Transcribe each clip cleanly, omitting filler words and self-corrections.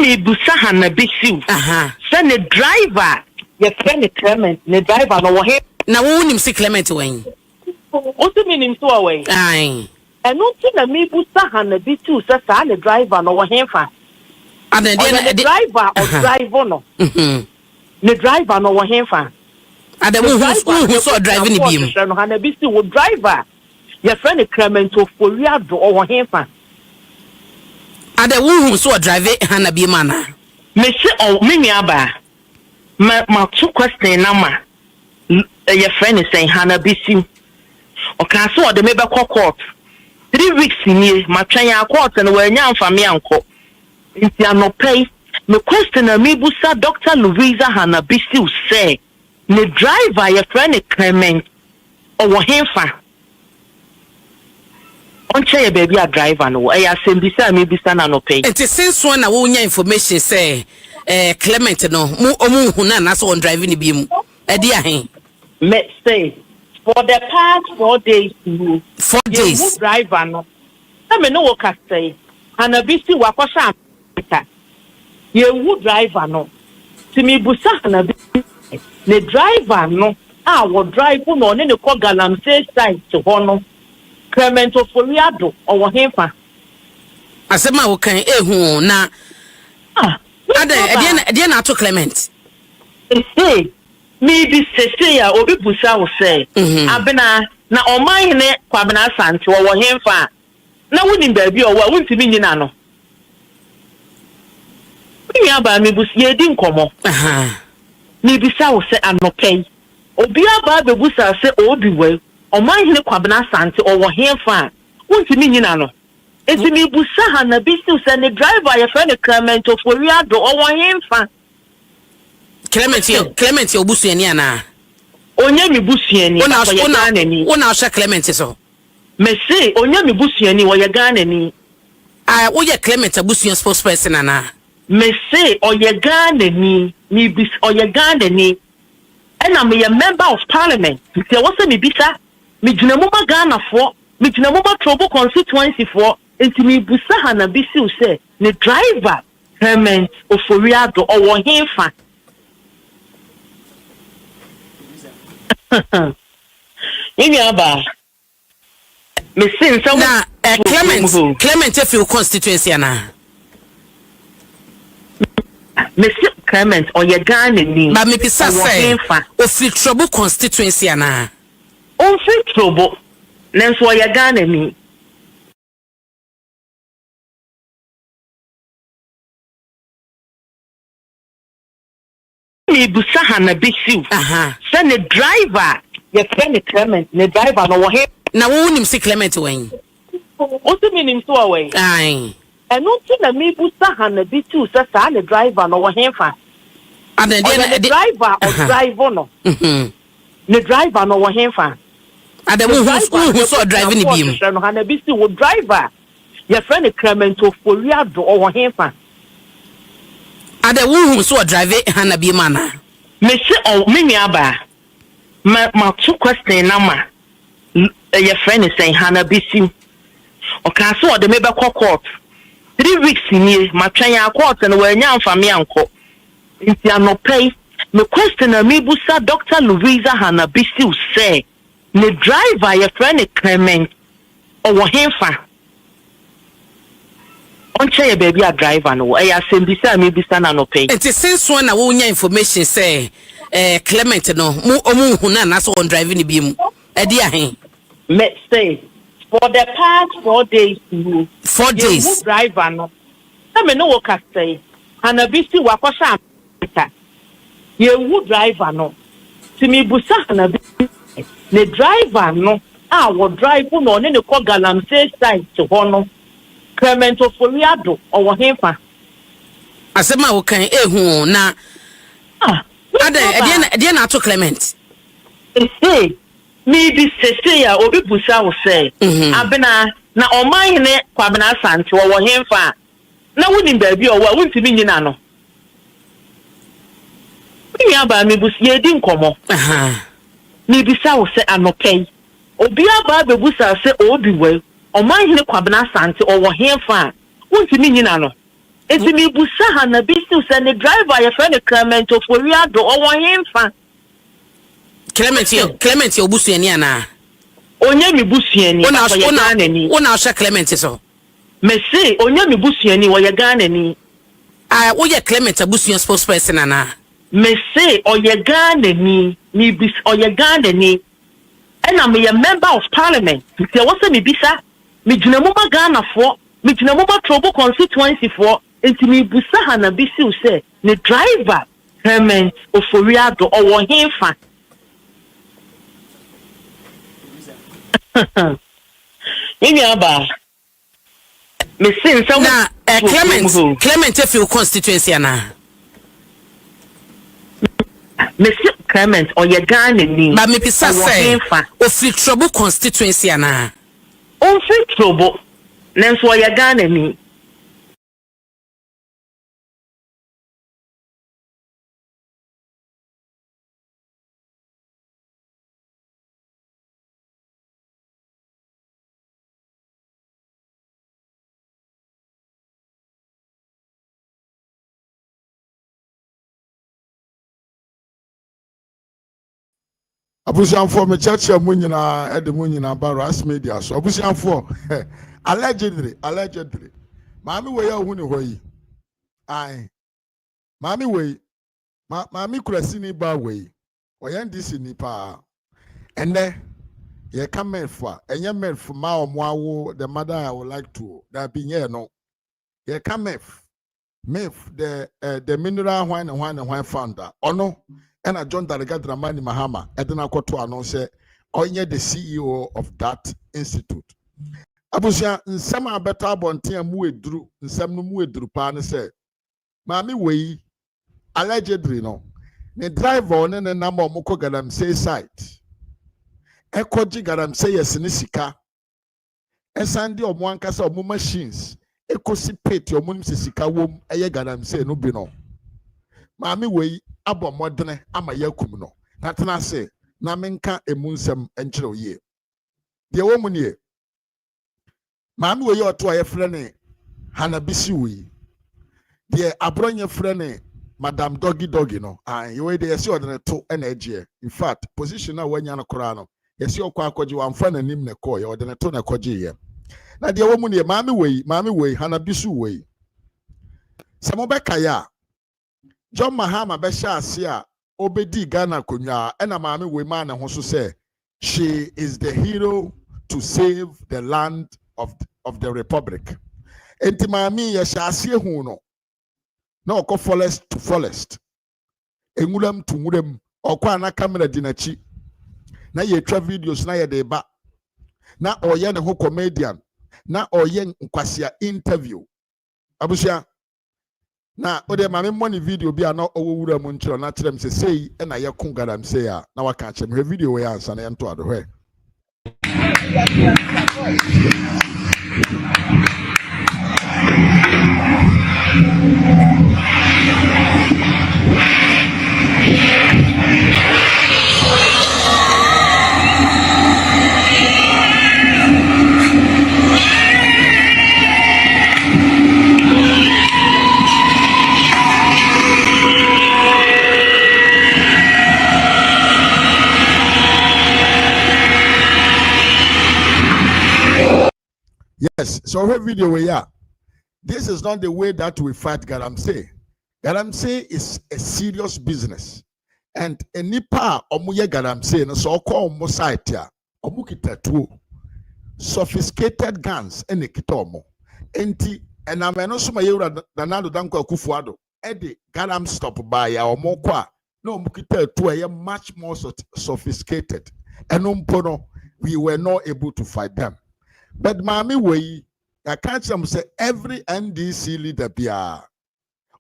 me busa hanna bisiu. Send the driver. Your friend Clement, the driver no he. Na wo nim si Clement wen. O to me nim so away. Ai. And no ti na me busa hanna bisiu say sa the driver no he fa. And the driver or driver no. The driver no he fa. And the who so driving the beam. No hanna bisiu wo driver. Your friend Clement of Foliado or he fa. And the who so drive hanna beam mana. Me say oh me aba. My two question number. Your friend is saying hanna bisiu. Okay, so the member court 3 weeks in here, my trying court and where now for me uncle. If you are not pay, me question a me busa Dr. Louisa hanna bisiu say, the driver your friend Clement or him fa. On chair baby a driver no. I send bisa me bisa na no pay. It is since one a wonya information say Clement no mu omu huna na so on driving the beam. Edi ahen. Let's say for the past 4 days. 4 days. You driver no. I me no what I say. Hanna bisiu wakosha America. You driver no. To me busa hanna bisiu. The driver no. Wo drive no ne ne ko galamsey site ho no. Clement of Foliado or him fa. Asema wo kan ehu na ade na to Clement. Hey, me bi sese ya obi busa wo say. Abena na oman ne kwabena asante wo him fa. Na woni baabi o wa wontimi nyina no. Me aba me busa ye di nkomo. Me bisa wo say anopay. Obi aba be busa say obi we. Oman hine kwabena asante o him fa. Wontimi nyina no. Enti me busa hanna bisiu say the driver your friend Clement of Foliado o him fa. Clement yo busuani ana. Onye mi busuani ona sha Clement so. Me say onye mi busuani wo ye Ghana ni. Wo ye Clement abusuan spokesperson ana. Me say o ye Ghana ni, mi bis o ye Ghana ni. And I'm a member of parliament. There was a me bisa, me jinamuma Ghana for, me jinamuma trouble constituency for, and to me busa hanna bisiu say, the driver, Clement of Foliado or him fa. Aba. Me say so na Clement feel constituency ana. Me say Clement or ye Ghana ni. But me pisa say o free trouble constituency ana. On free trouble. Nenso ye Ghana ni. Me busa hanna bisiu. Send the driver. Your friend Clement, the driver no he. Na wo nim si Clement wen. O to me nim so away. Ai. And no ti na me busa hanna bisiu say sa the driver no he fa. And the driver or driver no. The driver no he fa. And the who so driving the beam. No hanna bisiu wo driver. Your friend Clement of Foliado or he fa. And the who so drive hanna beam ana. Me say oh me aba. My two question number. Your friend is saying hanna bisiu. Okay, so the member court 3 weeks in here, my trying court and where now for me uncle. If you are not pay, me question a me busa Dr. Louisa hanna bisiu say, the driver your friend Clement or him fa. On chair baby a driver no. I send bisa me bisa na no pay. It is since one a wonya information say Clement no mu omu huna na so on driving the beam. Edi ahen. Let's say for the past 4 days. 4 days. Driver no. I me no what I say. Hanna bisiu wakosha America. You driver no. To me busa hanna bisiu. The driver no. Wo drive no ne ko galamsey site ho no. Clement of Foliado or him fa. Asema wo kan ehu na ade na to Clement. Hey, me bi sese ya obi busa wo say. Abena na oman ne kwabena asante wo him fa. Na woni baabi o wa wontimi nyina no. Me aba me busa ye di nkomo. Me bisa wo say anopay. Obi aba be busa say obi we. Oman hine kwabena asante or him fa. Wontimi nyina no. It's me busa hanna bissuah and the driver your friend Clement of Oriado or him fan. Clement your busuani ana. Onye mi busuani Ona sha Clement so. Me say onye mi busuani wo ye Ghana ni. Ah, wo ye Clement abusuan spokesperson ana. Me say oye Ghana ni bis oye Ghana ni. And I'm a member of parliament. There was a me bisa me gyina mo ba Ghana for me gyina mo ba Trobo constituency for enti me busa hanna bissuah say ne driver Clement of Oriado or him fan. Aba. Me say some na Clement feel constituency ana. Me say Clement or ye Ghana ni. Ba me pisa say o free trouble constituency ana. On free trouble. Nanso ye Ghana ni. Abusianfo me church mu nyina ede mu nyina baras media so abusianfo allegedly maami we ya hu ne hoyi ai maami we maami kurasi ni ba we oyan disi ni pa ene ye kamefo enye mefo ma omo awo the mother I would like to that be here no ye kamef the mineral wine founder ono and John Daraga Dramani Mahama, Edna Koto annonce, onye the CEO of that institute. Abusia, nsema better bontia mu edru, nsem no mu edru pa ne say, Mami we allegedly no, ne driver ne number omoko gadam say site. Ekoji gadam say yes ni sika. Esandi omo ankasa omo machines, ekosipate omo sika wom eye gadam say no bi no. Mami we abo modene ama yakum no natena se na menka emunsem enkyere oye de wo mu ne maami we yoto aye frene hanna bissuah de abronye frene madam doggy no you we de yesi odene to na eje in fact position na wanya no kora no yesi okwa akwaji wamfa na nim ne ko ye odene to na kwaji ye na de wo mu ne maami we hanna bissuah samo beka ya John Mahama besha asia obedi Ghana konwa ena maami we ma na ho so say she is the hero to save the land of the republic. Enti maami ye sha asie hu no na okọ forest to forest enwuram to nwuram okọ na camera dinachi na ye twa videos na ye de ba na oye ne ho comedian na oye nkwasia interview abusia na ode mame money video bi ana owura mu nkyero na kyerem se sei na ye ko gadam sei a na waka kyerem he video we ansa na ento ado he. Yes, so her video we are. This is not the way that we fight Galamsey. Galamsey is a serious business. And a nipa omuye Galamsey no so call omo site ya. Omu kita tuo. Sophisticated guns ene kita omo. Enti enameno suma yura danado danko akufuado. Edi Galam stop by ya omo kwa. No omu kita tuo ye much more sophisticated. Enumpono we were not able to fight them. But mami we I can't say every NDC leader bia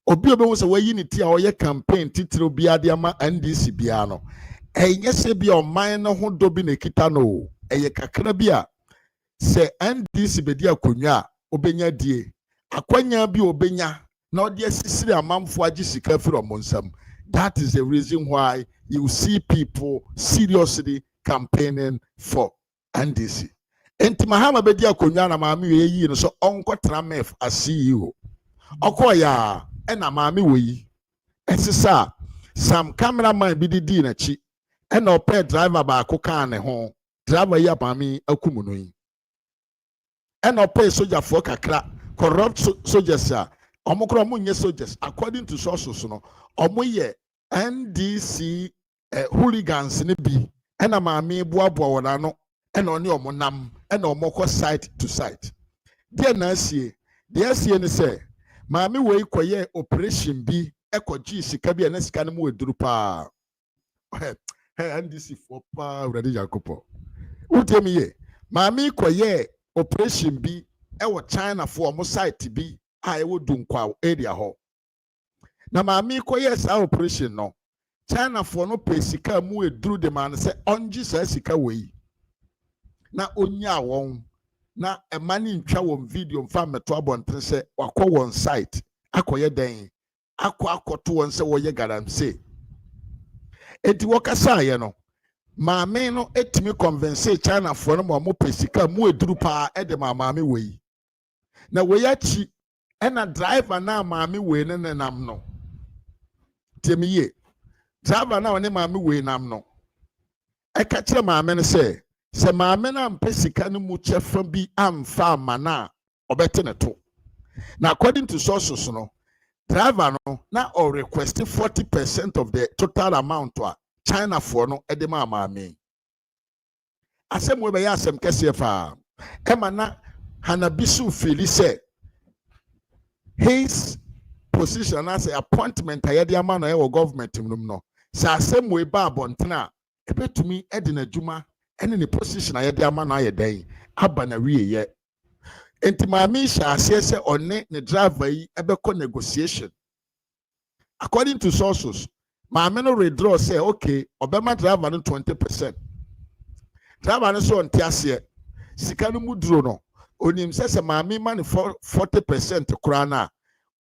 obi obi say we unity a oye campaign titiro bia de ama NDC bia no enye se bia o man no ho do bi na kita no eye kakra bia se NDC be dia konwa obenya die akwanya bi obenya na ode asisiri amamfo agi sika firi omonsam. That is the reason why you see people seriously campaigning for NDC. Enti Mahama bedi akonwa na maami we yi no so onko tramef as CEO. okoya ena maame weyi esisa some cameraman bi di na chi ena ope driver ba ko kan ne ho driver ya maame akumu no yi ena ope soldier for kakra corrupt soldiers a omokro omunye soldiers according to sources no omoye NDC hooligans ne bi ena maame boaboa wona no ena oni omonam ena omokọ site to site dia na asie dia asie ne say maame wei koye operation bi ekoji sika bi na sika no mu eduru pa NDC for pa urade Jacopo utemi ye maame koye operation bi ewo China for mo site bi a ewo dunkwa area ho na maame koye sa operation no China for no pay sika mu eduru de man say onji sa sika wei na onya won na emani ntwa won video mfa meto abonten se wakọ won site akoye den akoto won se woye garamse enti wokasa ye no maame no etimi convince China for no mo pesika mu eduru pa e de maame wei na wei achi ena driver na maame wei ne nam no temiye driver na one maame wei nam no e ka kire maame ne se se maame na mpesika no mu chefa bi amfa mana obete ne to na according to sources no driver no na or request 40% of the total amount to China for no edema maame asem we be ya asem kese fa ema na hanna bissuah feel say his position as a appointment ayede ama no e government no sa asem we ba abontena ebetumi edina juma ene ne position ayede ama na ayeden aba na wie ye enti maame sha ase se one ne driver yi ebeko negotiation according to sources maame no withdraw say okay obema driver no 20% driver no so nti ase sika no muduro no onim se maame ma ne 40% kura na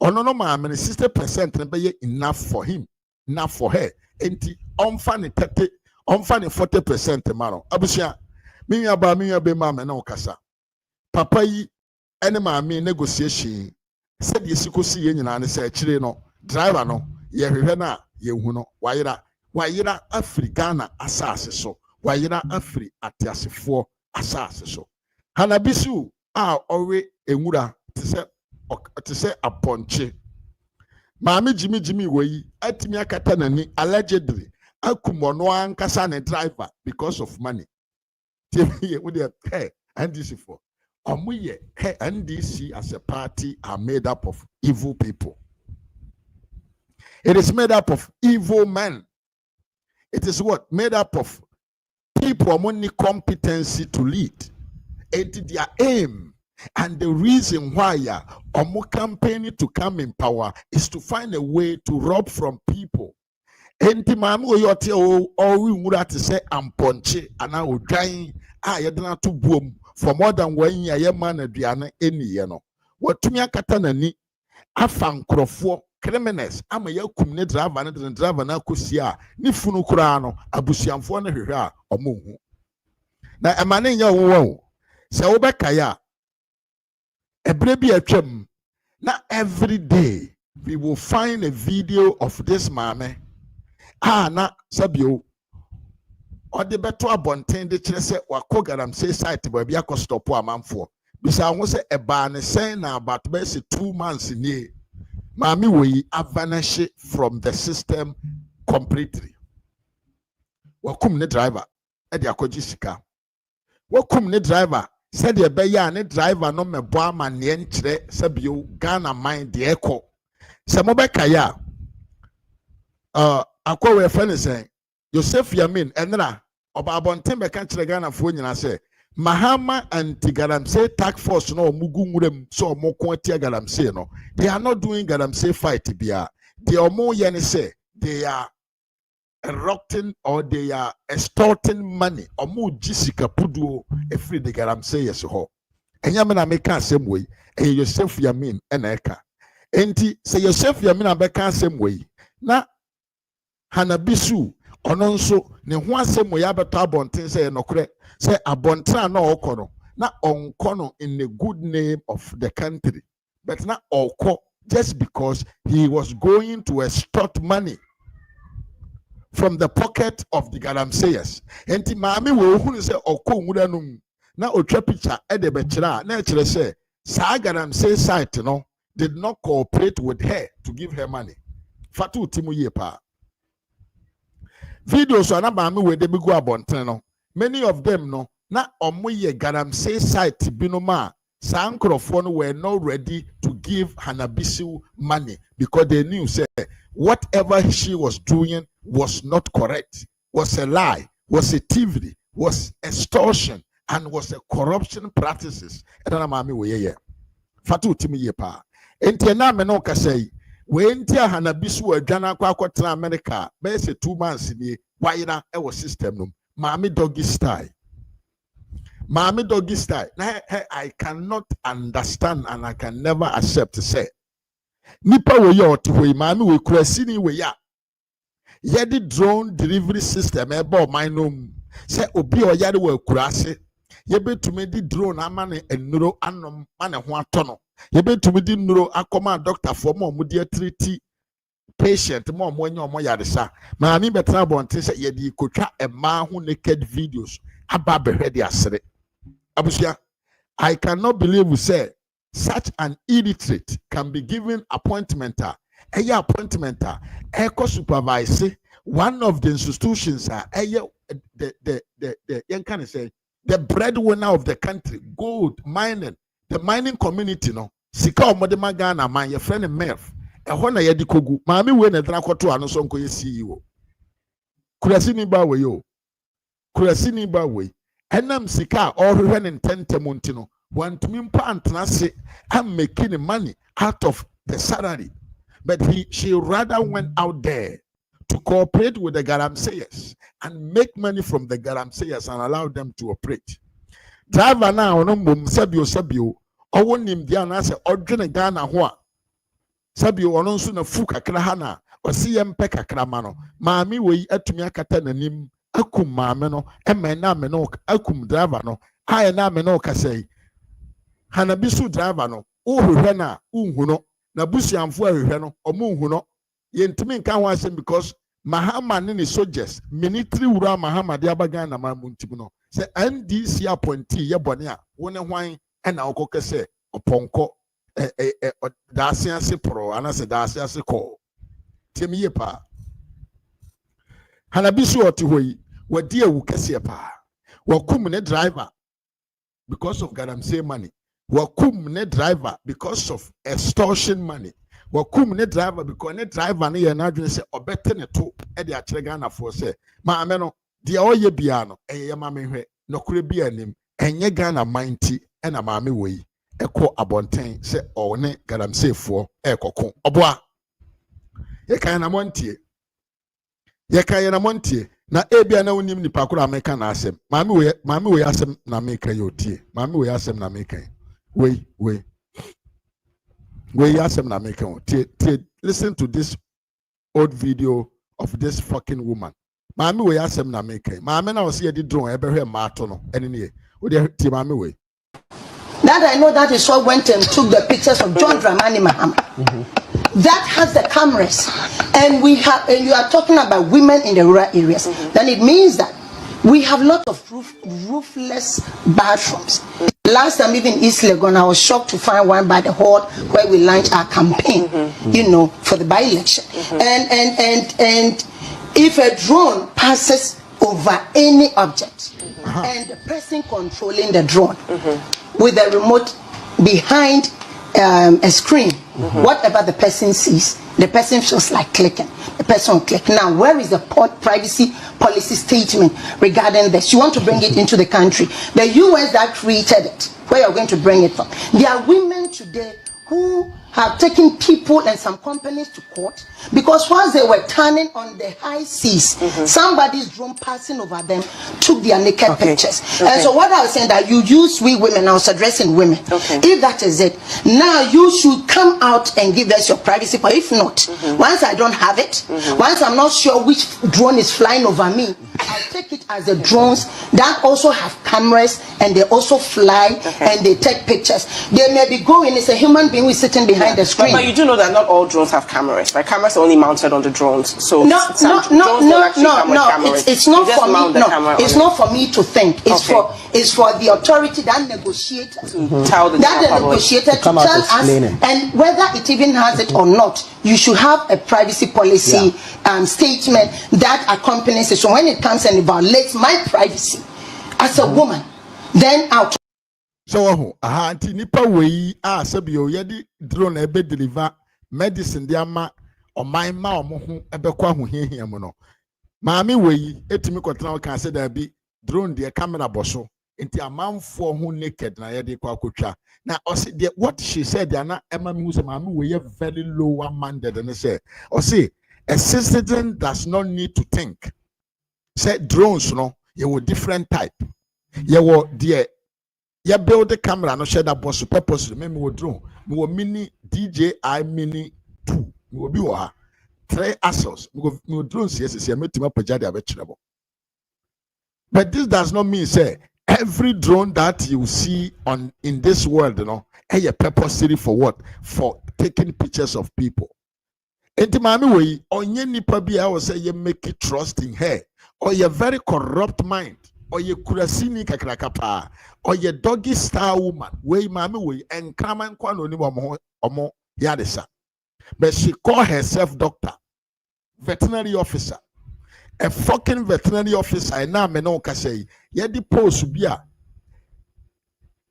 ono no maame ne 60% ne be ye enough for him enough for her enti onfa ne 30 onfa ne 40% ma no abusia minya ba minya be maame na okasa papa yi ene maame negotiation said yesikosi ye nyina ne se kire no driver no ye hwehwe na ye hu no wayira Africana asase so wayira Afri atiasefo asase so hanna bissuah a owe enwura tse aponche maame jimi wei atimi akata nani allegedly akumono ankasa ne driver because of money tie we dey NDC for omuye NDC as a party are made up of evil people. It is made up of evil men. It is what? Made up of people only competency to lead. It their aim and the reason why omo campaign to come in power is to find a way to rob from people. Enti mamu oyote o wi nwura te se amponche ana odwan a yedena to buom for more than 1 year ye man aduane eniye no watumi akata nani afa nkrofo criminals ama yakum ne driver na kosia ni funu kura no abusiamfo na hwehwe a omonhu na emane nya wo se wo bekaya ebre bi atwam na every day we will find a video of this mame na sabio ode beto abonten de kire se wako garamsey site ba bia ko stop amanfo bisa ho se eba ne sen na about be 2 months ni maami we vanish from the system completely wakum ne driver e de akoji sika wakum ne driver said de be ya ne driver no mebo amane nkire sabio Ghana mind de eko se mo be kaya akwa friend say Joseph Yamin enra oba abonten be kan kire Ghana fo nyina say Mahama anti-galamsey task force no mugu nwurem so omoko atia galamsey no they are not doing galamsey fight bia they omo ye ne say they are erupting or they are extorting money omo jisika puduo every the galamsey yes ho enya me na me kan asem we Joseph Yamin ena eka enti say Joseph Yamin abeka asem we na hanna bissuah ono nso ne ho asem ya beto abonten say enokre say abontra na okono na onkono in the good name of the country but na oko just because he was going to extort money from the pocket of the galamseyers. Enti maame we hu say okongura num na otwa picture e de bechira na ekire say sa galamsey site no did not cooperate with her to give her money. Fatu timu ye pa. Videos so na maame we de bigu abonten no. Many of them no na omo ye galamsey site binoma sa nkrofo no were not ready to give hanna bissuah money because they knew say whatever she was doing was not correct, was a lie, was a thievery, was extortion, and was a corruption practices. Fatu timi ye pa. Enti na me no kasai. We enti hanna bissuah adwana kwa tra America. Be say 2 months ni waira e was system no. Mami doggy style. Mami doggy style. I cannot understand and I can never accept to say. Nipa we yo to we mami we kurasini we ya. Yedi drone delivery system ebo mainom. Say obi o yadi we kurase. Yebe to me di drone amane enuro anom mane ho atono. Yebe to me di nuro akoma doctor for mo mudi treat patient mo enyo mo yadesa. Mami betra bonte say yedi kotwa ema ho naked videos aba behwede asere. Abusia, I cannot believe we say such an illiterate can be given appointment. Appointment. Eco supervise one of the institutions. The breadwinner of the country. Gold mining. The mining community. No. Sika omodema Ghana man. Your friend Merv. Ehona yedi kogu. Mami we ne drakoto anosonko ye CEO. Kurasini ba we yo. Kurasini ba we. Enam sika ohwehwe ne ntentemonti no. Want to mean say I'm making money out of the salary, but she rather went out there to cooperate with the galamseyers and make money from the galamseyers and allow them to operate. Driver now no mum sabio owo nim dia na say odwene Ghana ho a sabio ono nso na fu kakra ha na osi yempe kakra ma no maami we atumi akata nanim akum maame no emena me no akum driver no ha na me no kasai hanna bissuah driver no uhwehwe na unhuno na busiamfo ahwehwe no omunhuno yentimi nka ho asem because Mahama ne soldiers military wura Mahama de abagan na mamuntim no say NDC appointee ye bone a wone hwan na okokese oponko daase ase pro anase daase ase ko temiye pa hanna bissuah oti hoyi wadi ewu kese pa wakum ne driver because of galamsey money. Wakum ne driver because of extortion money. Wakum ne driver because ne driver ne na adwene se obete ne to e de akere Ghana for say maame no de oye bia no eye maame hwe no kure bia nim enye Ghana minti e na maame wei ekọ abonten se o ne galamsey fo ekoko oboa ye kan na montie na ebia na wonim nipa koro ameka na asem maame we asem na meka yotie maame we asem na meka we asem na meka listen to this old video of this fucking woman maame we asem na meka maame na wose ye di drone e behwe ma ato no ene ne we dey tie maame we that I know that is what went and took the pictures of John Dramani Mahama. That has the cameras, and you are talking about women in the rural areas. Then it means that we have a lot of roofless bathrooms. Last time, even in East Legon, I was shocked to find one by the hall where we launched our campaign, for the by-election. And if a drone passes over any object, and the person controlling the drone with a remote behind a screen, whatever the person sees, the person feels like clicking. The person will click. Now, where is the privacy policy statement regarding this? You want to bring it into the country. The US that created it, where you're going to bring it from. There are women today who have taken people and some companies to court because once they were turning on the high seas, somebody's drone passing over them took their naked pictures. And so what I was saying that you use we women, I was addressing women. If that is it, now you should come out and give us your privacy. But if not, once I don't have it, once I'm not sure which drone is flying over me, I'll take it as the drones that also have cameras and they also fly and they take pictures. They may be going, it's a human being who is sitting behind behind the screen. But you do know that not all drones have cameras. Like cameras are only mounted on the drones. So No. It's not for me. No, it's not for me to think. It's for the authority that negotiated to tell the negotiated to tell us, and whether it even has it or not, you should have a privacy policy statement that accompanies it. So when it comes and it violates my privacy as a woman, then out. So anti nipa we sabio yedi drone ebe deliver medicine de ama oman ma omo ho ebekwa ho hiahia mu no maami we etimi kwotena o kan se da bi drone de camera boso enti amanfo ho naked na yedi kwa akotwa na what she said ana ema mi use maami we very low minded and say a citizen does not need to think. Say drones no you were different type you were there. You build the camera no share that boss purpose. Remember we drone. We were mini DJI Mini 2. We will be 3 ASOS. We drones yes. But this does not mean say every drone that you see in this world, a purposely for what? For taking pictures of people. Enti mami we onye nipa bi a say you make it trust in her or your very corrupt mind. Or ye kurasini kakrakapa, or ye doggy star woman, way mammy way, and come and quano omo yadisa. But she called herself doctor, veterinary officer, a fucking veterinary officer, and now menoka say, ye the post bia.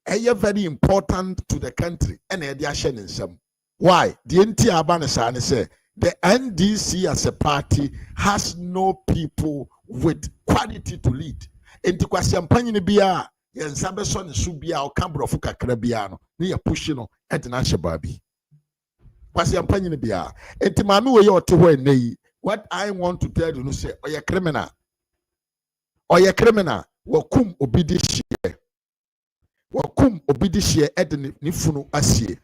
Very important to the country, and a ashen in some. Why? The NT Abanasani say the NDC as a party has no people with quality to lead. Enti kwasi ampanyi bia ye nsabe so ne su bia o kambrofo kakra bia no ne ye push no e de na hye baabi kwasi ampanyi bia enti maami we ye ote ho eneyi what I want to tell you no say oye criminal wakum obidi hye e de ne funu asie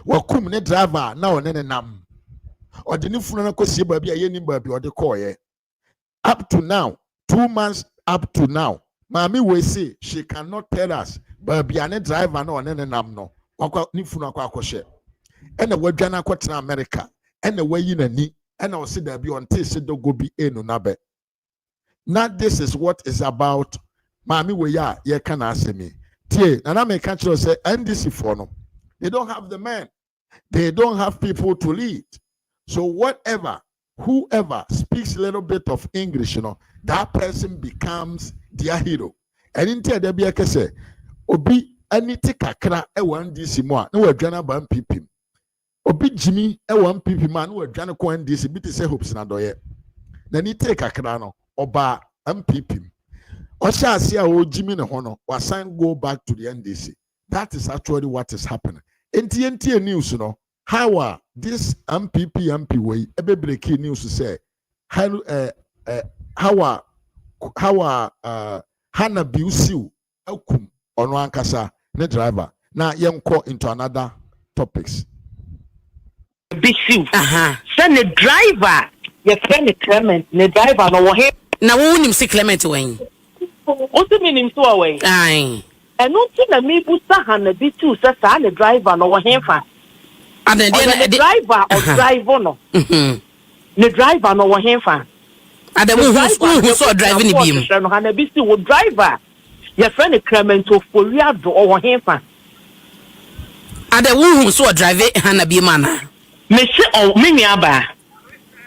wakum ne driver na one ne nam o de ne funu na kosie baabi a ye ni baabi o de koye up to now 2 months up to now, Mami we say she cannot tell us, but be an driver no and nam no. Nifuna kwa koshe. And the way Jana Quatra America, and the way you ni, and I'll say there be on taste do go be no nabe. Now this is what is about Mami we ye can ask me. Tie, and I may catch you say, and this is for no. They don't have the men, they don't have people to lead. So whoever speaks a little bit of English, that person becomes their hero. And in there be a say, Obi aniti kakra e wan DC mo na wadwana ba MPP. Obi Jimmy e wan MPP man na wadwana ko NDC bi te say hopes na doye. Na ni take kakra no oba MPP. Osha ase a o Jimmy ne ho no wasan go back to the NDC. That is actually what is happening. NTNT news how are this MP way ebe breaking news say how are hanna bissuah akum ono ankasa ne driver na yenko into another topics bissuah send the driver your friend Clement the driver no wo he na wo nim si Clement wen o se minim so away ai eno ti na me busa hanna bissuah sa the driver no wo he fa and the driver or driver no the driver no wo he fa and the who so driving the beam no hanna bissuah driver your friend Clement of Foriado or wo he fa and the who so driving hanna beam ana me se o me nuaba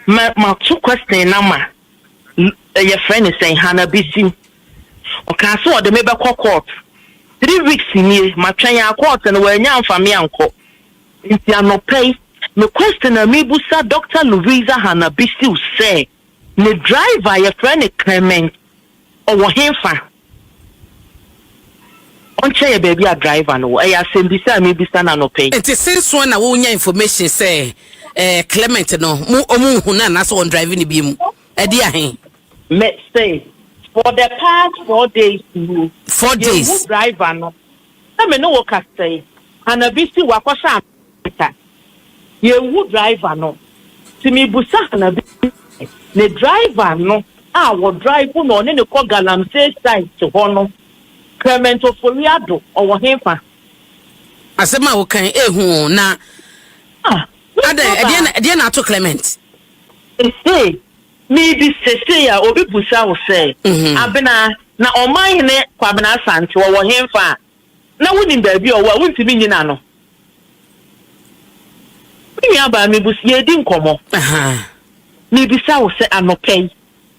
ma two question na ma your friend is saying hanna bissuah o kan so de me be court 3 weeks ni ma twan ya court no wa nya amfa me anko nti anopay me question na me busa Dr. Louisa Hanna bissuah say ne driver your friend Clement o wo henfa on che baby a driver no e ya sem bisa me bisa na anopay nti since one na wo nya information say Clement no mu omu hu na so on driving bi mu e dia hen me say for the past 4 days 4 days driver no na me no work say Hanna bissuah wakosha you driver no to me busa Hanna bissuah the driver no wo drive no ne ko galamsey site ho no Clement of Foriado or wo hefa asema wo kan ehu na Ade na to Clement. Hey, maybe say ya obi busa wo say. Abena na oman hene kwabena asante wo hemfa. Na woni baabi o wa wontimi nyina no. Mi aba mi busi edi nkomo. Mi bisa wo say anopay.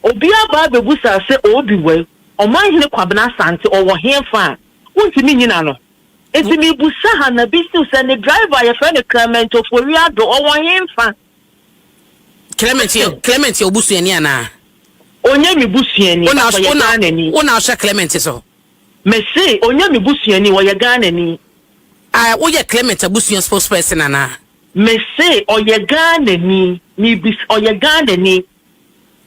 Obi aba be busa say obi we. Oman hene kwabena asante o hemfa. Wontimi nyina no. Eti mi busa hanna bissuah say the driver your friend Clement of Oriado o hemfa. Clement yo busuani ana. Onye mi busuani. Ona sha Clement so. Me say onye mi busuani wo ye Ghana ni. Wo ye Clement abusuan spokesperson ana. Me say oye Ghana ni, mi bis oye Ghana ni.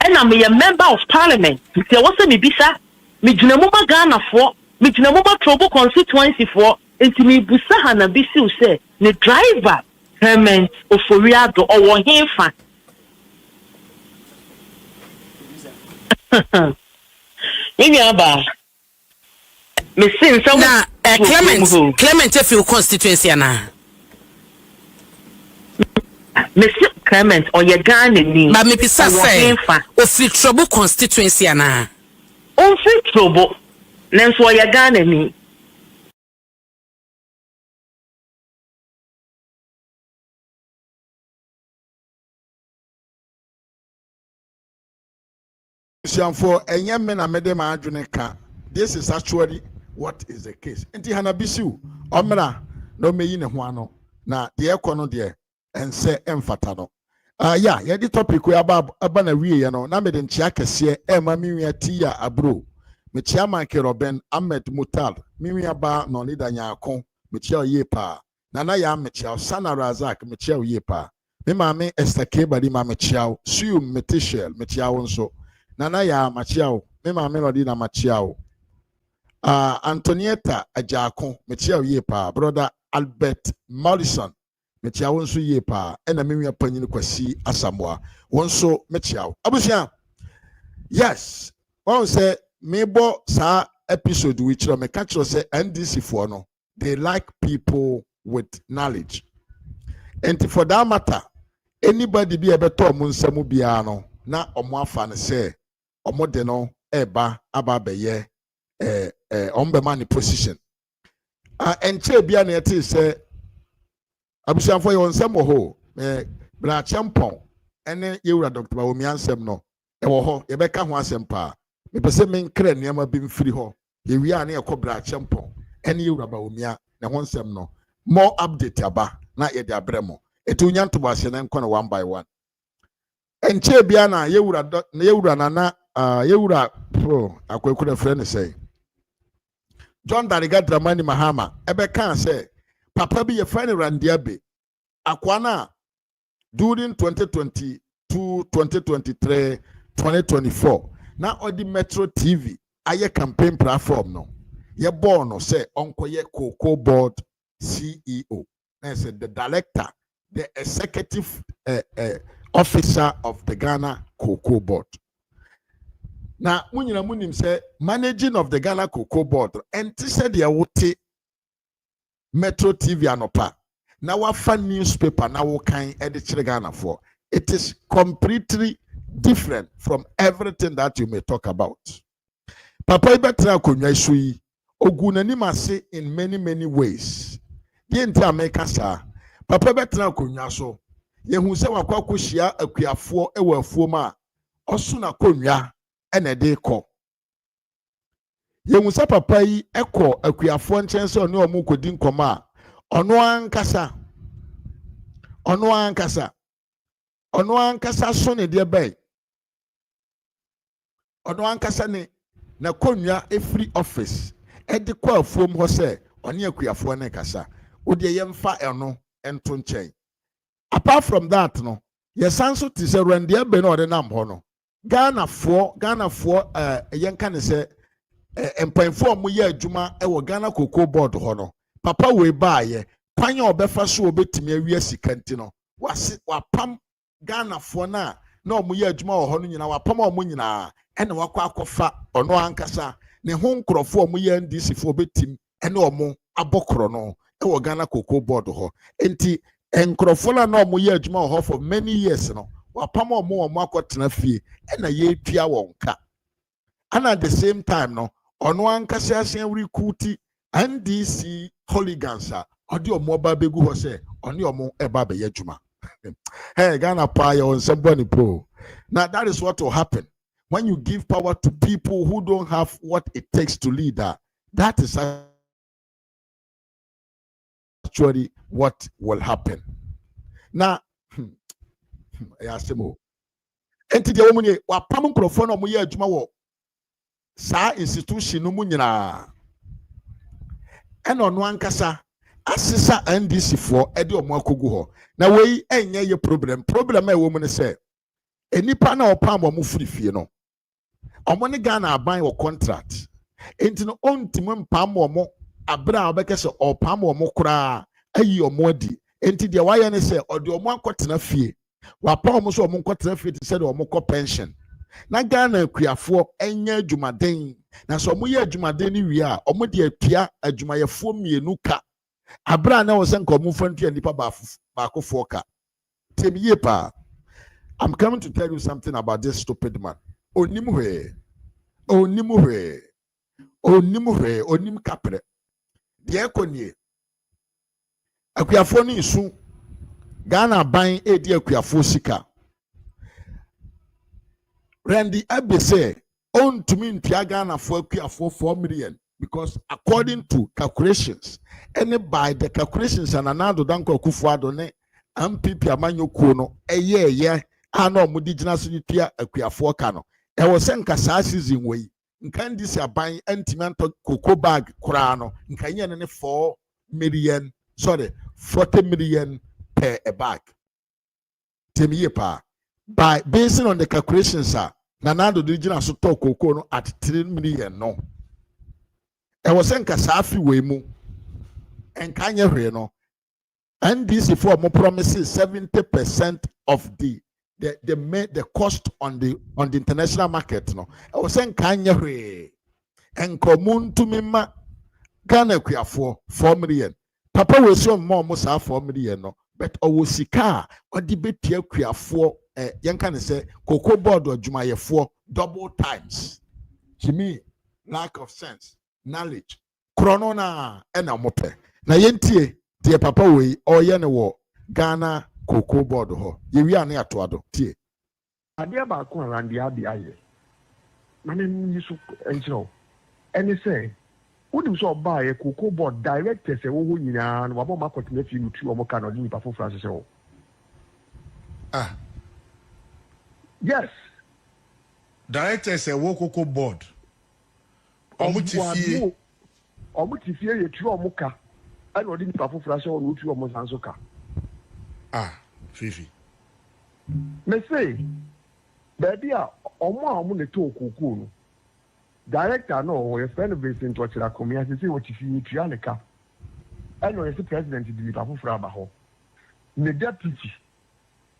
And I'm a member of parliament. There was a mi bisa. Mi jina mo ba Ghana for, mi jina mo ba Trobo constituency for. Enti mi busa hanna bissuah say the driver Clement of Oriado o hemfa. Maybe aba. Me sin some na Clement feel constituency ana. Me sin Clement or ye Ghana ni. But me pisa say o free trouble constituency ana. On free trouble. Nenso ye Ghana ni. For a young man, I made them adjunica. This is actually what is the case. And the hanna bissuah, Omra, no me in a huano, na the econo dear, and say emphatano. Yeah, the topic we about a we, you know, Namedin Chiacasia, Emma Mimia Tia Abro, Michiama Keroben, Ahmed Mutal, Mimia Bar, no leader Yakon, Michel Yepa, Nanaya Michel, Sana Razak, Michel Yepa, Mimame Estake Badima Michel, Sue Metishel, Michel so. Nana ya machiao, mema melody na machiao. Antonietta Ajakon, mechiao yepa, brother Albert Mollison, mechiao wonso yepa, ena mimi ya panyin kwasi asamwa, wonso mechiao. Abusia, yes, one say, mebo sa episode which me catch say NDC for no, they like people with knowledge. And for that matter, anybody be able to munsamu biano, na omwafa say, omode no eba ababeye ombema position enche bia na yete se abusianfo ye onsem ho bra achempong ene yewura Dr. Bawumia nsem no e wo ho ye beka ho asem pa me pese men kra niam bi mfiri ho ye wi a na ye bra achempong ene yewura Bawumia na ho nsem no more update aba na ye de abremo etu nya ntobo ase na nko na one by one enche bia na yewura na yewura akwekuna friend say John Dariga Dramani Mahama ebe kan say papa bi ye friend Randiabe akwana during 2022 2023 2024 na odi Metro TV aye campaign platform no ye born no say onkoye cocoa board CEO na say the director the executive officer of the Ghana Cocoa Board. Now, munyina munim say managing of the Ghana Cocoa Board and said ya wote Metro TV anopa. Now what fan newspaper now what kind edit Ghana for. It is completely different from everything that you may talk about. Papa ibetra konwa isui ogunani mase in many ways. Ye nti ameka sa papa ibetra konwa so yehu se wakwa kohyia akuafo ewo afuom a oso na konwa ene de ko yehu se papa yi ekọ akuafo nchen se oni omu kodi nkoma a ono ankasa so ne de bai ono ankasa ne na konwa free office edi kwa afuom ho se oni akuafo ne kasa odi yemfa eno ento nchen. Apart from that, no, yes, answer to say Randia Beno de Namhono. Ghana for young can say, and point for Muya Juma, our Ghana Cocoa Board Hono. Papa we buy ye, Panya Befa so bit me, yes, cantino. Was it what pam Ghana for na, no Muya Juma or Honina, our Pama Munina, and Waka Kofa or no Ankasa, ne home crop for Muya and DC for bit him, and no more a bokrono, our Ghana Cocoa Board ho. Enti Enkrofona no mo ye adwuma ho for many years no. Wapam omo akotena fie na ye tua wonka. And at the same time no, ono ankasa asen recruit NDC hooligans odi omo ba begu ho se oni omo eba be adwuma. Hey, Ghana pa ya on somebody po. Now that is what will happen when you give power to people who don't have what it takes to lead. That is actually what will happen. Now, yasemo. Enti de womunye wa pam nkrofo no mo ye adwuma wo sa institution no mu nyina. Eno no ankasa asisa NDC for ede omo akogu ho. Na wei enye ye problem e wo mu ne se enipa na opam omo frifie no. Omo ne Ghana aban wo contract. Enti no ontimo mpam omo abra obeke se opam omo kura ayi omo adi. Enti de waye ne se ode omo akotena fie. Wapa omo so omo nkotena fie te se de omo ko pension. Na Ghana akuafo enye adwumaden. Na so omo ye adwumaden ni wi a omo de atua adwumayefo mienu ka. Abra na wo se nka omo fantu anipa baakofo ka. Temiye pa. I'm coming to tell you something about this stupid man. Onim kapre. De ekonie. Akuafo ni isu. Ghana ban edi akuafo sika. Randy Abese own to me ntia Ghana for akuafo 4 million because according to calculations, any by the calculations and another danko kufuado ne MPP amanyokuo no eye ano mudi gina so tia akuafo ka no. E wo se nka saa season wei nka ndi se aban antimanto cocoa bag kura no nka nye ne 40 million per a bag. Temiye pa. By basing on the calculations, Nanado regional so talk cocoa at 3 million no. I was saying Kasafi Wemu and Kanya Reno. And this for more promises 70% of the cost on the international market. No, I was saying Kanya Re and common to me Ghana for 4 million. Papa was so more 4 million no. But Owosika or debate here for young can say cocoa board or Jumayefo double times. To me, lack of sense, knowledge, chronona and a mope. Na yentie, dear papa way or yenewo Ghana cocoa board ho. Ye are near to tie. Adia ba ko around the abi aye. Mane nisu encho. Any say wouldn't so buy a cocoa board director say wo nyina no wabo market na fi mutu omo ka no ni pa fo France say ah yes director say wo cocoa board omo ti fie ye tu omo ka and odi ni pa fo France o tu omo sanso ka ah fifi me say baby a omo ne to cocoa no director no your friend Vincent Ochira come here say what if you trianica and no the president di ni pafo fra ba ho the deputy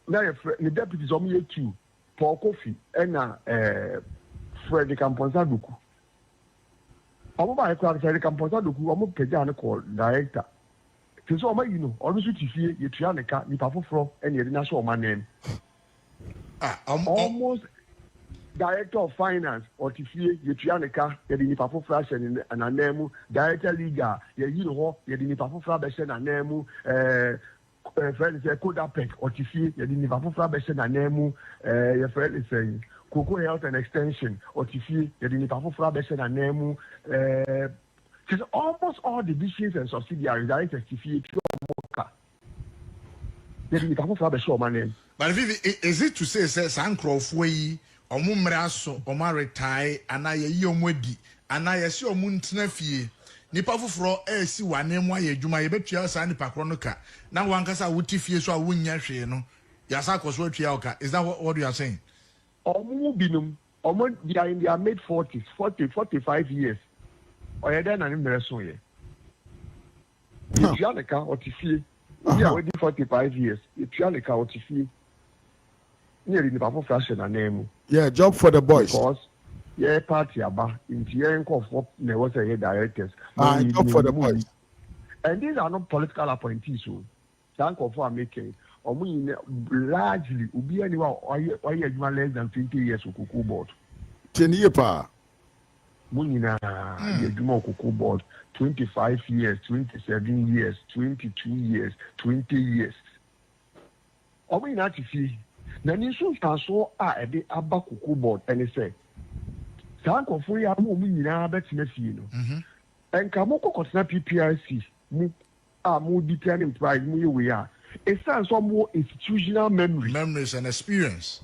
na the deputy so me two Paul Kofi na Frederick Amponsa Doku omo ba ko Frederick Amponsa Doku omo peja ne call director so omo you know odo so tifie ye trianica ni pafo fro and ye na so omo name almost Director of Finance or Tifie, Yetrianica, Yedini Papo Flash and Anemu, Director Liga, Yedino, Yedini Papo Flash and Anemu, friend is Kodapek or Tifie, Yedini Papo Flash and Anemu, your friend is saying Cocoa Health and Extension or Tifie, Yedini Papo Flash and Anemu, almost all the divisions and subsidiaries, Director Tifie, Yedini Papo Flash or my name. But is it to say, Sancroft way? Omo mraso omo retire ana ye yomwedi ana ye se omo ntena fie nipa foforo esi wane mu aye adwuma ye betua sa nipa kro no ka na wankasa wuti fie so a wunya hwe no ya sa koso atua oka. Is that what you are saying? Omo binum omo they are in their mid 40s 45 years oye den na mreso ye tua leka otifie they are already 45 years tua leka otifie nearly the Papa Flash and a name. Yeah, job for the boys. Because yeah, party about in the of what there was a directors. Job for the boys. And these are not political appointees. So Thank of for making or largely ubi anyone or less than 20 years of cocoa board. 10 years pa. Munina Yedumo cocoa board 25 years, 27 years, 22 years, 20 years. Or we not to see. Nani so so a de aba cocoa board and say. Thank of for ya munina bet mefino. And Kamoko Kotna PPRC more determined price we are. It sounds some more institutional memories and experience.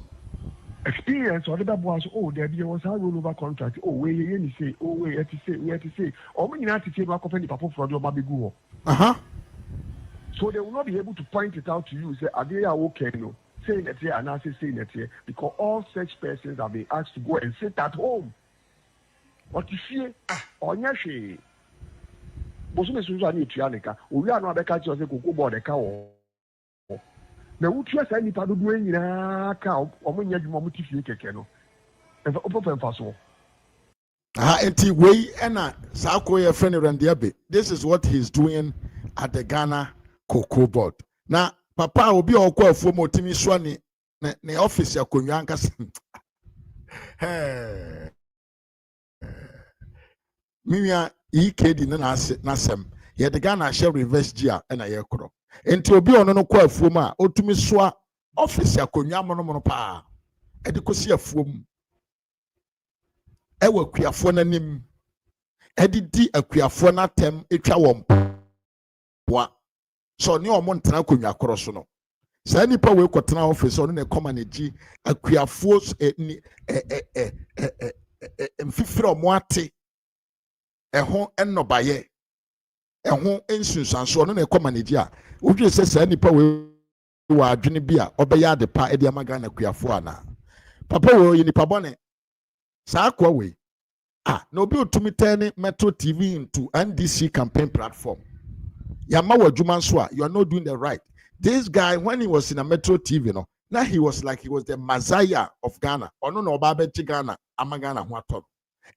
Experience or the was there was a rollover contract. Oh, wait, you say, oh, wait, we have to say, or when you have to say, what company papa for your baby go. So they will not be able to point it out to you. Say, are they okay? No, saying that here and I saying that here because all such persons have been asked to go and sit at home. What you see on your shade. Bosume sunzo ani tuanika owi anu abeka chi ose koko board ka wo na wutu asa ni pado do nyina ka omunya dwuma mutifie keke no efa opo so enti we na sako ye friend Randiabe. This is what he's doing at the Ghana Cocoa Board. Na papa obi okwa afuo mo timi so ne office akonwa ankasa Mimia EKD nasem ye the Ghana share reverse gear na ye kro enti obi ono no kwa afuom a otumi soa office akonwa mono pa e de kosi afuom e wakuafo nanim e de di akuafo na tem etwa wom wa so ne omo ntena akonwa kro so no sa nipa we kwotena office ono ne command akuafo mfifire omo ate ehon enobaye ehon ensunsanso no na ekomanage a wodwe se nipa we wa adwene bi a obeya ade pa e de amaga na kuafo ana papa we nipa bone sa akwa we na obi otumi turn Metro TV into NDC campaign platform yama wadwuma so a you are not doing the right. This guy when he was in a Metro TV no now he was like he was the Messiah of Ghana ono no oba be Ghana amaga na ho atọ.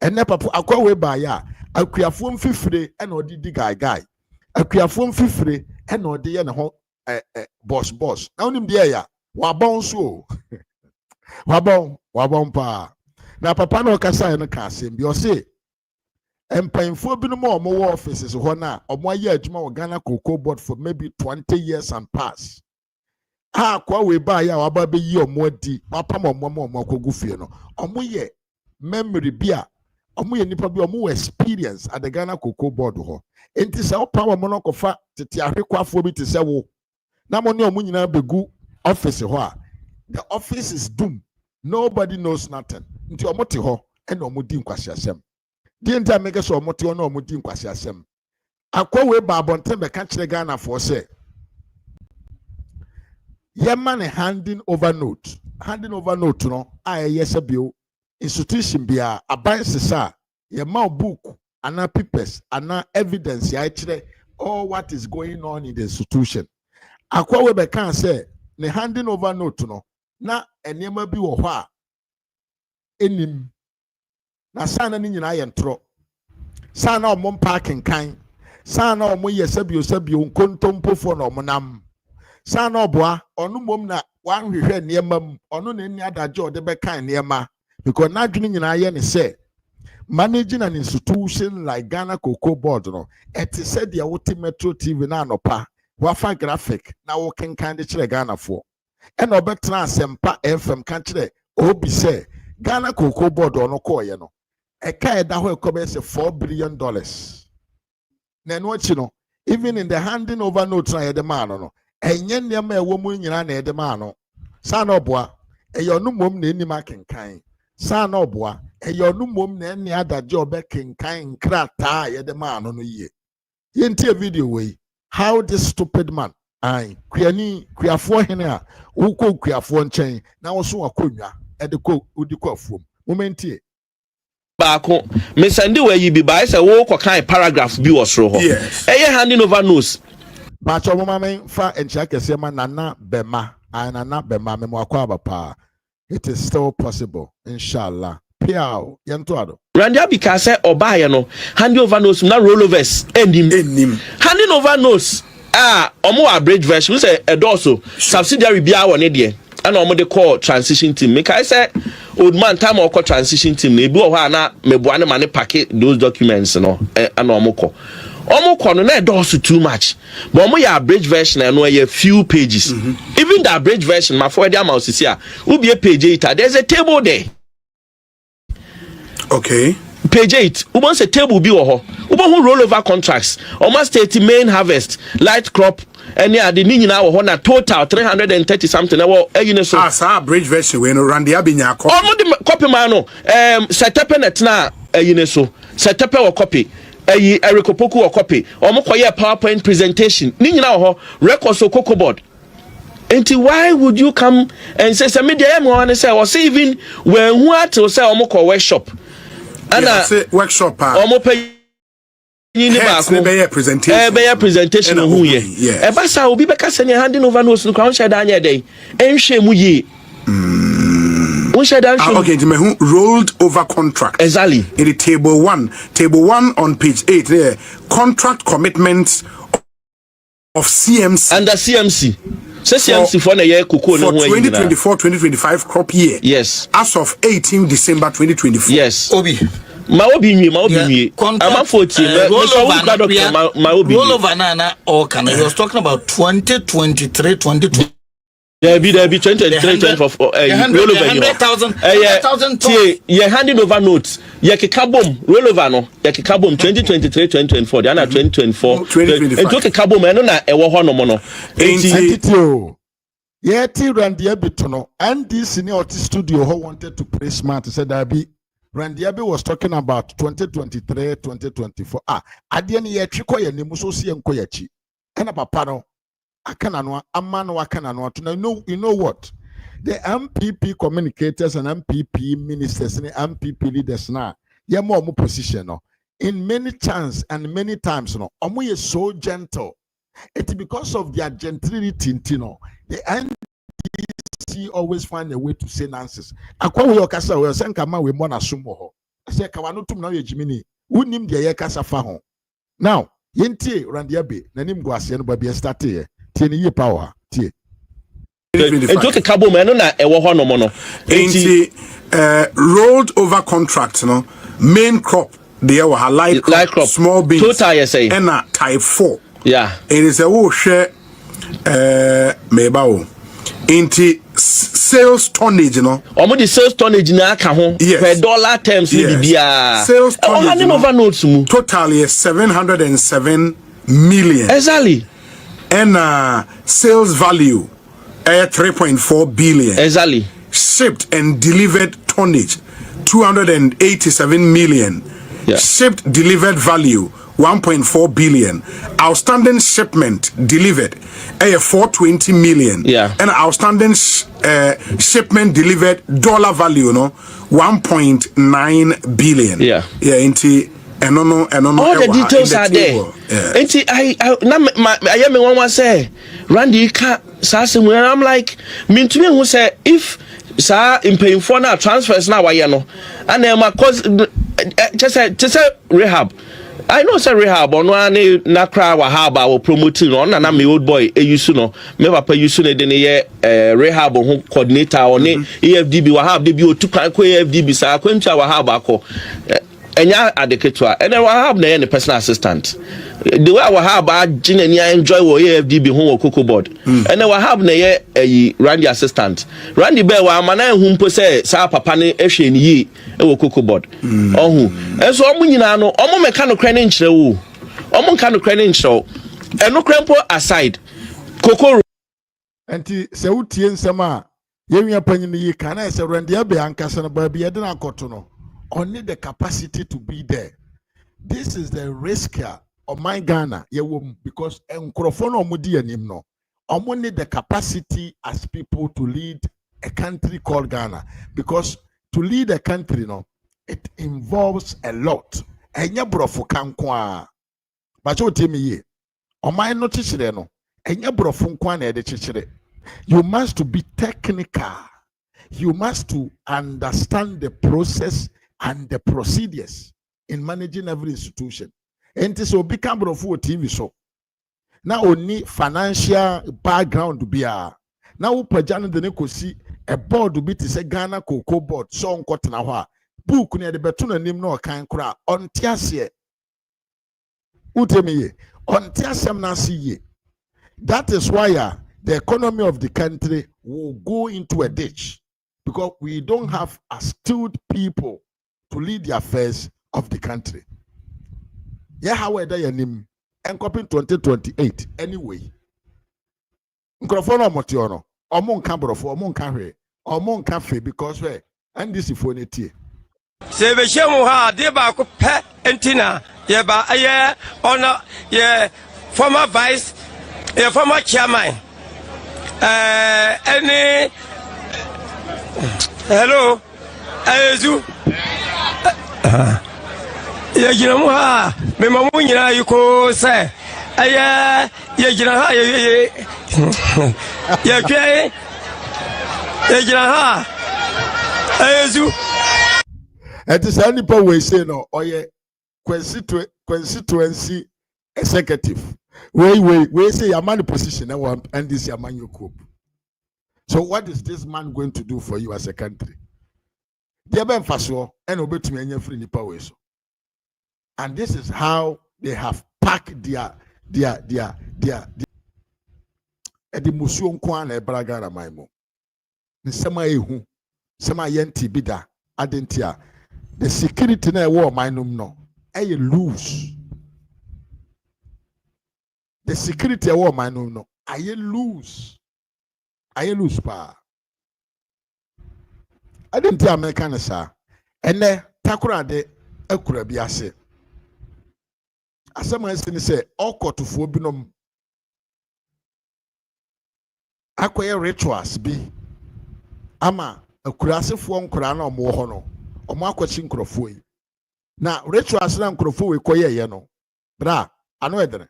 And never put a quay by ya, a queafum fifre and or did guy. A queafum fifre and or the boss. Now him dear, wabon so. Wabon pa. Now papa no cassa and a cassim, you say. And paying for more offices or now, or more year to Ghana Cocoa Board for maybe 20 years and pass. Kwa we buy ya baby ye or more deep, papa more goofy, or more ye memory beer. Omu nipa bi omu experience at the Ghana Cocoa Board ho enti se power monokofa tete ahwekwafo bi te se wo na mo ne omu nyina begu office ho a the office is doomed. Nobody knows nothing nti omu te ho ena omu di nkwasi asem di enta meke so omu te ho na omu di nkwasi asem akwa we ba abonte be ka kire Ghana for say ye man handing over note no a yesa bio institution bia aban sesa ye ma book ana papers ana evidence ya kire all what is going on in the institution akwa we be kan say ne handing over note no na enema bi wo ho a enim na sana ni nyina ye ntro sana o parking kan sana o ye sabio nkontompofo na o nam sana oboa onu mom na wan hwehwe enema onu na ni adaje o de be kan enema because na dwene nyina ye ne say managing an institution like Ghana Cocoa Board no it said the Metro TV na anopa wafa graphic na wo kenkan de kire Ghana for and obetna asempa FM kan kire obi say Ghana Cocoa Board ono koye no e ka eda ho ekobe say $4 billion na no chi no even in the handing over note na ye de man no enye nneema ewo mu nyina na ye de man no sa na oboa e ye onu mom na enim akenkan sana oboa eyonu mom na ene adaje obekenkan nkrata ye de man no ye yentie video we how this stupid man kuafo hene a ukọ kuafo nchen na wo so akonwa e de ko udiko afuom momentie baako me sende we yi bi ba say wo ko kan paragraph bi osoro ho eye handing over notes ba cho mama men fa encha kese ma nana bema me mo akwa bapa. It is still possible, inshallah. Piao, yantuado. Randy Abika say obaye no handing over notes na rollovers endim. Handing over notes omo abridged version we say also subsidiary bia won dey and omo dey call transition team make I say old man time or call transition team na ebi o ho na meboa ne mane pack those documents no and omo call no na also too much but omo ya abridged version no a few pages even the abridged version my for dey amount see we be a page 8 there's a table there. Okay. Page 8, we want a table be or we want rollover contracts. Almost 30 main harvest, light crop, and yeah, the nini now on a total 330 something. Sir, bridge version when Randy Abinya copy. Almost copy mano. Set up in it now. Set up or copy. Eric Opoku or copy. Almost a PowerPoint presentation. Nini now records or cocoa board. And why would you come and say some media and say or say even when what to say almost workshop? And say workshop almost pay presentation who ye e ba sa obi be ka se handing over notes no crown share anya dey enhwe mu ye okay, rolled over contract. Exactly. In the table 1 on page 8 there, contract commitments of CMC. Under CMC. So CMC for na year kuku no ho 2024-2025 crop year. Yes. As of 18 December 2024. Yes. Obi. Ma obi nwi. Ama 40. Rollover na or can I was talking about 2023-2024. There be 2023-2024 rollover. You're handing over notes. You kekabom rollover no. You kekabom 2023-2024. They are 2024. And to kekabom eno na ewo ho no mo no. Entity. Yeti Randy Abitono and this senior studio who wanted to play smart said that be Randy Abi was talking about 2023-2024. Adian ye triko ye nimuso si enko yachi. Ena papa no akanano amano akanano to you know what? The MPP communicators and MPP ministers and MPP leaders now ye more position no. In many chance and many times no omo ye so gentle. It's because of their gentility, the NDC always find a way to say nonsense. Akwa we okasa we sen kama we mo na sumo ho. Say kawano tum na ye jimini. Unim de ye kasa fa ho. Now, yenti Randiabe, nanim go ase no ba bia start here. Tie ni ye power. Tie. Enjoke kabo me no na ewo ho no mo no. Enti rolled over contract no main crop there were light crop, small beans. Total you say. And type 4. Yeah. It is a share mebao into sales tonnage, you know. The sales tonnage na ka ho per dollar terms ni bibia. Sales tonnage totally 707 million. Exactly. And sales value 3.4 billion. Exactly. Shipped and delivered tonnage 287 million. Yeah. Shipped delivered value 1.4 billion. Outstanding shipment delivered 420 million. Yeah. And outstanding shipment delivered dollar value 1.9 billion. Yeah. Yeah, into all the details are there. Into I am one say Randy ka say I'm like me to me who say if sir in paying for now transfers now why no and my cause just say rehab. I know say rehab on one na cry wahab our promoting on na me old boy eyusu no me papa yusu ne de ne rehab ho coordinator on EFDB wahab de bi otukan ko EFDB sa kwantwa wahab akọ enya adeketwa and then wahab na the personal assistant the way wahab agine enjoy wo EFDB ho cocoa board and then wahab na Randy assistant Randy be wa amana hu mpo say sa papa ne ehwe ni yi wo cocoa board ohu enso omo nyina no omo meka no kra ne nkyere wo omo nka no kra ne nkyere eno krempo aside cocoa anti se wutie nsem a yenwia panyin yi kana se Randy abe ankasa no ba bi ede na akoto no only the capacity to be there. This is the risk here of my Ghana because enkrofo no mudi anim no omo need the capacity as people to lead a country called Ghana because to lead a country no it involves a lot enya brofo kankwa ba cho temi ye omai no chichire no enya brofo nkwa na ede chichire you must be technical, you must to understand the process and the procedures in managing every institution. And so become of TV so. na oni financial background bia na wo pagya no de ne kosi a board bi te se Ghana Cocoa Board so nkotena ho a book ne de beto nanim na okan kora onte ase utemiye onte asem na ase ye. That is why the economy of the country will go into a ditch because we don't have astute people to lead the affairs of the country. Yeah, however, your name and copy 2028 anyway. Microphone motiono, or mon cambrofo, or mon carry, or mon cafe because we and this is for neti. Sebeshemuha, deba ko pe entina, yeba aye honor ye former vice, ye former chairman. Any hello, Ayezu. Ya jina mu ha me mamu nyina yiko se aya ya jina ha ya kwe ya jina ha Ayezu It is any power we say no oye constituency executive we say your man position and this your man you cope. So what is this man going to do for you as a country? They ben faso and obetumi anya free nipa we so. And this is how they have packed their the musuo nko na ebragara maimo. Nsema ehu, sema yenti bida adentia. The security na war minum no, you lose. The security war minum no, you lose. You lose pa. Adentia American sa, ene takura de ekura biase. Asama esi say okotufo binom akoye rituals bi ama akurasefo nkura na omo ho no omo akwachi nkrofo yi na rituals na nkrofo we koye ye no bra ano edere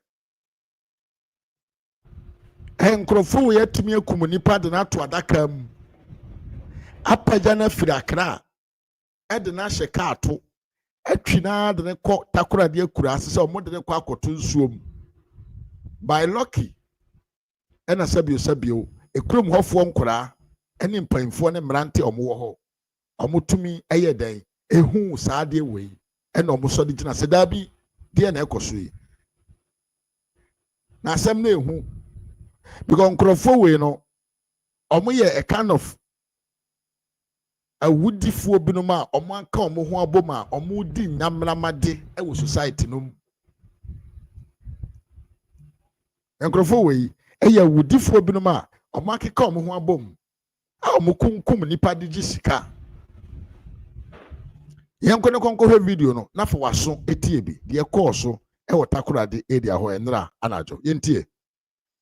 nkrofo we atumi akum nipa de na to adaka mu apaja na firakra ede na hye ka ato atwina de ne kɔ takora de akura asese omo de ne kɔ akoto nsuom by lucky ena sabio ekurum hofo nkora ene mpanfo ne mrante omo wo ho omo tumi eye den ehu saade wei ena omo so de gina sedabi de na ekoso yi na asem na ehu because nkrofo wei no omo ye a kind of a woody for binoma or man come who aboma or moody namramade ewo society no enkrofo we eya woody for binoma or man come who abom a mukunkum nipa de gisika yanko ne konko video no na fa waso etie bi de ekɔɔso ewo takorade area ho enra anajo yentie.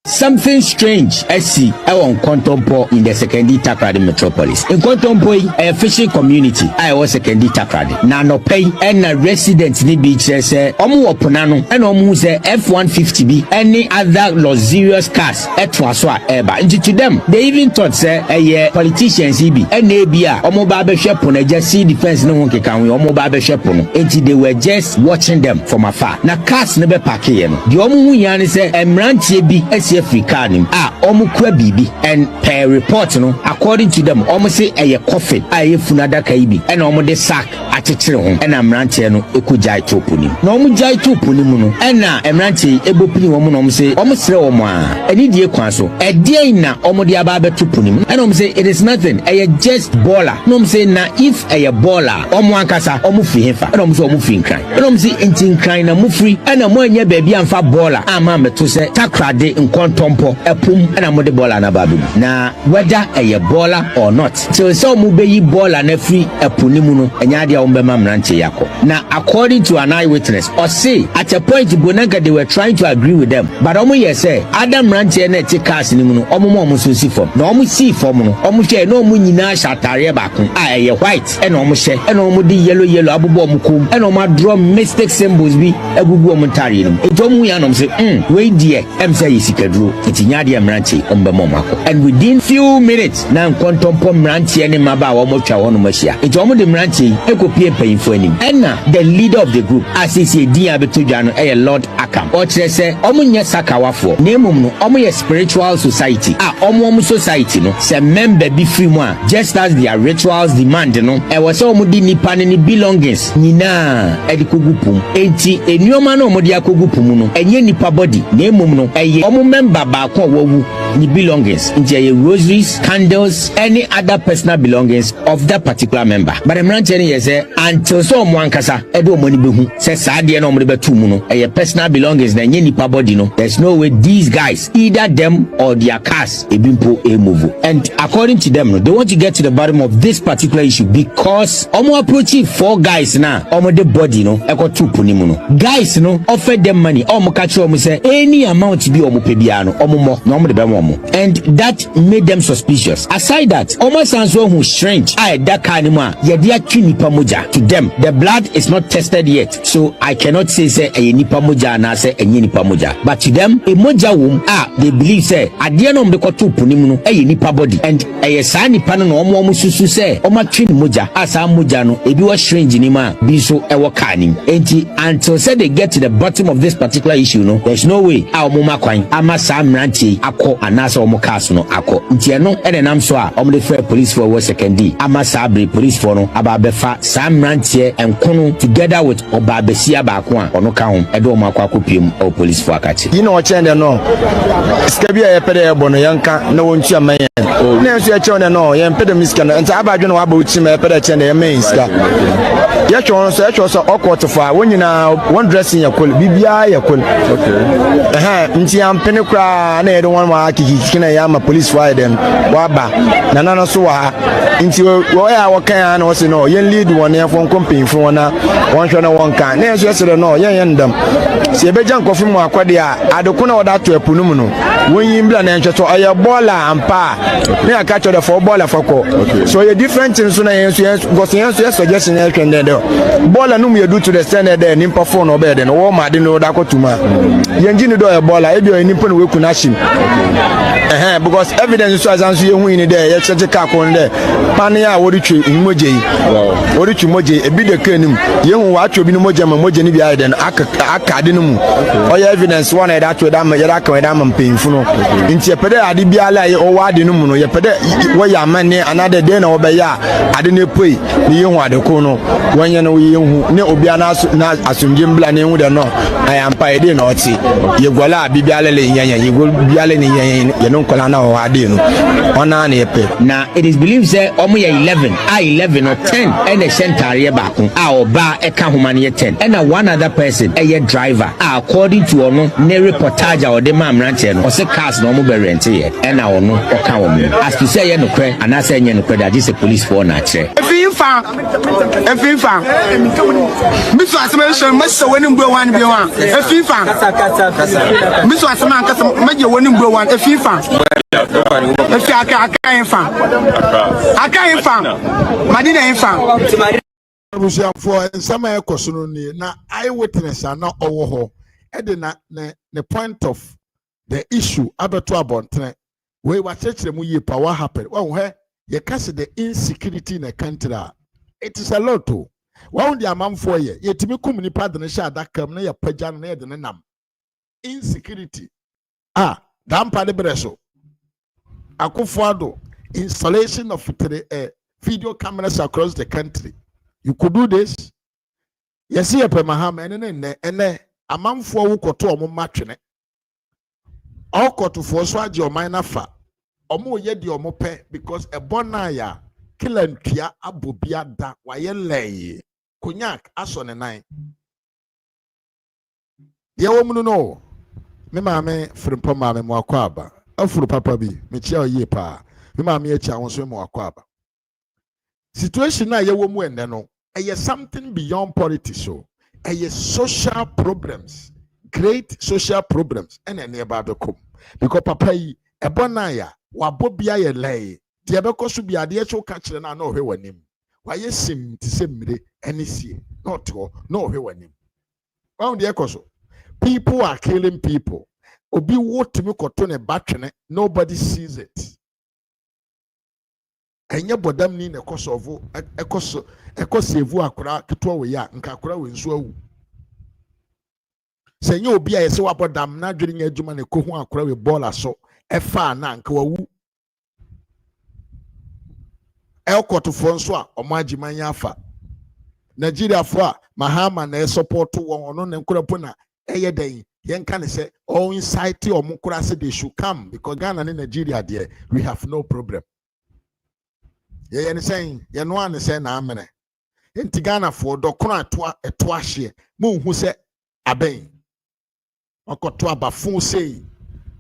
Something strange I see on Contompo in the Secondary Takrade metropolis. In Contompo, a fishing community, I was Secondary Takrade. Now no pay and residents ni beach say omu oponano and omu say F-150B any other luxurious cars at Waswa eba. And to them, they even thought say a politicians ibi and nebia omu babe shepon just see defense no one can we omu babe shepon. And they were just watching them from afar. Na cars nebe pake no. The omu yani say emrantie bi Africanim omukwa bibi and per report no according to them say a coffin funada kaibi and de sack achechire ho and amrante no ekujai topuni na jai topuni mu no and na amrante ebopini wo mu no say sre wo mu a ani die kwan so e die na de aba be topuni mu and say it is nothing just baller no say na if a baller ankasa fi hefa and say fi nkran and say nkran na mu free and mo anya baabi amfa baller ama meto say takrade Tompo epum na mode baller na babu na whether a baller or not so mu beyi baller na free epunimu no enya dia ombema mranche yako na according to an eyewitness or say at a point bonanka they were trying to agree with them but say adam mranche na ti cars ni mu no omo so si form na si form no hye na nyina shatare baako a white and hye and di yellow abubo omukum and draw mistake symbols bi agugu omutare no ejomu ya no say we die say yisikadu aduro itinyade mranche ombemo mako and within few minutes na nkontompo mranche ne maba wo mo twa wono machia enti omo de mranche ekopie payinfo anim enna the leader of the group asisi din abetodwa no Lord Akam o kire se omo nya sakawafo na emum no omo ye spiritual society omo society no se member bi free mu just as their rituals demand no was omo di nipa ne belongings nyina edikogupum enti enuoma na omo di akogupum no enye nipa body na emum no eye omo member ba ko wawu ni belongings nti eye rosaries, candles, any other personal belongings of that particular member but the man tell you say until so omo ankasa edo omo ni behu se saade na omo de betu mu no eye personal belongings na enye nipa body no there's no way these guys either them or their cars ebimpo move and according to them no they want to get to the bottom of this particular issue because omo approaching 4 guys na omo the body no eko tupu ni mu no guys no offer them money omo catch omo say any amount bi omo pe bia no omo mo na omo de be mo and that made them suspicious aside that omo sanso who strange that kind ma ye dia twi nipa moja to them the blood is not tested yet so I cannot say nipa moja na say enye nipa moja but to them a moja wom they believe say ade no mde kwato ponim no nipa body and sa nipa no omo susu say omo twi ni moja asa moja no ebi wa strange ni ma bi so ewo kanim enti until say they get to the bottom of this particular issue no there's no way omo makwan ama sa mrantie akọ anasa omo cars no akọ ntie no nam so omo de fair police for was second d ama sa bre police for no aba befa sa mrantie enkono together with obabesia ba ko a ono ka ho edo omo akọ akopiem o police for akati you know what chende no skabia ye pede ebo no yanka na wontu amayen na nso ye chende no ye pede miska no nta abadwe no waba uchi ma ye pede chende ye main ska ye chon so ye chon so okotofo a wonyina one dressing ya kol bibia ya kol okay nti am pene kra na ye do one ma kiki na ya ma police for them waba na na so wa nti wo ya wo kan na wo se no ye lead one ye fon company fo na won hwe na won kan na nso ye se no ye ndam se be jan kofi mu akwade a adeko na woda to apunu mu no wonyin bla na nhweto oye baller ampa me aka cho the for baller for ko so ye different things na yenso go yenso suggestion e twende de baller no mu ye do to the standard there nimpa phone obe de no wo ma de no da kotuma yenji ni do ye baller e bi o nimpa no we ku na shim because evidence so azanso ye hu ni de ye cheche ka ko de pan ya wo ritwe moje yi wo ritwe moje e bi de kanim ye hu wa atwo bi no moje ma moje ni bi ayi de aka de no mu oye evidence one e that we da ma ye da kan da ma mpemfu no nti epede ade bia la ye o wa de no mu no ye pede wo ya mane another day na wo be ya ade ne poi ni ye hu ade ko no wonye no ye hu ne obi na asumje mbla ne hu de no ayampa e de na oti ye gola bibia la le yanyan ye gol bia la ne yanyan ye no kola na wo ade no ona na epe na it is believed say omo ye 11 or 10 and a centarie ba ko oba e ka homa ne 10 and one other person a driver according to ono ne reportage or the man ranche no o se cars no mo be rent ye and ono o ka wo me as to say ye no kre and say ye no kre that is a police for na che efifa bisu asema so masa woni mbo wan bi wan efifa bisu asema nkasa maje woni mbo wan efifa efi aka infa madina infa for nsama ekoso no ni na eyewitness na owo ho e de na the point of the issue abeto abontene we wa chechire mu ye power happen wa ho ye kase the insecurity in the country it is a lot o wa ndi amamfo ye timi kum ni pad ne sha adakam na ye pagya na ye de ne nam insecurity dampa de breso akufo installation of video cameras across the country. You could do this. Yes, here Pemaham and amamfo wukoto omo matwene. Okoto for swaji o minor fa. Omo ye di omo pe because e bonaya kila ntua abobia da waye leye. Konyak aso ne nan. Ye wo mu no. Me maame frimpo maame mo akwaba. Afuru papa bi me chia oye pa. Me maame e chia won so mo akwaba. Situation na ye wo mu ende no. Something beyond politics, so social problems, great social problems, and any about the come because papa yi ebonaya wabobia ye lay the ebeko so bia de echo catch na no hwe wanim waye sim ti semre enisie not no hwe wanim. Found the ekoso people are killing people obi what me kotone batwene nobody sees it enye bodam ni na ekosovo ekosevu akora ketwa we ya nka akora we nso awu senye obi a yese wabodam na dwere nya adwuma na ekohu akora we ball so efa na nka wawu elkotofo nso a omagiman ya afa Nigeria fo a Mahama na support won ono ne nkorapo na eye den yen kan say all incite omukura say they should come because Ghana and Nigeria there we have no problem. Yen saying ye no an say na amene. Enti Ghana fo dokoro eto ahye mo hu say aben. Okoto aba fun say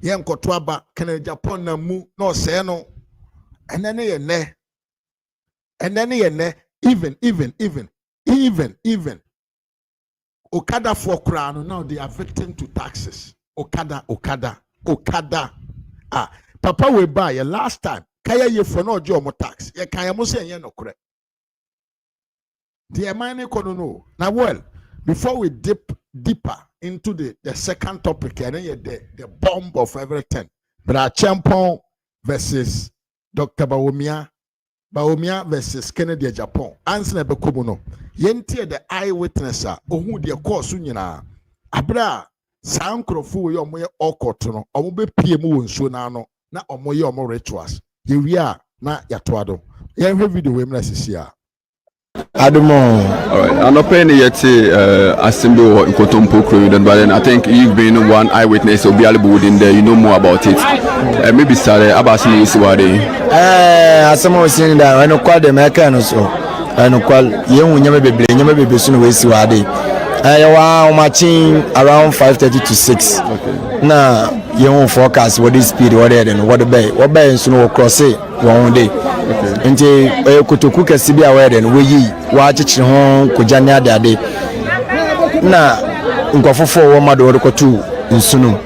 yen koto aba kan Japan na mu no say no enene ye ne even Okada for crown now they are victim to taxes. Okada. Papa we buy your last time. Kaya ye for no job tax. Ye kaya mo say ye no correct. The money no. Now well, before we dip deeper into the second topic, and then the bomb of everything. But achempong versus Dr. Bawumia versus Kennedy Japan. Answer be komono. Yentie the eyewitnesser ohu de course nyina. Abra sankrofo we omoye okoto no omo be pie mu wonso na no na omoye omo rituals. Ye wi a na yatoado. Yen hwe video we mna sisia. Adumo. All right. I'm not paying yet assembly or Incompetence crew, but then I think you've been one eyewitness or be able in there. You know more about it. Maybe started about some issue what they. Asamo was saying that I know quite the American so. I know quite young nyama be soon we see what they. I matching around 5:30 to 6. Okay. Now you forecast what this speed what there and what the bay soon cross it one day. Okay. Nti kutuku kesi bia we den we yi wa chichi ho kujane ade na nkofofo wo mado rekotu nsunu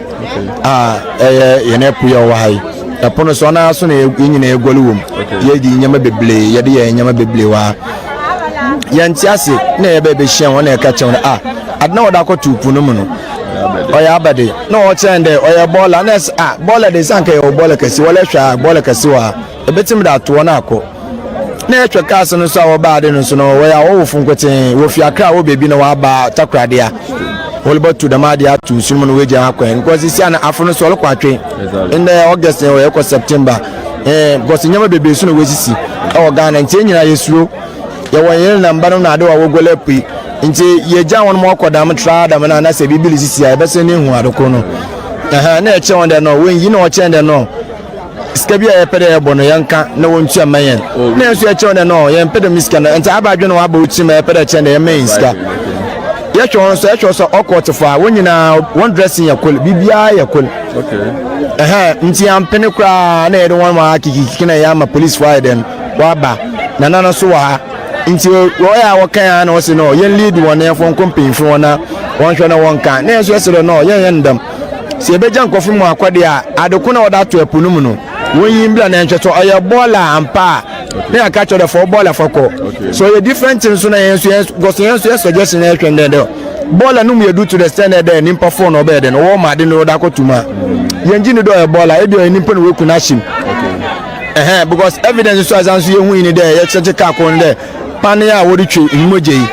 ye na epu ya wa hai apono so na so na yinyina egolu wom ye di nyama beble ye de ye nyama beble wa ye nti ase na ye be hia won na eka chew na adna oda kotu pu no mu no oya abade na o chende oya bola na bola de sanka ye bola kesi wala hwa bola kesi wa ebetim da to na akọ na etwe kas no so awobade no so no we awofo nkoten wo fi akra wo bebi na wa ba takrade a wolbo to the madi atu sunmu no weje akọ because isi ana afo no so lo kwatwe in the August we ko September because nyama bebe so no wesisi o Ghana nti nyina yesuo ye wonye namba no na ade wa wogolepi nti ye ja won mo akodam tra da na na se bibili sisi a bese ne hu adoko no na eche won de no wen yi na o chende no skabia ye pede ebono yanka na wontu amayen na enso ye chewo no ye pede miska na enta abadwe no aba uchi ma ye pede chende ye mainska ye chewo so okwotifo a wonyina one dressing yakol bibia yakol okay nti ampene kra na ye won ma akiki na ya ma police fire den waba na nana so wa nti wo ya wokan na wo se no ye lead won ye fon company fo na won hwe na won kan na enso se no ye ndam se beja nkofo mu akwade a adeko na woda to apunu mu no won mbla na encheto oya bola ampa na aka cho the for bola foko so you different things na yenso go so suggestion na twende de bola no mu edu to the standard there nimpa phone no bed no wo ma de no da kotuma yenji ni do e bola e do nimpa no weku na shim because evidence so azanso ye hu ni there ye cheche ka ko nde pan ya worichu moje yi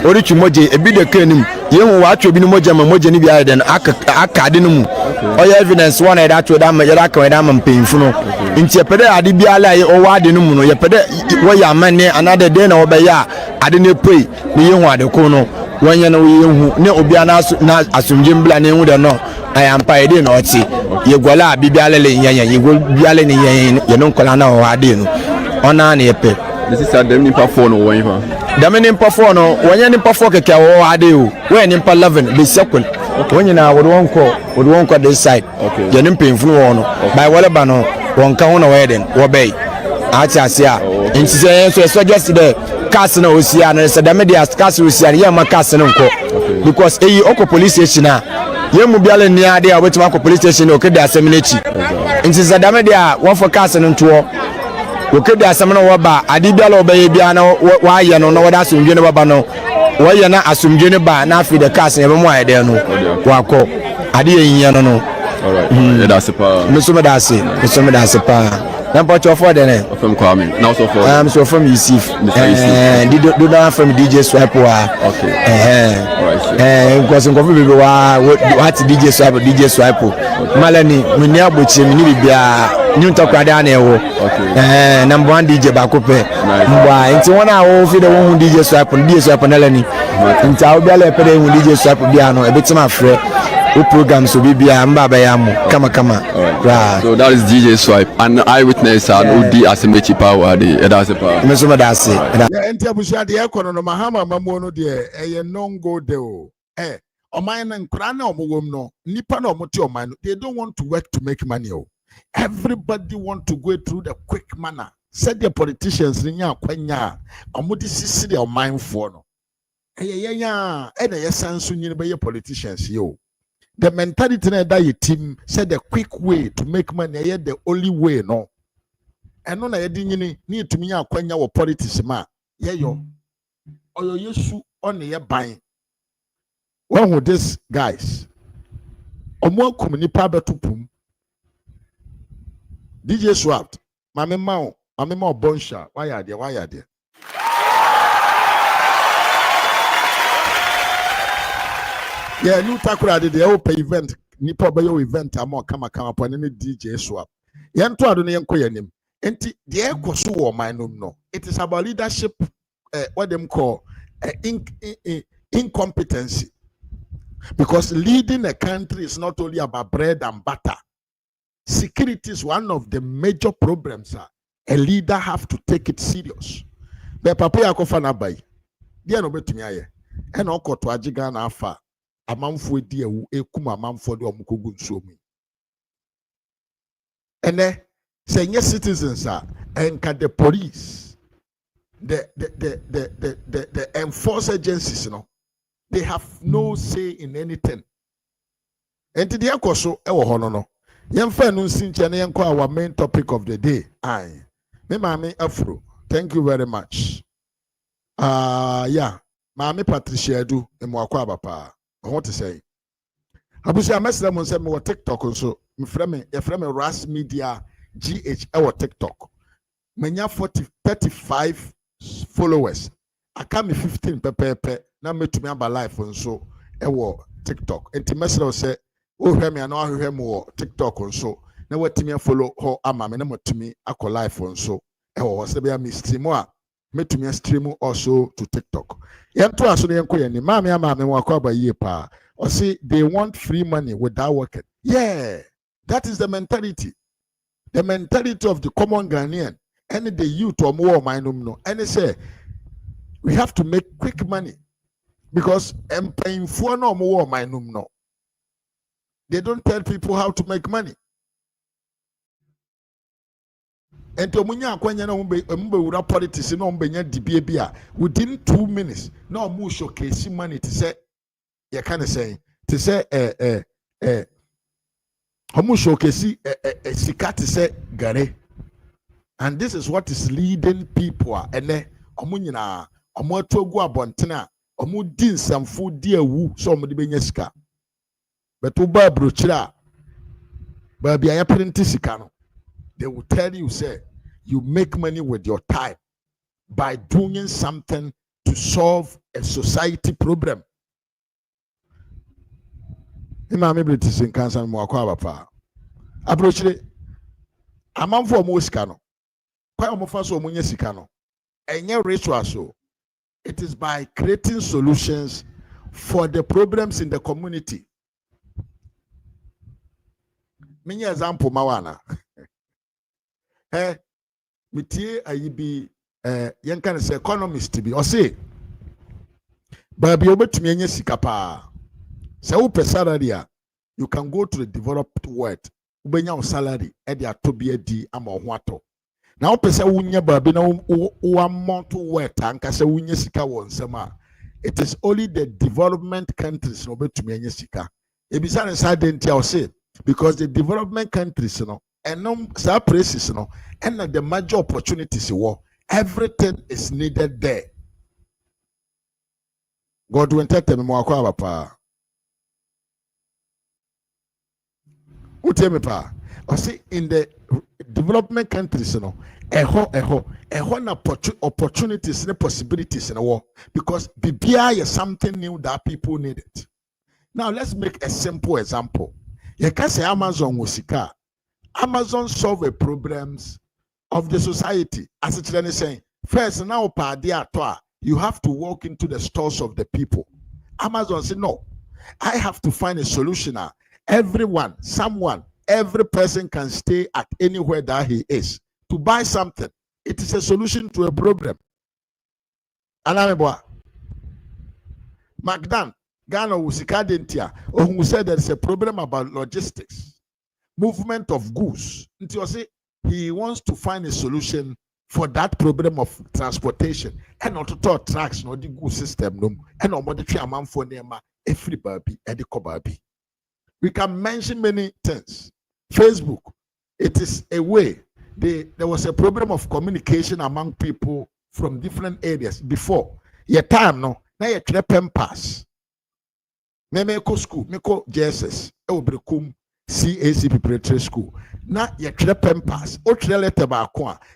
worichu moje e bi de kanim ye hu wa atwe bi no moje ma moje ni bi ayi den aka de no mu oya evidence one e da to da ma yera kan da ma mpemfu no nti e pede ade bi ala ye o wa de no mu no ye pede wo ya mane another day na wo be ya ade ne pay ni ye hu ade ko no wanya na wo ye hu ne obi ana asumje mbla ne hu de no ayampa ede na oti ye gola bi ala le yanyan ye go bi ala ne yanyan ye no kola na wo ade no ona na ye pe this is a dem nimpa phone wo yin fa dem nimpa phone no wanya nimpa phone keke wo ade o we nimpa 11 be second wonyina wo won ko this side ye nimpemfu wo no by wale ba no won ka ho na we den wo bay ati asia nti se so just there cast na osia na se dem dia cast osia ye ma cast no nko because eyi oko police station a ye mu biale ni ade a wetima ko police station o kede asem na chi nti se dem dia won for cast no nto o kede asem no wo ba ade biale obeye bia na wa ye no na wo da asumdwe no baba no wo ye na asumdwe ne ba na afi de cast ye be mu ayede no wa ko ade ye yin no All right. Yeah, that's a pa. Mr. Medasi pa. Number 2 for the from Kwame. Now so for. So from Yusuf. Do not from DJ Swipe. Okay. All right. Because in coffee we what DJ Swipe. Malani Minia Buchi Mini Bia New Tokrada Newo. Okay. Number 1 DJ Bakope. Why? It's 1 hour for the one DJ Swipe and DJ Swipe Nelani. Into our belly pay with DJ Swipe Biano, a bit of my friend. Program so be Mbabayamu. Kama. Right. So that is DJ Swipe and eyewitness and Udi Asemechi power the Edase power. Mesoma Dasi. Yeah, Entiabusha de Econo Mahama Mamono de a non go deo. Omine and Krana Omugum no, Nipa no Motio man, they don't want to work to make money. Everybody want to go through the quick manner. Said the politicians Ninya Quenya, Omudi Sicily or mine for no. Yeah, and a sense by your politicians, yo. The mentality that your team said the quick way to make money, yet the only way, no. And no, I didn't need to me a quenya or politics, ma. Yeah, yo. Or you shoot on the buying. One with this, guys. Omo kuminipa betupum. DJ Swapped. Mame Mao, Bonsha. Why are there? Yeah, new takura did the open event. Nipa bayo event amo kama upon any DJ Swap. Yanto adone yanko yanim. Enti the ekoso wo man no. It is about leadership. What them call incompetence. Because leading a country is not only about bread and butter. Security is one of the major problems. A leader have to take it serious. But papa yakofana bay. Dia no betumi aye. E na okoto ajiga na afa. Amanfo di ewu ekum amanfo de omukogu nsuo mu. Ene say citizens are and the police, the enforce agencies, they have no say in anything. And the akoso ewo hono no. Yemfa no nsinche na yenko our main topic of the day. Aye. Me mami Afro. Thank you very much. Yeah. Mami Patricia Edu emwakwa abapa. What to say? Abusia mesra mo se me TikTok nso me frame Ras Media GH our TikTok. Menya 35 followers. Aka me 15 pepepe na metumi aba live nso ewo TikTok. Enti mesra se o hwe me na o hwe mo TikTok nso na watimi follow ho ama me na motumi akọ live nso ewo se bia me stream a metumi stream also to TikTok. Yanto aso ne yanko yani mame amame wakọ abaye pa. Or say they want free money without working. Yeah, that is the mentality. The mentality of the common Ghanaian and the youth or more minum no. And they say we have to make quick money because paying for no more minum no. They don't tell people how to make money. And to munya kwanya na mbe wura politics no mbenya dibia within 2 minutes no mu showcase money to say you can say to say homu showcase sika to say gare. And this is what is leading people and omu nyina omu atogu abontena omu din samfo di awu so omu de benya sika but uba brochira ba bia ya print sika no. They will tell you, say, you make money with your time by doing something to solve a society problem. Imam British in Kansan Mwakwa pa. Approach it. A man for Moskano. Quite almost so munya sikano. And your ritual so. It is by creating solutions for the problems in the community. Many example mawana. Mitie ayibi yen kan say economist bi o say baby obetumi anya sika pa say wo pe salary a you can go to the developed world ubenya salary e de atobi adi ama ho ato na wo pe say wunya baby na wo amount worth anka say wunya sika wo nsem a it is only the development countries no betumi anya sika e bi say sadenti o say because the development countries no and some places, and the major opportunities, everything is needed there. God will tell me more. Uteme pa. I say in the development countries, you know, na opportunities and possibilities in the war because BBI is something new that people need it. Now let's make a simple example. You can say Amazon Musika. Amazon solve the problems of the society. As it's saying, first now you have to walk into the stores of the people. Amazon say no. I have to find a solution now. Everyone, someone, every person can stay at anywhere that he is to buy something. It is a solution to a problem. Anameboa. Magdan, Ghana Usika Dentia, or who said there is a problem about logistics, movement of goods. Until say he wants to find a solution for that problem of transportation. And not to talk tracks, no the good system, no, and no monetary amount for Nema, every baby, and the kobabi. We can mention many things. Facebook, it is a way. There was a problem of communication among people from different areas before. Your time no, now you try pen pass. Me go school, me go JSS, Obrekum CAC preparatory school. Now you try pen pass. O try letter back.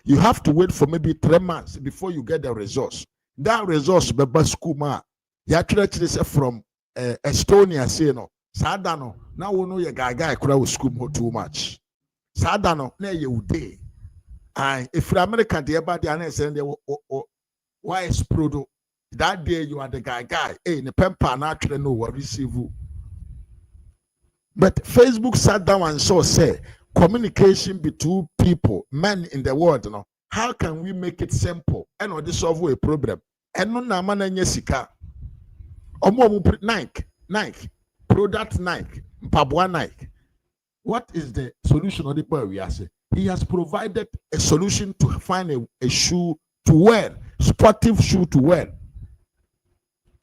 You have to wait for maybe 3 months before you get the resource. That resource be school ma. You try from Estonia say no. Sadano. Now we know your guy could school more too much. Sadano, na you day. And if you're American, the everybody and say they why is prodo that day you are the guy. Hey, the pempa naturally know what receive you. But Facebook sat down and saw say communication between people, men in the world, you know, how can we make it simple and or solve a problem? And no na man sika. Omo Nike. Product Nike, Pabwa Nike. What is the solution of the point we are saying? He has provided a solution to find a shoe to wear, sportive shoe to wear.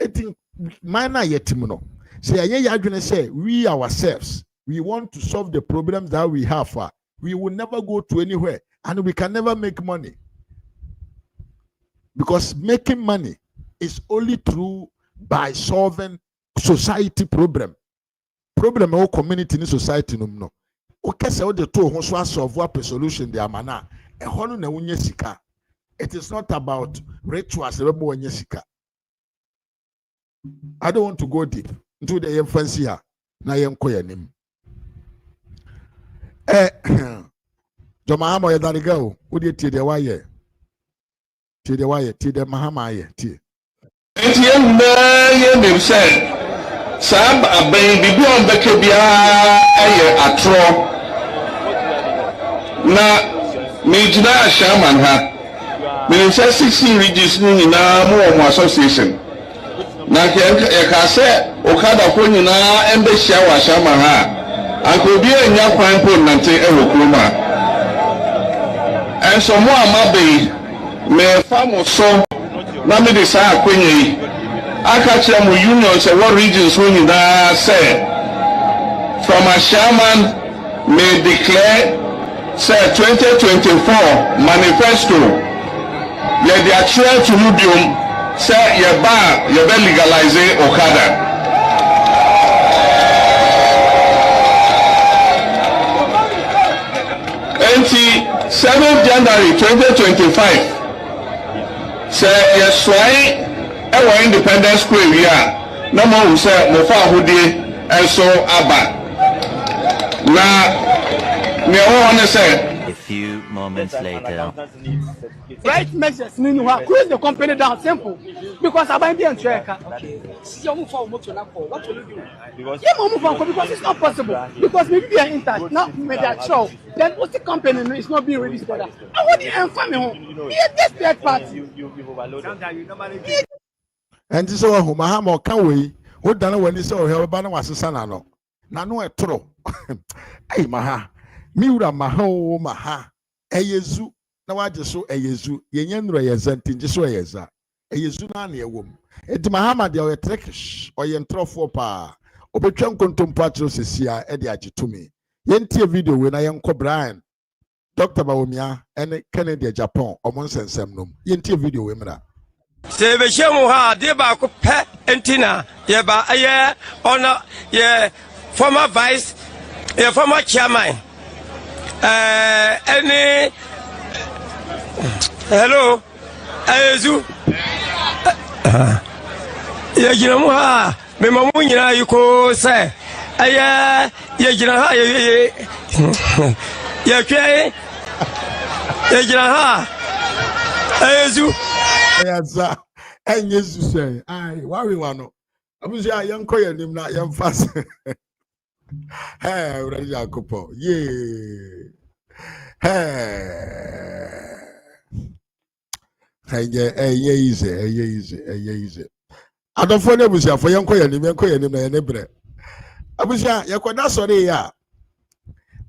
I think minor yetimuno. Say we ourselves, we want to solve the problems that we have. We will never go to anywhere, and we can never make money because making money is only through by solving society problem or community in society no okay say the two who solve what solution the amana e hono na wunye sika. It is not about rituals. I don't want to go deep into the infancy here na yenko yanim Jomahama ya dariga o odi tie de waye tie de mahama ye tie ATM ye nim say sab aben bibi on beke bia eye atro na me jina shaman ha me say 16 regions ni na mo association na ke ka say okada ko ni na embe shia wa shaman ha anko bi enya kwan po nante e wo kroma en so mo amabe me famo so na me de say akwenye yi aka kire mo union say what regions we need say from a shaman may declare say 2024 manifesto ye dia chere to lubium say ye be legalize okada enti 7th January 2025 say yes why our independence square we are no more say mo fa hodie enso aba na me want say a few moments later right measures mean you have close the company down simple because I buy and check okay see you move for motor now for what will you do because because it's not possible because maybe we are in touch now with that show then what's the company is not being registered and what the family home here this third party you overload and so Mahama can we what done when this or help banner was a son na no etro hey maha miura maha eyezu na waje so eyezu yenye nro yezanti nje so yeza eyezu na na ewom enti mahama de o trekish o ye ntrofo pa obetwa nkontompo atro sesia e de agetumi yentie video we na yenko bryan Dr. Bawumia and Kennedy Japan omon sensem nom yentie video we mra se be shemu ha de ba ko pe entina ye ba aye ona ye former vice a former chairman. Any hello, Azu. Yajinamuha, Memamunia, you could say, Yajinaha, Yajinaha, Azu. Yes, sir. And yes, you say, I worry one. I was a young coy and him not young fast. Hey, Rajacopo, yeah. Hey, easy. I don't follow with you for young coy and him, coy and him, and bread. I was ya, sorry, ya.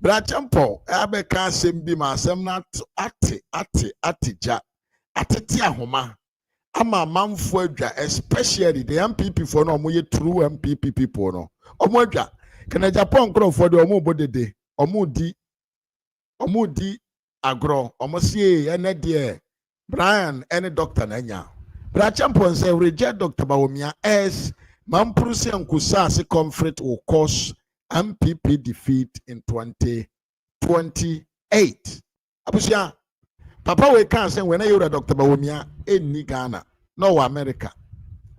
Brachampo, Abe Cassim be my sem not atija, atitia homa. Ama manfodja, especially the MPP for no more true MPP people no. Omodja, can a Japan grow for the omo body day, omudi agro, omosie, any dear Bryan, any doctor nanya. Brachampo say reject Dr. Bawumia as Mamprusi and Kusasi conflict will cause MPP defeat in 2028. Abusia. Papa we can't say when I hear Dr. Bawumia in Ghana, no America,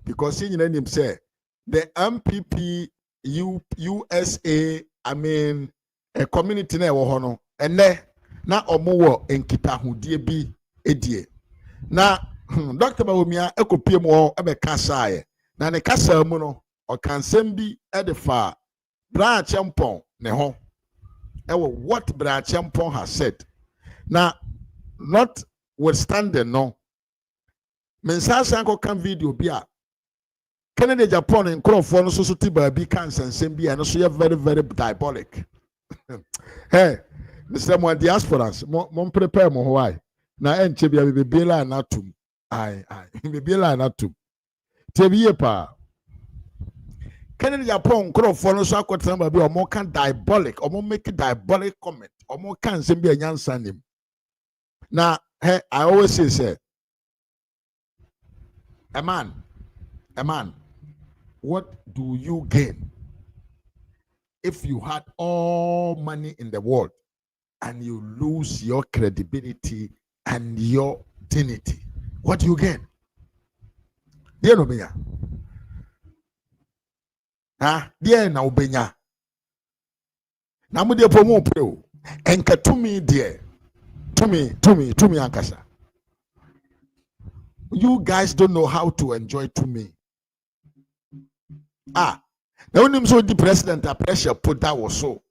because he name say the MPP USA, I mean a community na wohono, and there na omowo enkita hudie bi edie. Na Dr. Bawumia ekopie mo ebe kasa na ne kasa mu no o kan sembi edefa Bryan Achempong ne ho. Ewo what Bryan Achempong has said. Na notwithstanding no mensa ko kan video bia Canada Japan and Crawford no so tiba bi kan sensem bia no so ye very very diabolic. Hey Mr. Mo diasporans mo prepare mo why na enche bia be bela na tum ai be bela na tum tebiye pa Canada Japan Crawford no so akotan ba bi o mo kan diabolic o mo make diabolic comment o mo kan sem bia nyansa nim. Now, hey, I always say, a man, what do you gain if you had all money in the world and you lose your credibility and your dignity? What do you gain? Dear Nobenya. Dear Nobenya. Namudia Pomo Pro, and Katumi, dear. To me, Ankasa. You guys don't know how to enjoy to me. Now when him so the president a pressure put that was so.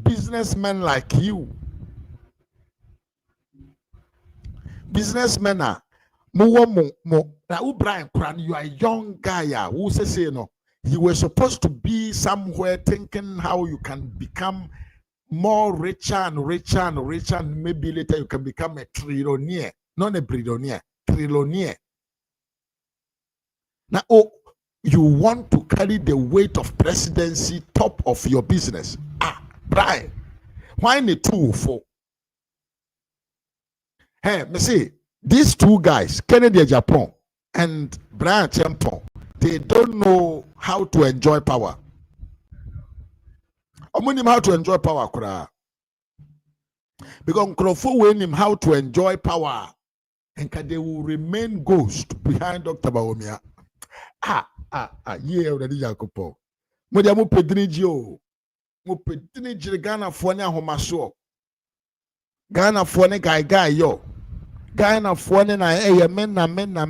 Businessmen like you. Businessmen are mo. Now Bryan, you are a young guy who say no. You were supposed to be somewhere thinking how you can become more richer and maybe later you can become a trillionaire, not a billionaire, trillionaire. Now, you want to carry the weight of presidency top of your business. Bryan, why the two for? Hey, me see, these two guys, Kennedy Japan and Bryan Achempong, they don't know how to enjoy power. Him how to enjoy power, because Crawford will him how to enjoy power, and they will remain ghost behind Dr. Bawumia. Already Jacopo. Modia mo pedrinjo, Ghana for na homaso. Ghana for ne guy yo. Ghana for ne na men na.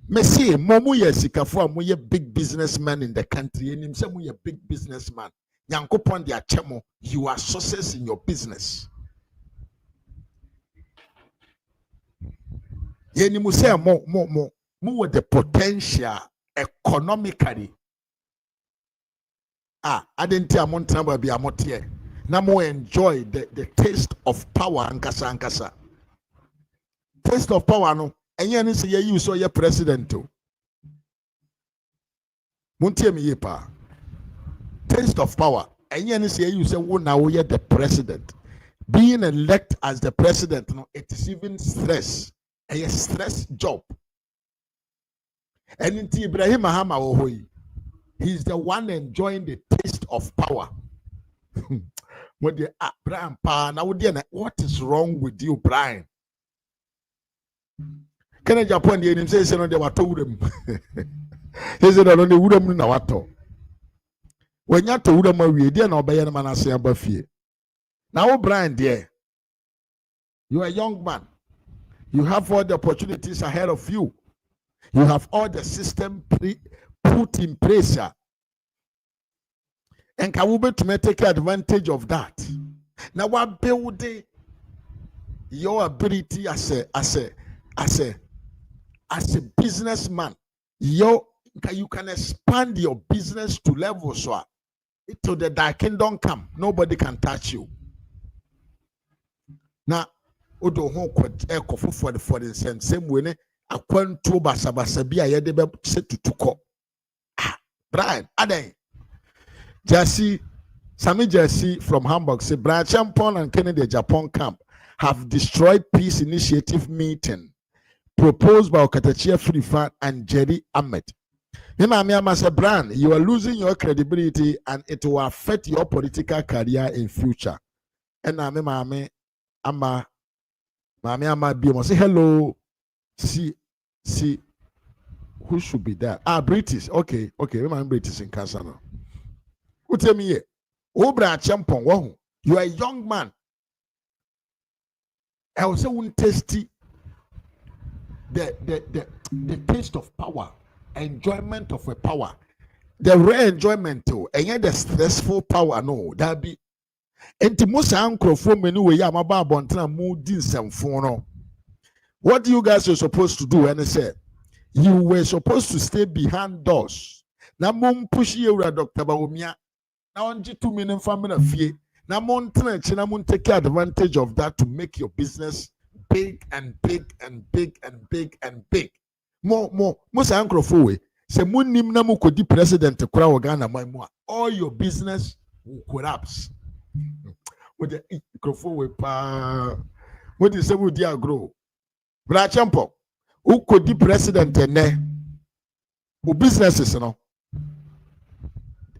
Messi, momu ye sikafo mo ye big businessman in the country. Enim se mo ye big businessman. Yankopon de achemo, you are success in your business. Yeni mu say mo with the potential economically. I didn't tell Montana be amotie. Na mo enjoy the taste of power ankasa. Taste of power no. Enye ni say you so your president o. Montie me ye pa. Taste of power. And you say you say, "Oh, now we are the president." Being elected as the president, no, it is even stress. A stress job. And in Ibrahim Mahama, he's the one enjoying the taste of power. What the Brian pa now what is wrong with you, Brian? Can I Japan the name say no they were told them? He said no they wouldn't know what to. When you told them we didn't obey a man as a fear. Now Brian dear, you are a young man. You have all the opportunities ahead of you. You have all the system put in place. And can we to take advantage of that? Now what build your ability as a businessman. You can expand your business to levels so till the dark kingdom come. Nobody can touch you. Now, Odo hon for the same way. A quantum basabasabia yedebe set to tuko. Bryan, Aden. Jesse, Sammy Jesse from Hamburg say Bryan Achempong and Kennedy Japan camp have destroyed peace initiative meeting proposed by Okatachia Freefan and Jerry Ahmed. Mama say Bryan, you are losing your credibility and it will affect your political career in future. And Mama be say hello. See, who should be that? British. Okay. Remember British in Kasana. Who tell me here? Bryan Achempong, you are a young man. I also want to taste the taste of power, enjoyment of a power, the rare enjoyment too, and yet the stressful power. No, that be. And the most uncle for me anyway. I'm about to move this and phone. What you guys are supposed to do? And I said, you were supposed to stay behind doors. Now, mom push you, Dr. Bawumia. Now, on 2 million family fear. Now, mom take advantage of that to make your business big and big and big and big and big. More. Most uncle for we say, moon nim namu kodi president to Kura Ghana my all your business will collapse. With the microphone, what is the would you grow? Bryan Achempong, who could be president who businesses,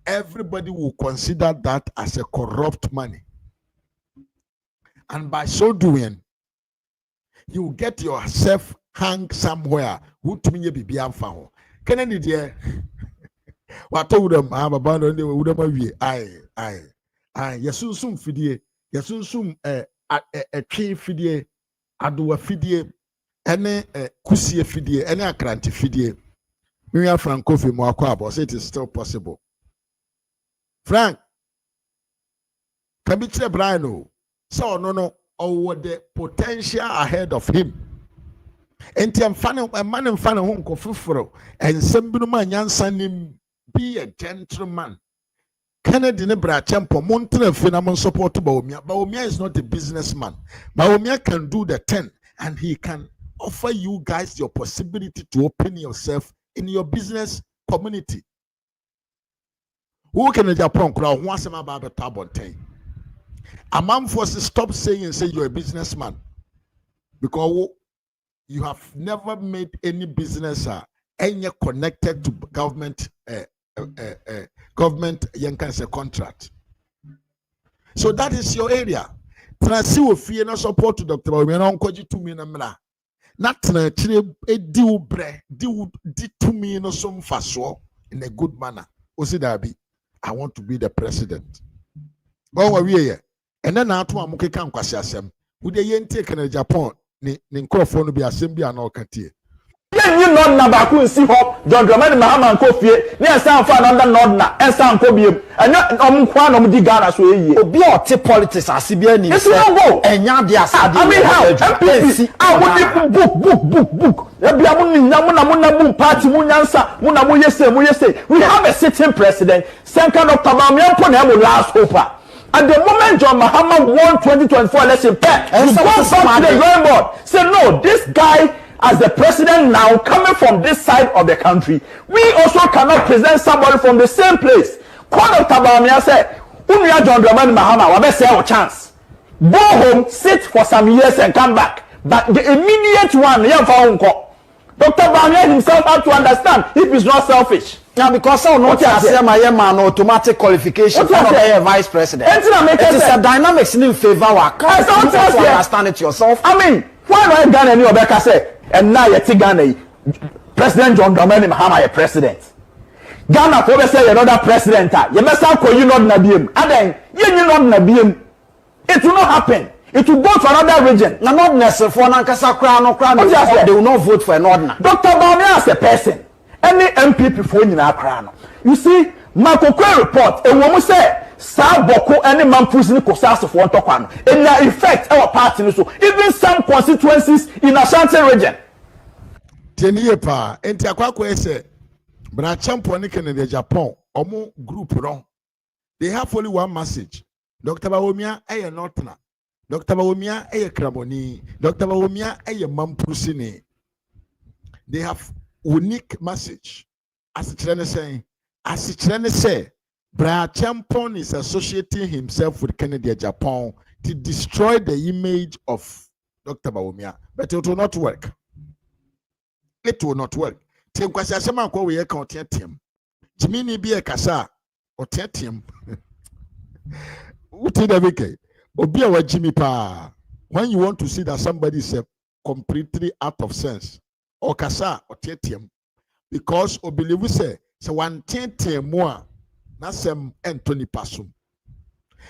everybody will consider that as a corrupt money. And by so doing, you get yourself hung somewhere. Who to me be found? Can any dear? What told them I'm abandoned the would aye. Yasum fidie, Yasum a tree fidie, adua fidie. Any kusie fidie, any akranti fidie. We are Frank Kofi Mwakwabo, so it is still possible. Frank, can be tell Bryan, so no, over the potential ahead of him. And I'm fanning a man and fanning home kofufro, and Sembunuma Yansanim be a gentleman. Kennedy Bryan Achempong, Montana Finamon support to Bawumia. Bawumia is not a businessman. Bawumia can do the 10, and he can offer you guys your possibility to open yourself in your business community. Who can a Japan crowd once about the tab 10? A man forces stop saying you're a businessman because you have never made any business any connected to government government contract. So that is your area. Transi wo fie na support to Dr. Bawumia na onkoji 2 million. Not chire di bre di 2 million so mfaso in a good manner. Osidabi, I want to be the president. Oh we here. And then na to amukeka nkwasi asem. We dey yente kana Japan ni nkrofo no bi asem bi ana okatie. You not na back in see hop John Dramani Mahama and Kofi near San Fan under Nodna and San Kobium and not di Ghana so ye obi ote politics asibia ni yes go enya dia asade I mean how MPC book ebi amuna boom party munyansa muna mo yese we have a sitting president Senka Dr. Bawumia mpo na last hope. At the moment John Mahama won 2024 election, you go back to the drawing board. Say no, this guy as the president now coming from this side of the country, we also cannot present somebody from the same place. Call Dr. Bawumia say, "Unuya John Dramani Mahama, we say our chance. Go home, sit for some years and come back." But the immediate one, Dr. Bawumia himself had to understand if he's not selfish. Now, because I not man automatic qualification for a vice president. It is a dynamics in favor of understand it yourself. I mean, why not Ghana any Obeka say, and now you're Ghana, President John Dramani Mahama, president. Ghana for say another president, you must have you not Nabium, and then you not Nabium. It will not happen. It will go to another region. Now, not necessarily for Nankasa crown or crown. They will not vote for an ordinary. Dr. Bawumia as a person. Any MPP for in our crown. You see, Makoko report, a woman say, Sa Boko, any man pushing the Kosas of one Tokwan, and their effect our party, so even some constituencies in Ashanti region. Teniepa, and Tiakwako say, but achempong in the Japan, Omo group wrong. They have only one message. Dr. Bawumia, a Northerner. Dr. Bawumia, a Kraboni. Dr. Bawumia, a Mampusini. They have unique message. As the trainer say, bryan achempong is associating himself with Kennedy Japan to destroy the image of Dr. Bawumia. But it will not work. It will not work. Tim kwasi asema kwa we ka otia tim. Jimini bi e kasa otia tim. Uti da veke. Obi a wa jimi pa. When you want to see that somebody is completely out of sense, or kasa otia tim. Because o believe say one tim more na sem Anthony Pasum.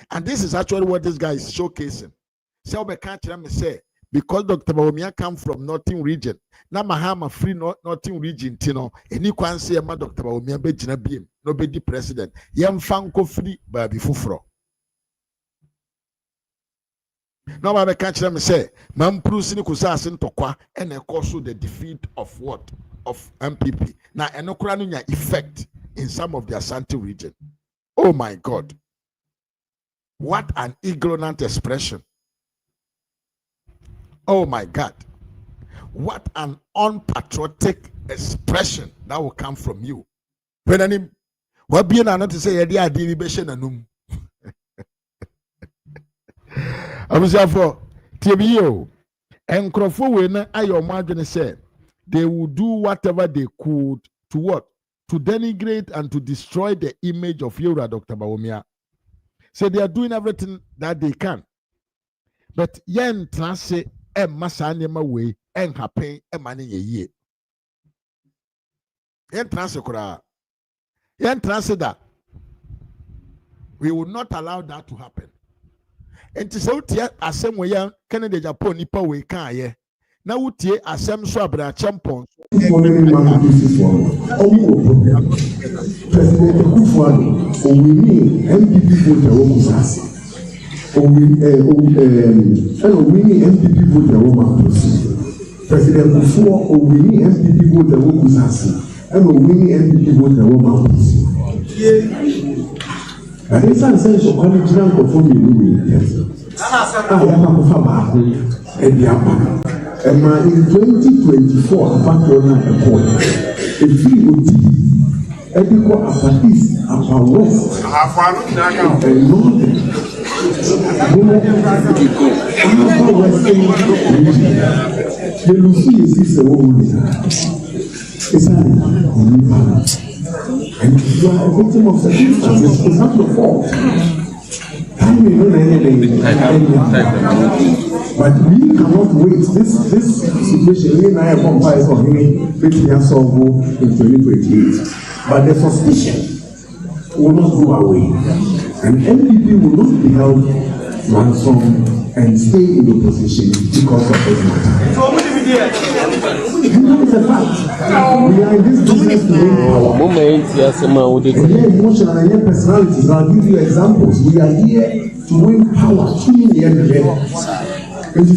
And this is actually what this guy is showcasing. So we can't tell me say because Dr. Bawumia come from Northern region. Na Mahama free Northern region, Tino, and you can say ma Dr. Bawumia be jina biem, no be the president. Yam fanko free by bifufro. No ma be catch them say, man prusi ni kusa asin tokwa, and also the defeat of what? Of MPP. Now enokura no nya effect in some of the Ashanti region. Oh my God. What an ignorant expression. Oh my God. What an unpatriotic expression that will come from you. When any what being not to say idea derivation anum. I was for TBO and Crofo I imagine said they would do whatever they could to what? To denigrate and to destroy the image of Yura Dr. Bawumia. So they are doing everything that they can. But yen transe masanema way and happen a money a year. Yen transe yen transe that we will not allow that to happen. And to say asem we yan Canada Japan nipa we kan ye. Na wutie asem so bryan achempong. President Kufuor owini MPP vote wo musase. Owini MPP vote wo maprosi. President Kufuor owini MPP vote wo musase. Owini MPP vote wo maprosi. And this is so quality rank of me we. And in 2024, Patrona Accord, a free OT, Epico Upper East, Upper West, and Northern, Upper Western region. The Lucy is a woman. It's and you are a victim of circumstances. It's not your fault. But we cannot wait. This situation, we now have bias on him, which we have solved in 2028. But the suspicion will not go away. And MPP will not be held ransom and stay in the position because of this matter. It's a fact. We are in this business to make power. And here emotional and here personalities. I'll give you examples. We are here to win power. And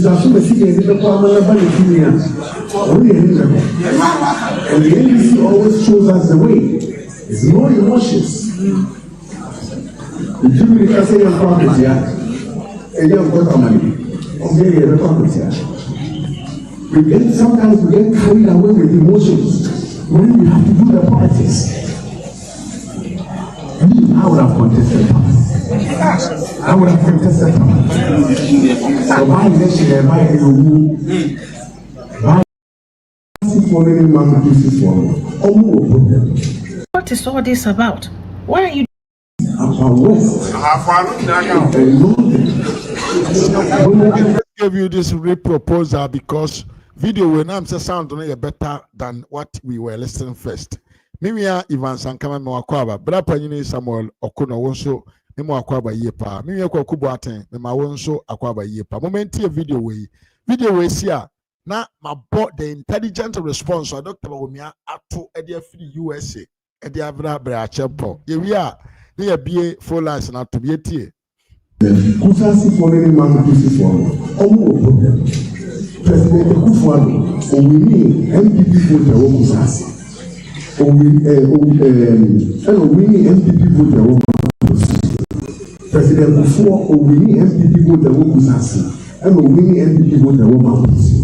the NDC always shows us the way. It's no emotions. If you really say you're confident here, and you have got money, sometimes we get carried away with emotions when we have to do the politics. I would have contested power. I would have contested power. So my election, my What is all this about? Why are you? I gave you this proposal because video when I'm sound better than what we were listening first. Mimia Ivan Sankama Mwakwaba, Brapani Samuel Okuno Wonso, Mwakwaba Yepa, Mimia Kwakubuate, Mawonso Akwaba Yepa. Momenti video way see na my bought the intelligent response of Dr. Bawumia to Edia Free USA, Edia Bra Achempong. Here we are, near BA full license not to be a tear. Kusasi following man pieces one. Problem. President Kufuor, Owini MPP voter wo Kusasi. Owini MPP voter wo President Kufuor, Owini MPP voter wo Kusasi. Owini MPP voter wo Mapusi.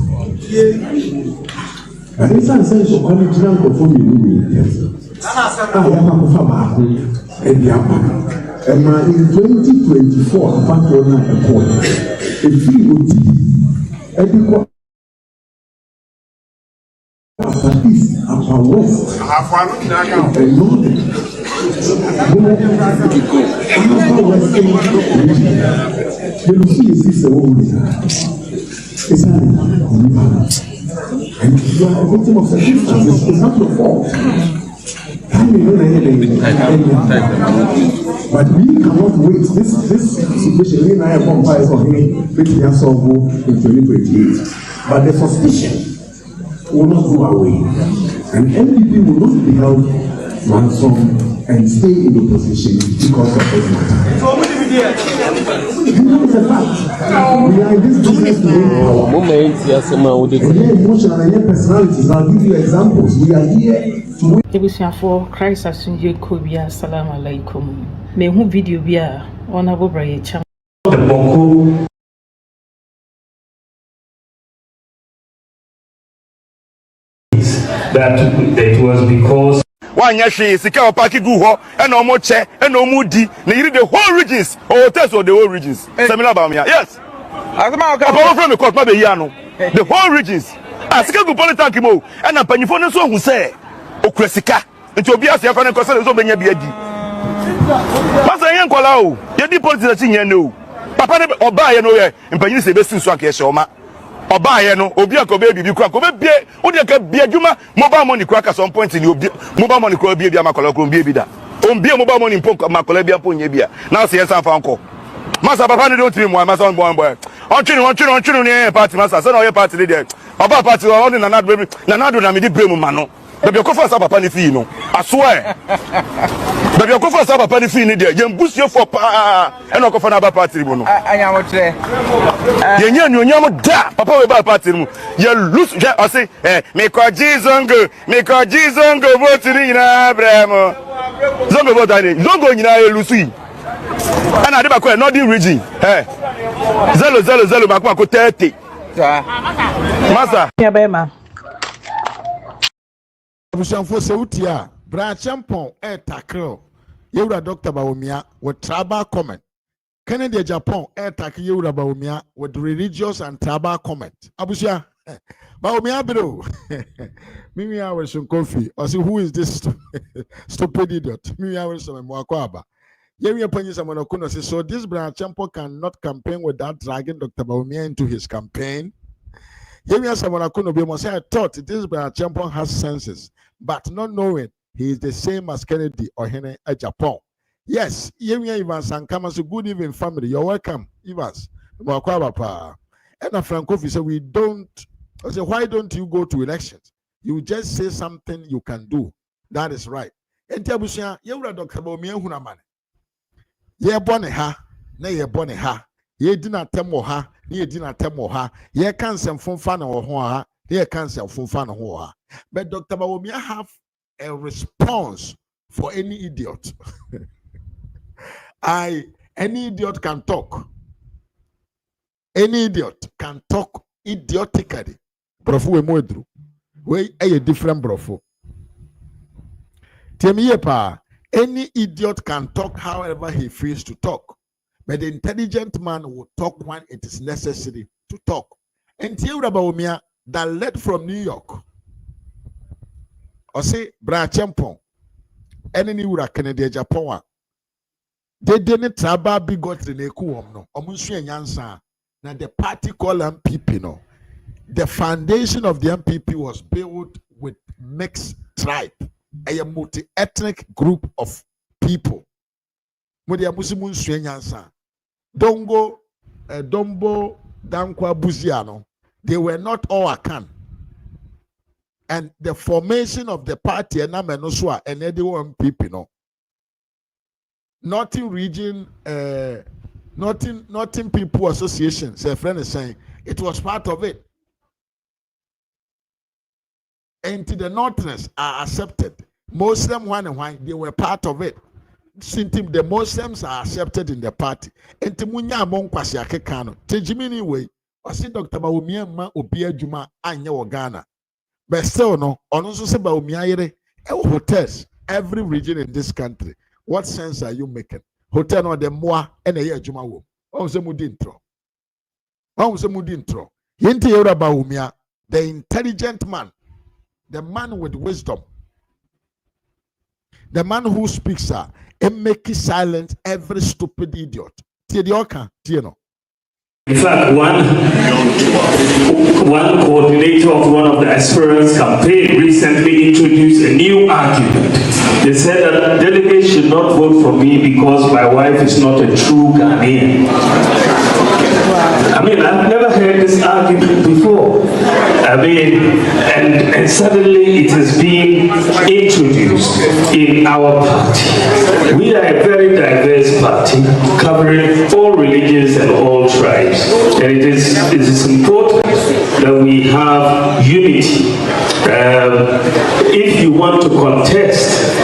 And this is so original conformity. And in 2024, Patrona a point. A free OT. At least Upper West. And Northern. Upper West. The Lucy is a woman. It's not and you are a victim of circumstances. It's not your fault. But we cannot wait. This situation, we now have vampires on him, which we have solved in 2028. But the suspicion will not go away. And MPP will not be held ransom and stay in opposition because of this matter. It's a fact. We are in this business to win power. And here emotional and here personalities. I'll give you examples. We are here to win. For Christ as soon you could be assalamu alaikum. May who video be a honorable Bryan channel. That it was because one year she is a party go and no more chair and no more D. They the whole regions or test of the whole regions. Seminar Bawumia, yes. From the court, maybe the whole regions. As a good political and a penny so who say, Okresica, and to be as your friend concern so many BD. Master Yankola, you did politics in you. Papa or buy no way, and Penny say best in Swaki Shoma. Or buy no, or be a baby, you crack over beer, or you can be a Juma, mobile money crack at some point in your mobile money crowd, baby, Macolokum, baby. That. Be a mobile money in Punk, Macolabia, Punya. Now, see, yes, I'm uncle. Master Papa, don't tell me why, Master boy. On children, party, Master, son of your party there. Papa party, only another baby, Nanado, Namidi Bremano. But your coffers up a panifino, I swear. But your coffers up a panifino there, you boost your for and a coffin about party. I am what say. You da, Papa about party. You lose, I say, make our Jesus go, vote in Abraham. Zongo vote, Zongo in Lucy. And I never quite not in region. Zelo, Macquaco 30. Master. Abusanfo sewutia Bryan Achempong tackle yewura Dr. Bawumia with tribal comment. Kennedy Japan tackle yewura Bawumia with religious and tribal comment. Abusia Bawumia bro. Mimi I was some coffee. I say who is this stupid idiot? Mimi I was some Mwakwaba. Yemi Apanya Samonokuno says so this Bryan Achempong cannot campaign without dragging Dr. Bawumia into his campaign. Yemi Samonokuno be must say I thought this Bryan Achempong has senses. But not knowing he is the same as Kennedy or Henry at Japan. Yes, Yemia Evans and Kamasu, good evening, family. You're welcome, Evans. And a Francofi said, we don't. I said, why don't you go to elections? You just say something you can do. That is right. And Tabusia, you're Dr. Bawumia Hunaman. Ye bonne ha, nay ye bonne ha. Ye dinner temo ha, ye dinner temo ha. Ye can't send from fan or hoa. Here cancer from fan hoa. But Dr. Bawumia have a response for any idiot. Any idiot can talk. Any idiot can talk idiotically. Brofu we moedru. We a different brofu. Temiyepa. Any idiot can talk however he feels to talk. But the intelligent man will talk when it is necessary to talk. And Dr. Bawumia that led from New York or say bryan achempong any wura Kennedy Japan they didn't traba bigot in a cool no omunsu enyansa na the party called MPP no the foundation of the MPP was built with mixed tribe a multi-ethnic group of people mudi amusimu nsu enyansa dongo dombo dankwa buziano they were not all Akan. And the formation of the party and one people, no. Northern region, Northern People Association, say friend is saying it was part of it. And the Northerners are accepted. Muslim one and why they were part of it. Since the Muslims are accepted in the party. And Timunya among Kwasiake Kano. Tejimini way, or see Dr. Bawumia ma Obia Juma Anya Ghana. But still, no, on also say bawumia hotels, every region in this country. What sense are you making? Hotel no the moi and a year juma wo. Oh, say mudintro. Oh, say mudintro. Yenti yura bawumia, the intelligent man, the man with wisdom, the man who speaks and make silent every stupid idiot. Tidioka, Tino. In fact, one coordinator of one of the aspirants' campaign recently introduced a new argument. They said that delegates should not vote for me because my wife is not a true Ghanaian. I mean, I've never heard this argument before. I mean, and suddenly it is being introduced in our party. We are a very diverse party, covering all religions and all tribes. And it is important that we have unity. If you want to contest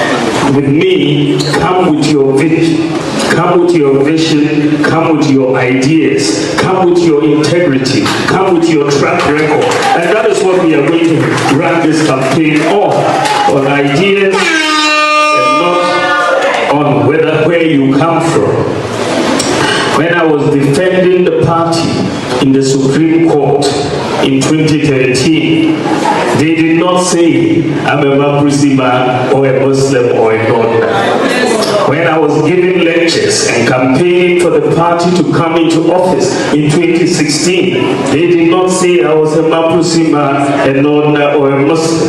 with me, come with your vision, come with your vision, come with your ideas, come with your integrity, come with your track record. And that is what we are going to run this campaign on ideas and not on where you come from. When I was defending the party in the Supreme Court in 2013, they did not say I'm a Mabrusima or a Muslim or a non. When I was giving lectures and campaigning for the party to come into office in 2016, they did not say I was a Mabrusima, a non or a Muslim.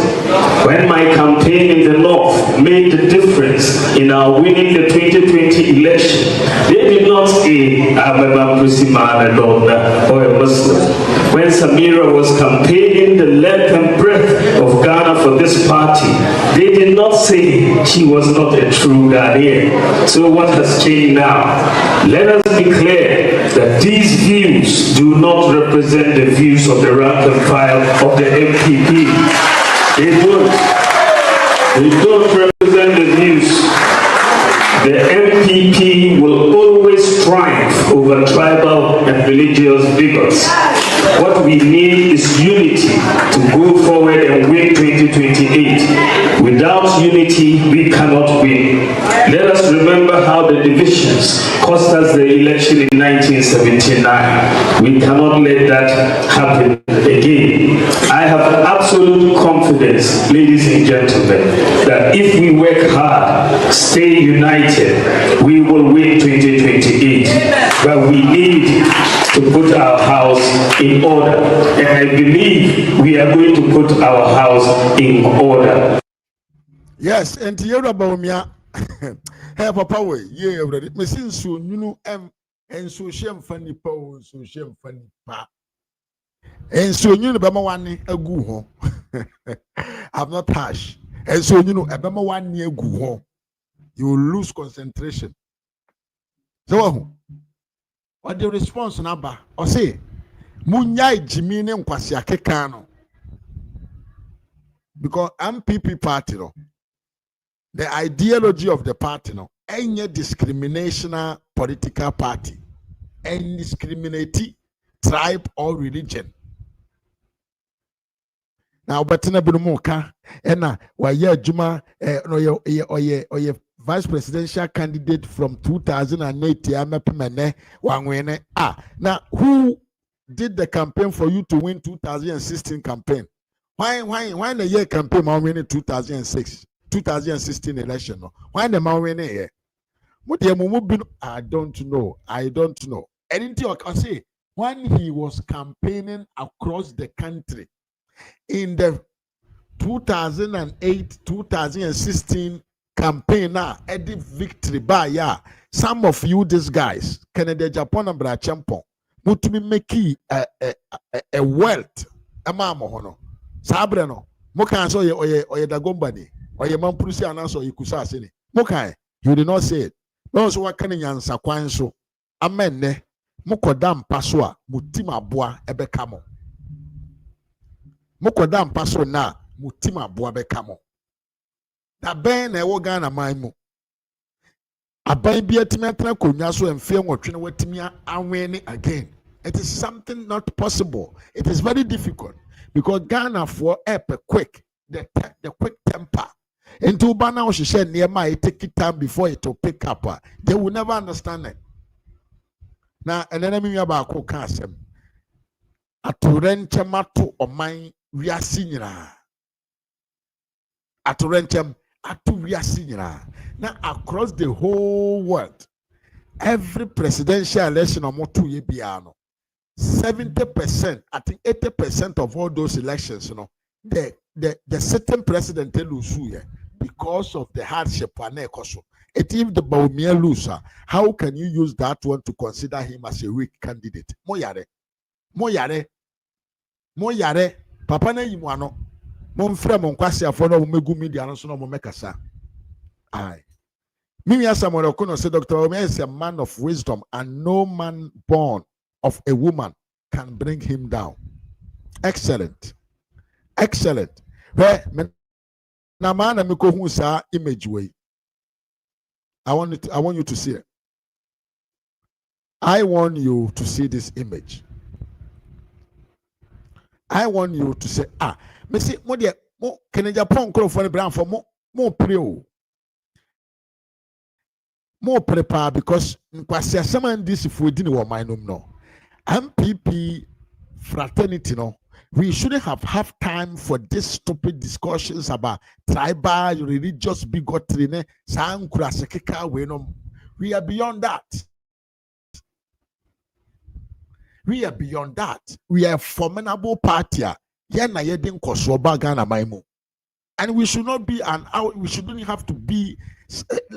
When my campaign in the North made the difference in our winning the 2020 election, they did not say I'm a Mabrusima, a non or a Muslim. When Samira was campaigning the length and breadth of Ghana for this party, they did not say she was not a true Ghanaian. So what has changed now? Let us be clear that these views do not represent the views of the rank and file of the MPP. They don't represent the views. The MPP will always triumph over tribal and religious bigots. What we need is unity to go forward and win 2028. Without unity, we cannot win. Let us remember how the divisions cost us the election in 1979. We cannot let that happen again. I have absolute confidence, ladies and gentlemen, that if we work hard, stay united, we will win 2028. But we need to put our house in order. And I believe we are going to put our house in order. Yes, and Tierra Bawumia, hey, Papa, yeah, already. Missing soon, you know, and so shame funny power, so shame funny pa. And so you know, Bama one a good I'm not harsh. And so you know, a Bama 1 year good you will lose concentration. So, what the response number? Or say, Munyai Jimine Nkwasiake Kano. Because MPP party, no, the ideology of the party, no, any discriminational political party, any discriminating tribe or religion. Now, but na Brumoka, and why Juma, or vice presidential candidate from 2008, now who did the campaign for you to win 2016 campaign? Why the year campaign man winning 2016 election? No? Why the man winning here? I don't know. Anything I can say, when he was campaigning across the country in the 2008-2016 campaign at the victory by some of you these guys Canada Japan and achempong mutumi make a wealth amamo hono sabre no mo kan so oye dagomba ni oye mampurusi anaso ikusa ase ni mo kan you did not say it no so waka nyansa kwan so amenne mokoda mpa so a mutim aboa ebeka mo mokoda mpa so na mutim aboa beka mo da ben na ewo Ghana man mu aban bi atimi atena konwa so emfe nwotwe na watimi anwene again. It is something not possible. It is very difficult because Ghana for quick the quick temper into bana o hye niema it take time before it will pick up. They will never understand it. Na enene mi ba ko ka asem atorenchem ato oman wiase nyina atorenchem ato wiase nyina na across the whole world every presidential election omoto ye bia no 70%, I think 80% of all those elections, the sitting president lose because of the hardship. If the bawumia loser, how can you use that one to consider him as a weak candidate? Moyare, Papa na yimwano, mon frère mon kwasi afono megu media no so no mekasa. Aye. Mimi asamono kono say Dr. Bawumia is a man of wisdom and no man born of a woman can bring him down. Excellent. Where na man me ko hu sa image way. I want you to see it. I want you to see this image. I want you to say, me see mo de mo Canada Japan for the brand for mo pray o. Mo prepare because nkwasi asema this if we didn't want my no. MPP fraternity, we shouldn't have time for these stupid discussions about tribal, religious bigotry. We are beyond that. We are a formidable party. And we should not be we shouldn't have to be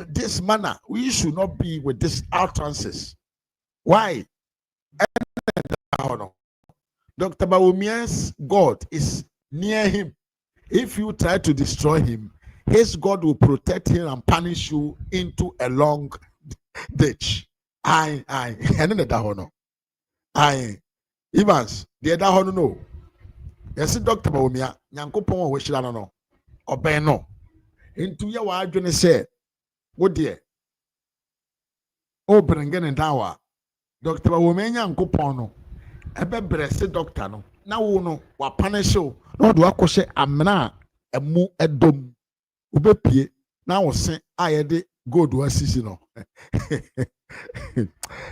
this manner. We should not be with these utterances. Why? Dr. Bawumia's God is near him. If you try to destroy him, his God will protect him and punish you into a long ditch. Evans, the other one no. Yes, Dr. Bawumia, Yankopon Wishilano no. Obeno. Into your word, say, what dear? Oh, bringen and tower. Dr. Bawumia Yankopon no. Ebe brese doctor no na wo no wa punish o na do akose amna emu edom obepie na wo se ayede gold wasisi no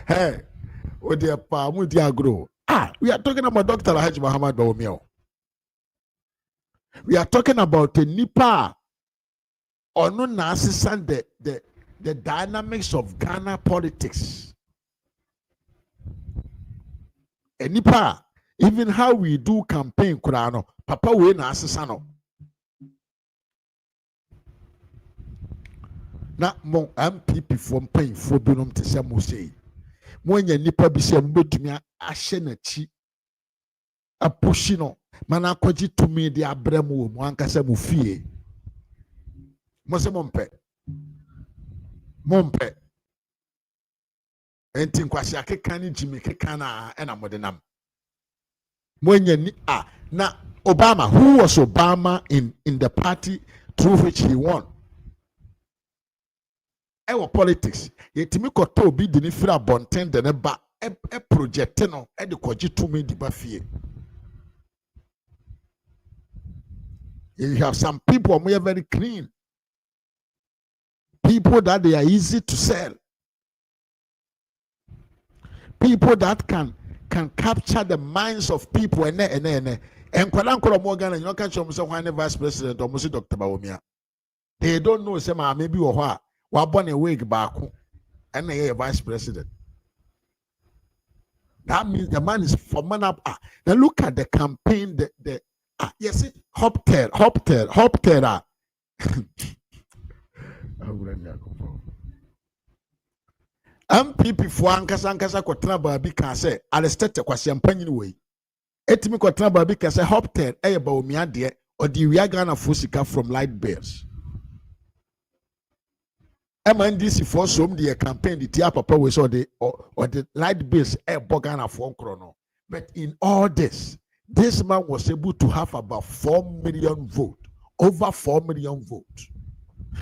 hey o de pa mu di agro we are talking about Dr. Alhaji Muhammad Bawumia. We are talking about a nipa ono na assistant the dynamics of Ghana politics. Enipa, even how we do campaign, Kurano, Papa we na asesano. Na mo MPP from pain for binum te se mo say. Mo nya nipa bi se mbetumi ahye na chi. Apushi no, mana kwaji tumi de abremu mo ankasa mo fie. Mo se mo mpe. Enti nkwasi akeka ni Jimmy keka na ena modenam mwenye ni na Obama, who was Obama in the party through which he won ewo politics yetimi koto obi di ni fira bonten de ne ba e project no e de koji tumi di ba fie. You have some people who are very clean, people that they are easy to sell, people that can capture the minds of people and And Kwalankolo Morgan and you catch one vice president or Musi Dr. Bawumia. They don't know say maybe or what born a wig back and a vice president. That means the man is for man up. Now look at the campaign, yes, it hopted. MPP for ankasa kwatena baabi ka say Alestete kwase ampanyin we etimi kwatena baabi ka say hopted e ba omia de odi wia Ghana for sika from light bills MNDC for some the campaign the tia papa we saw the or the light bills e bo Ghana for nkro. But in all this man was able to have about 4 million votes, over 4 million votes.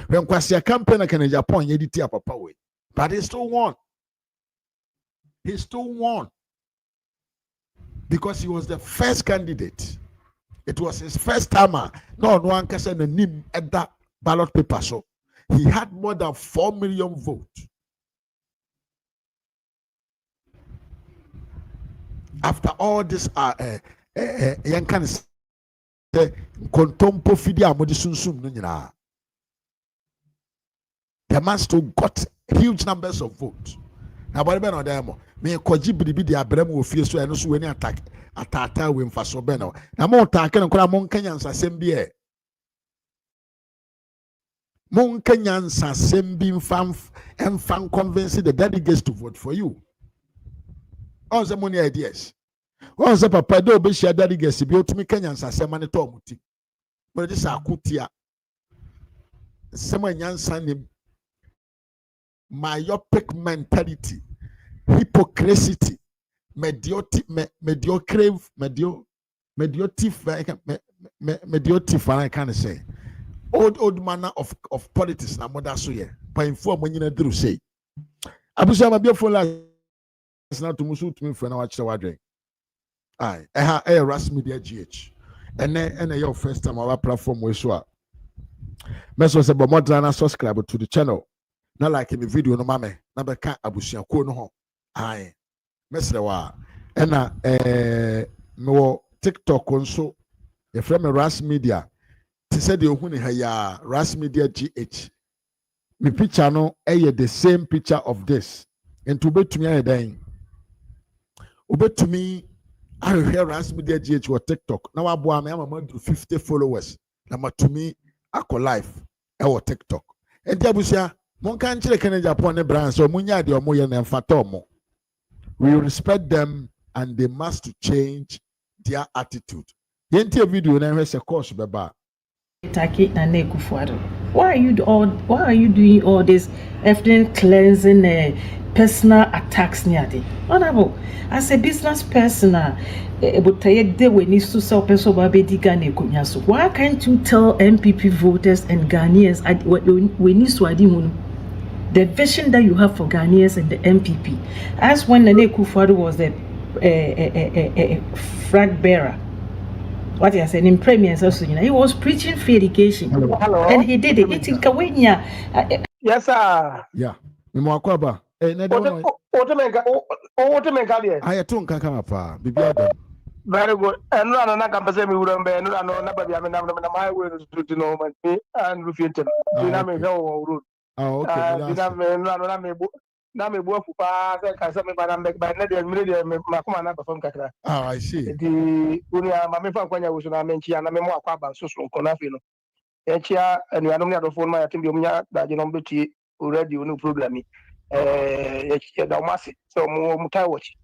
When kwase campaign can Japan ye the tia papa we. But he still won. He still won. Because he was the first candidate. It was his first timer. No one can say the name at that ballot paper. So he had more than 4 million votes. After all this, young can say, kontompo fidi amodi sunsum no nyina. The man still got huge numbers of votes. Now, what about them? Me koji bibi di abrem wo fie so eno so weni attack atata we mfaso be no. Na mo attack no kora mo nkanya nsasem bi e. Mo nkanya nsasem bi mfan convince the delegates to vote for you. On the money ideas. On the papa do be share delegates bi otumi kanya nsasem ane to muti. But this akutia. Sema nyansa ni myopic mentality, hypocrisy, mediocrity, I can say. Old manner of politics na moda so ye. Pa inform when you do say. Abuja ma be for last na to musu to me for na wa kire wadwen. Ai, Ras Media GH. And your first time our platform we so. Meso se bo modern na subscribe to the channel. Not like in the video no mame na be ka abusia ko no ho ai mesre wa na no TikTok nso e frame Ras Media ti said you hu ni ha ya Ras Media GH me picture no the same picture of this into betumi ayedan obetumi I hear Ras Media GH or TikTok na wa bo am am 50 followers na matumi akọ live or TikTok and abusia Mon country can Japan bryan so munya de omo ye na mfatomo. We respect them and they must change their attitude. Yenti video na hwese course beba. Why are you doing all this ethnic cleansing personal attacks near? Honorable, as a business person, why can't you tell MPP voters and Ghanaians the vision that you have for Ghanaians and the MPP? As when Nene Kufuor was the flag bearer, what I said in premiers also, he was preaching free education. Hello. And he did it. It's in Kawenya. Yes, sir. Yeah. Mwakwaba. Very good. And no, na campus me would be no na baby am na my way to know me and refuted. Dina me go road. Oh, okay. Dina me na me bo fupa say ka say me ba na ba na dey me makoma na perform kakra. Oh, I see. Di unia ma me fa kwanya wo so na menchi na me mo akwaba so so nko na fi no. Echia enu anom ne adofo ma yatim bi omunya daje no beti already onu program yi. Echia da masi so mo tai watch.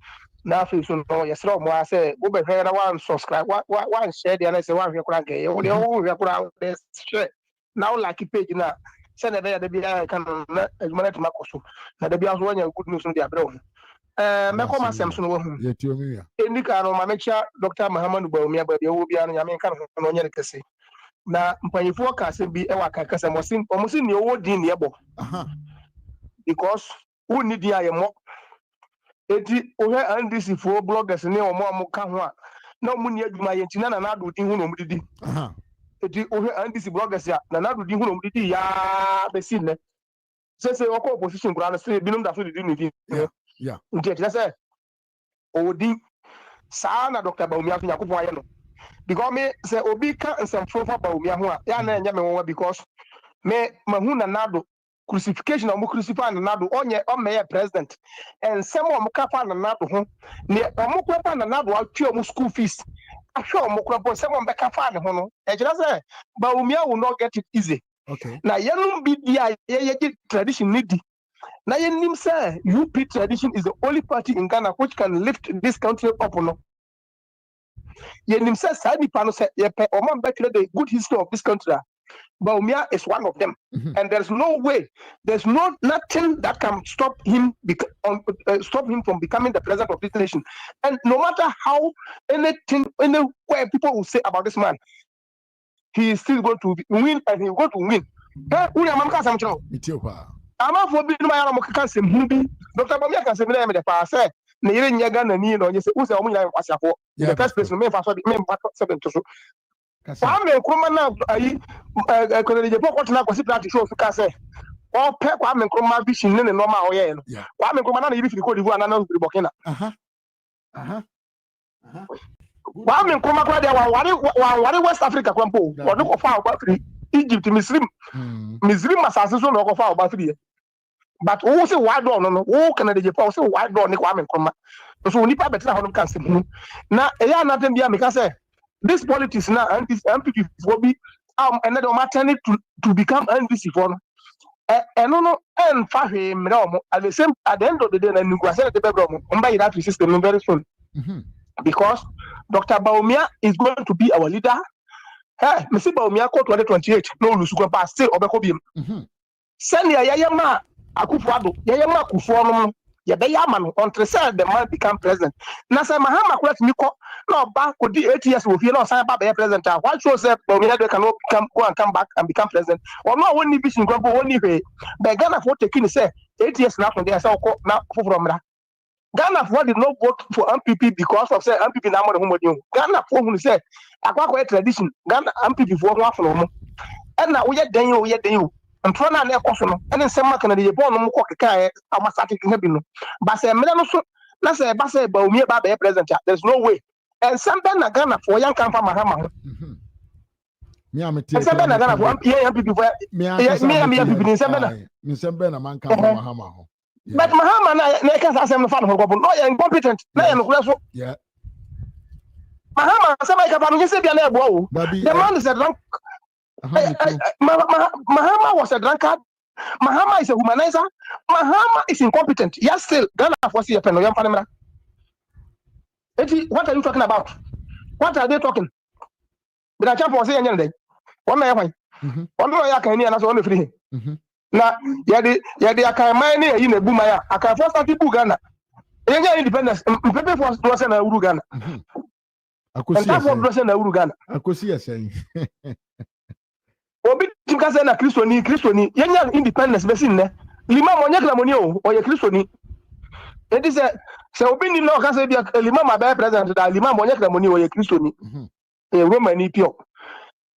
Na fi so no yesra mo ase wo be hwe na wan subscribe wan share dia na say wan hwe kura nke ye wo de wo hwe kura de share now like page na send there dey bia kan na adwuma na makoso na dey bia so wanya good news no dey abre wo me ko masem so no wo hu ye ti omi ya enika no ma mechia Dr. Muhammadu bawumia ba bia wo bia no nyame kan no nya kese na mpanyifo ka se bi e wa ka kase mo sin ne wo din ne ebo because who need dia ye mo eti ohe NDC fo bloggers ne omo amuka ho a na mu ni adwuma ye ntina na ado din hu no mudidi eti ohe NDC bloggers ya na ado din hu no mudidi ya be sin ne se oko opposition kura na se binum da so didi ni din yeah nti eti se o din sa na Dr. Bawumia so yakofo aye no because me say obi ka nsem for bawumia ho a ya na enya me won because me mahu na nado crucifixion o mo crucify na nado onye o meye president and some o mo ka fa na nado ho ne o mo kwa fa na nado atwe o mo school fees ahwe o mo kwa bo some o be ka fa ne ho no e jira say bawumia will not get it easy. Okay. Na yenum bi dia ye tradition nidi. Na yenim say UP tradition is the only party in Ghana which can lift this country up no. Yenim say sadi pano say ye pe o man back the good history of this country. Bawumia is one of them, and there's no way, there's nothing that can stop him from becoming the president of this nation. And no matter how anywhere people will say about this man, he is still going to win, and he is going to win. I'm not for being my own cancer. Dr. Bawumia can say, "Me the past say, ne yere nyaga na ni no you say who say omunya kwasiafo." The first place me fa so me fa 7 to so. Kwame Nkrumah na ayi cìled poko na kwasi practice show fika say o pe Kwame Nkrumah vision ne normal oye no Kwame Nkrumah na yibi fiko divu ana na Burkina Kwame Nkrumah kwa dia wari West Africa kwampo o do ko fa o free Egypt Misrim asase so no ko fa o free but who say why do no who cìled poko say why do ni Kwame Nkrumah so ni pa better ho no kan se na e ya na tem bia me ka say this politics now and this MPP will be and then maternity to become NDC for no and fahim at the end of the day and you say the bedroom by that system very soon because Dr. Bawumia is going to be our leader. Hey, Mr. Bawumia called 2028 no lusuko pass still obekobiem send ya yayama akufuado yayama kufuano ya be yaman until the man become president. Na say Mahama correct me ko no back could 8 years will no sign ba be president. What shows say Bawumia they cannot come back and become president. Or no one vision go only way. But Ghana for taking say 8 years now from there say na from that. Ghana for did not vote for MPP because of say MPP na mo de Ghana for who say akwa tradition Ghana MPP for one from and now we den you and for na ekoso no and say maka na de bon no ko keka amasati kebi no but say me no so na say ba say Bawumia ba be president there's no way and something na Ghana for yan kan fa Mahama me am tie something na Ghana for MPP for me MPP ni something na man kan fa Mahama ho but Mahama na kan sa no fa no go no you incompetent na you no so yeah Mahama say make up no say bia na ebo the man is a drunk Mahama was a drunkard. Mahama is a humanizer. Mahama is incompetent. Yes, still Ghana for see a pen. What are you talking about? What are they talking? But I can't say anything. One day, one day, can hear us on the free. Now, yadi akamani in a boomaya. I can first start to Ghana. Independence. People for Rosen and Urugana. I could see Rosen and Urugana. I could see a saying. Obi timkase na Kristoni yenya independence be sin ne lima mo nyakla moni o ye Kristoni e di se obi ni no ka se bia lima ma be president da lima mo nyakla moni o ye Kristoni e Roman ni pio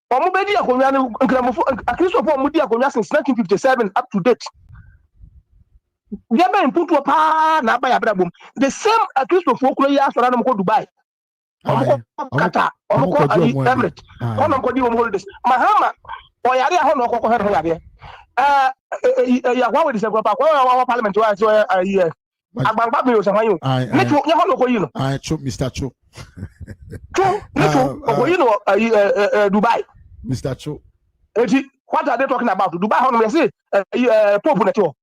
o mo be di akonwa ne nkramofo Kristofo mo di akonwa since 1957 up to date dia be imputu pa na ba ya brabom the same Kristofo kuro ya asora no ko Dubai Kata omko Emirates kono ko di mo holidays Mahama oyare ahụ na ọkọkọ ha yare ya gwa we dị sekwa kwa parliament wa so agbagba mi o se hwan yo netu nye ho no ko yi no Mr. Cho netu ko yi no Dubai Mr. Cho what are they talking about Dubai ho no we say pope na to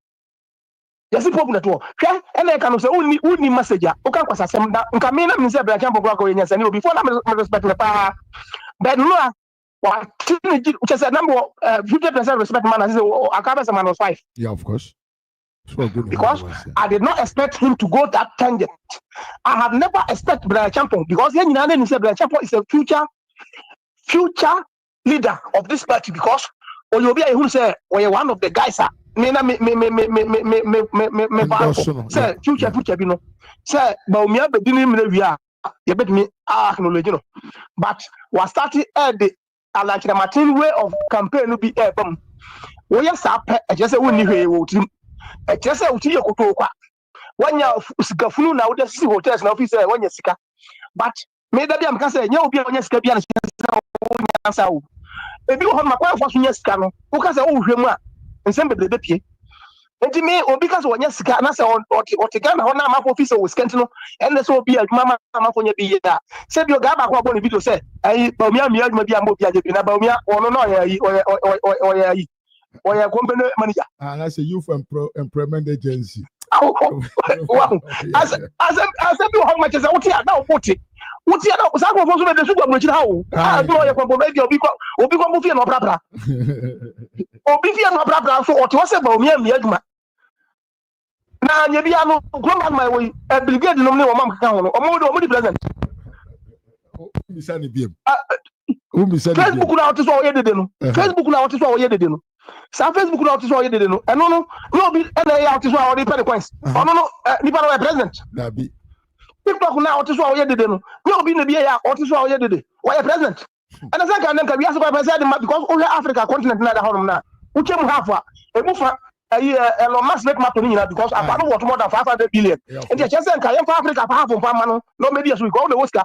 yes pope na to hwe ene ka no say uni message o kan kwasa sem da nka me na mi say bra champo kwa ko yenya sani before na me respect le pa but no which is a number 50% respect man as Akabe man was 5. Yeah, of course. So good because I did not expect him to go that tangent. I have never expected Bryan Achempong because he said Bryan Achempong is a future leader of this party because Oyobia who say one of the guys say future you know say Bawumia be dini me you bet me acknowledge no but was starting at the Alakira Martin way of campaign no be ebom wo ya sa pe e je se woni hwe wo tim e je se uti yekoto kwa wanya sika funu na wo de si hotels na office wanya sika but me da bi am ka say nya obi a onya sika bi a na sa o ebi ho ma kwa fa so nya sika no wo ka say wo hwemu a nsem bebrebe pie enti me obi ka say onya sika na say o Ghana ho na amafo office wo sika ntino enne so obi adwuma ma amafo nya bi ya say bi o ga ba ko abo ne video say ayi bawumia mi adwuma bi am obi aje bi na bawumia ono no oya oya company manager and that's a youth employment agency. Wow. As you how much is out here now? What now? Some of us will be super much how. I do a compromise. Obi ko move no brabra. Obi fi no brabra so what was about me adwuma. Na nye bia no global my way. Brigade no me o mam kan ho. Omo di president. Mi sani biem. Facebook na otiso o yedede no. Facebook na otiso o yedede no. Sa Facebook na otiso o yedede no. Eno no bi na ya otiso o di pay coins. Ono no ni pa no president. Dabi. TikTok na otiso o yedede no. Ni obi na bi ya otiso o yedede. Why president? And the second name can be asked by president because only Africa continent na da hono na. Uche mu half a emu fa Elon Musk make matter ni na because apa no worth more than 500 billion. And the chance can yem for Africa for half of man no maybe so we go the Oscar.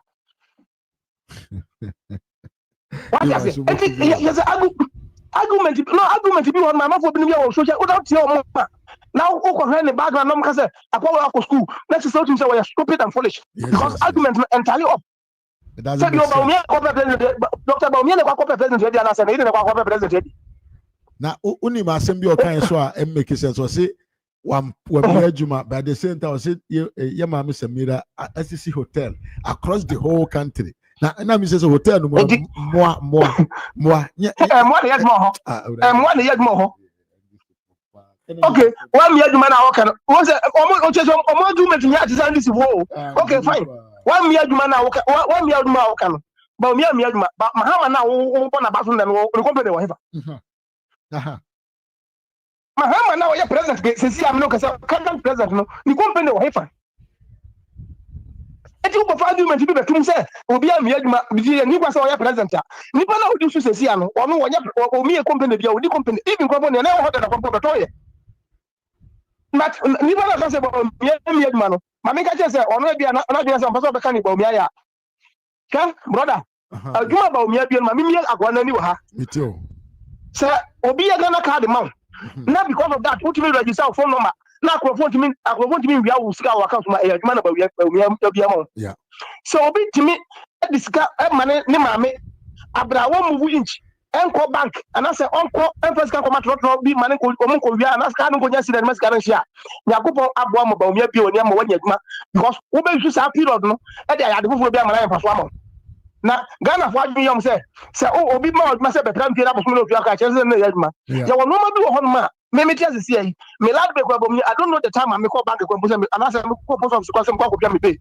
What you say? Yes, argument be on my mouth for being on social without your mama. Now, who can the background? No, because I go to school. Let's say we are stupid and foolish because argument entirely up. Say you Bawumia corporate president, Dr. Bawumia the corporate president ready and say he the corporate president ready. Na uni ma sembi o kan so a make sense o say one juma by the same time o say ye ma me Samira assisi hotel across the whole country. Na mi say hotel no mo mo nya mo na yet mo okay, 1 year juma na work no say omo do me nya ati this wo okay fine 1 year juma na work 1 year juma work no ba mi juma ba mahama na wo na baso na no company wo hefa mahama na wo ye president sisi am no kasa current president no ni company wo hefa eti wo fa argument bi betum say obi am adwuma bi ni kwa say wo ye president a ni pa na wo di so sisi ano ono wo nya o mi company bia wo di company even company na wo hoda na company beto ye but ni pa na say mi adwuma no ma me ka say ono bia na adwuma say on paso be kan ni ba mi aya ka brother adwuma ba mi bia ma mi agwana ni wo ha metio say obi ye Ghana card ma na because of that what you register phone number na akrofo ntimi wia wo sika wo account ma adwuma na ba wia bia ma yeah so obi ntimi disika mane ne maame abra wo move inch enko bank anase onko first kan come trot bi mane ko omo wia na sika no nya sida na sika no hia yakopon abo am ba wia bi oni am wanya adwuma because wo be use sa period no e dey ade foforo bi amana en paso am na Ghana for adwuma yom say obi ma adwuma say betra mpi na boso no ofia ka chese na adwuma ya wo no ma bi wo hono ma me tia sisi yi me lad be ko abom I don't know the time I me call bank ko mpo say anase me ko post office ko say ko pia me pay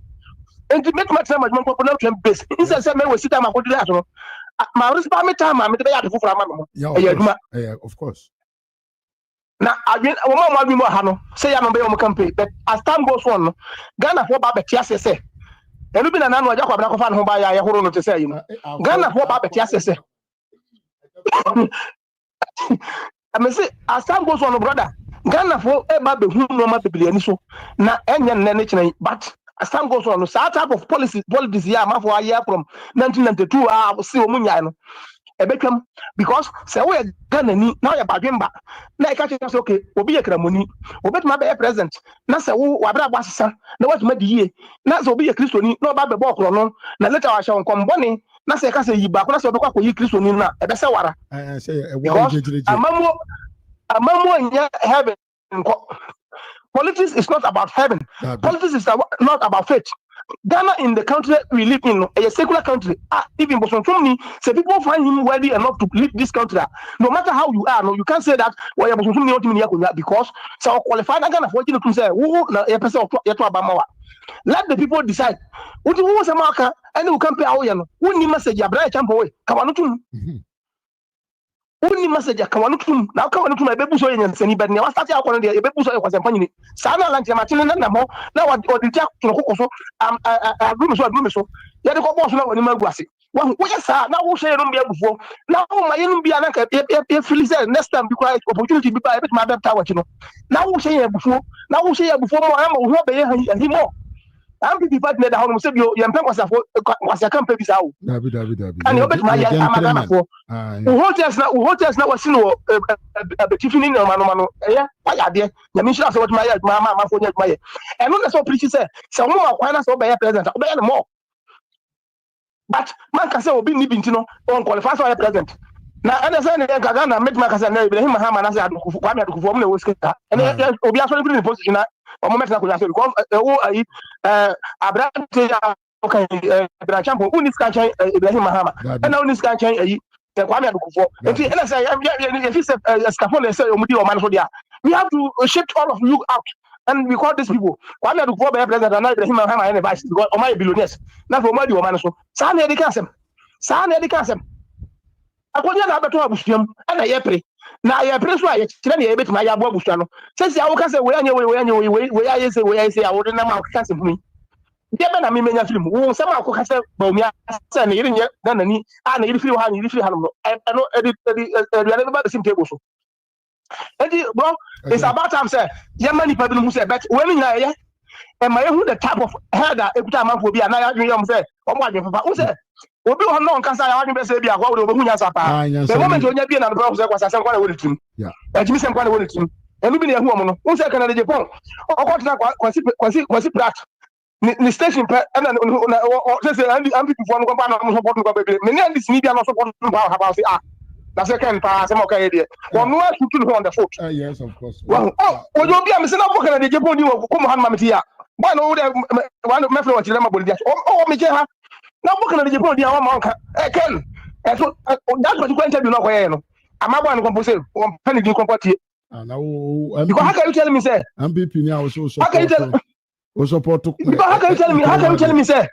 enti make my time adwuma ko na twem base instead say me we sit time akodi that no ma respect me time me be ya de foforo ama no e adwuma of course na agin wo ma adwuma ha no say ya no be yo campaign but as time goes on no Ghana for ba be tia sese elu bi na nanu aja kwa bana ko fa no ba ya horo no te say you know Ghana for ba be tia sese I mean say as time goes on brother Ghana for e ba be hu no ma biblia ni so na enya nne chine but as time goes on so type of politics here ma for a year from 1992 see omunya no e betwam because say we Ghana ni na ya badwemba na e ka che say okay obi ye kramoni obetuma be president na say wo wabra gbasesa na watuma di ye na say obi ye kristoni na oba be bo okro no na later wa shaw nkomboni na say ka say yiba ko na say obekwa ko yi kristoni na e be say wara say e wa jejeje amamo nya heaven politics is not about heaven. Politics is not about faith. Ghana in the country we live in, a secular country. Even say people find him worthy enough to lead this country. No matter how you are, no, you can't say that because so qualified Ghana for you to say let the people decide. What you want America and who can pay our who need message ya bryan achempong kawanutum. Only message kawanutum now kawanutum bebu so yen seni bed ne wastati akon de bebu so e kwasempa nyini sana lanche matine na mo na odi tia to kokoso agumi so ya de ko boss na woni maguase wo yesa na wo shey no bia bufo na wo ma yenu bia na ka e feel say next time because opportunity bi ba e bet ma beta wachi no na wo shey bufo mo ama wo be ye himo MPP party na da hono say bio yempe kwasa campaign bi sa wo. Dabi. And you bet my amagana for. Hotels na wasi no betifini no mano. Eh, why ade? Ya mi sure say what my ma for nyet my. And no so preach say wo ma kwa na so be president, obe no more. But man can say obi ni binti no on qualify for president. Na ana say na Ghana make man can say na Ibrahim Mahama na say adukufo kwa me adukufo mo na wo sketa. And obi aso ni position na o moment na ko say because Abraham okay achempong unis kan chen Ibrahim Mahama. And now unis kan chen kwa me adukufo. Enti ana say if you say scaffold say omudi o man so dia. We have to shift all of you out. And we call these people. Kwame Adukufo be president and Ibrahim Mahama and vice because o my billionaires. Na for madi o man so. Sa na edika asem. Akonya na abeto abusuam na ye pre. Na ye pre so a ye kire na ye betima ya abo abusua no. Sesi awo ka se we anye we aye se awo de na ma ka se fumi. Dia be na me menya film. Wo se ma akoka se bawumia se na yiri nye na nani a na yiri firi ha no. No edit ba the same table so. Bro, it's about time say Yemani people who say but when na and my who the type of header every time man for be na ya dream say omo adwen papa who say obi ho no nkan say ya wadwen be say bia kwa we obo hunya sapa the moment onya bia na bro say kwasa sem kwa na we team yeah ejimi sem kwa na we team enu bi na ehu omo no who say Canada Japan okotena kwasi prat ni station pe na say am people for no kwa na mo support no kwa be me na this ni bia no support no ba ha say that's a kind of some okay idea. One more to on the foot. Yes, of course. Well, you be a missing up for the Japan, you come on, Mamma. Why no, one of my friends, Bolivia. Oh, Michael. Now, looking at the Japan, your monk. I can. That's what you can tell you no way. I'm not one composite, one penny you comport it. Because how can you tell me, sir? MPP now also how can you support. Because how can you tell me, sir?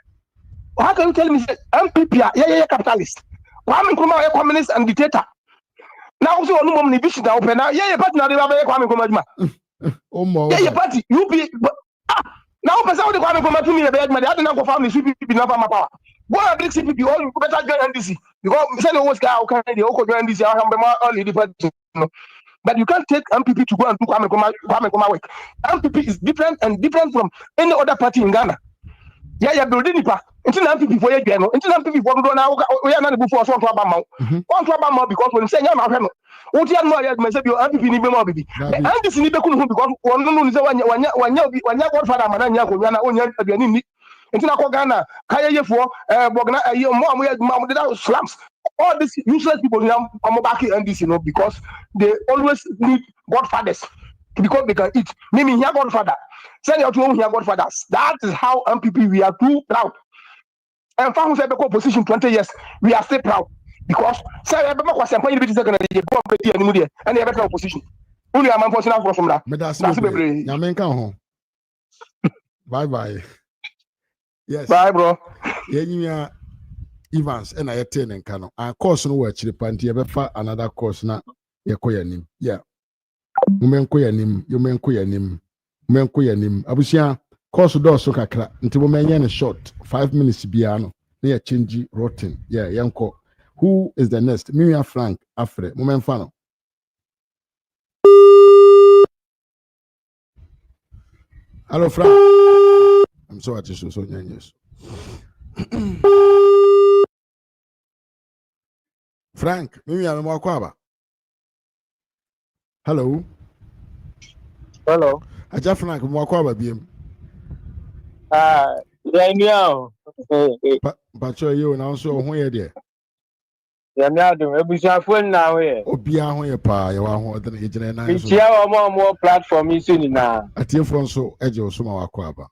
How can you tell me, sir? MPP, yeah, capitalist. Kwame Nkrumah, communist and dictator. Now, so no more vision now. Now, yeah, party now they have Kwame Nkrumah. Yeah, party. You be now. Person the Kwame Nkrumah to me. The man, they have to go found the CPP now for my power. Go and big CPP. All you better join NDC because say no was guy. Okay, they all join NDC. I have all the party. But you can't take MPP to go and do Kwame Nkrumah work. MPP is different from any other party in Ghana. Yeah, building it. Until MPP for you, until MPP for now, we are not before so to Abama. On to Abama because when say I'm not what you know, I say you MPP need more baby. And this need because one no is one godfather man nya ko na onya aduani ni. Until I Ghana, kaya for Bogna more slums. All these useless people now I'm back in this, you know, because they always need godfathers because they can eat. Maybe here godfather. Send your two here godfathers. That is how MPP we are too proud. And found say because position 20 years, we are still proud because say everybody was saying you be second the go and anymore there and every opposition. Only am unfortunate from that. That's bye. Yes. Bye, bro. Yeah, Evans and I attend and canon. And course no work the panty ever another course na yakoyanim. Yeah. You men koyanim. Abusia course do so kakra until we menye short 5 minutes biano na ya change rotten. Yeah, yanko. Who is the next? Mimia Frank Afre. Moment fano. Hello Frank. I'm so at you so yes. Frank, Mimia Mwakwaba. Hello. Hello. Aja Frank Mwakwaba biem. Yeah, Pacho you now so ho ye de. Yeah, me adum ebusuafo na ho ye. Obi a ho ye pa ye wa ho de na ejene na so. Chia omo platform yi so ni na. Atiefo nso eje osoma wakwaba.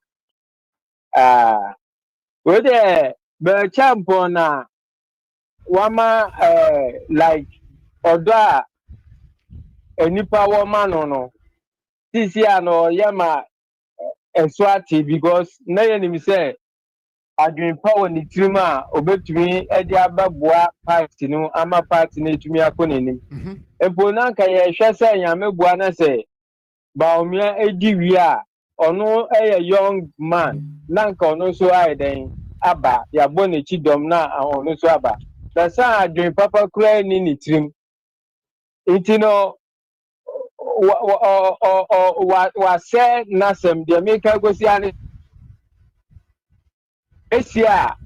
We de be champion na wama like odo enipa wo ma no. This year no yama Eswati because na yenim say adwin power ni trima obetumi edi ababua party no ama party na etumi akonenim empo na nka ye hwe say nyame bua na say bawumia edi wi a ono young man na nka ono so aiden aba ya bone chidom na ono so aba da sa adwin papa kura ni trim itino wa say nasem de make go see ani esia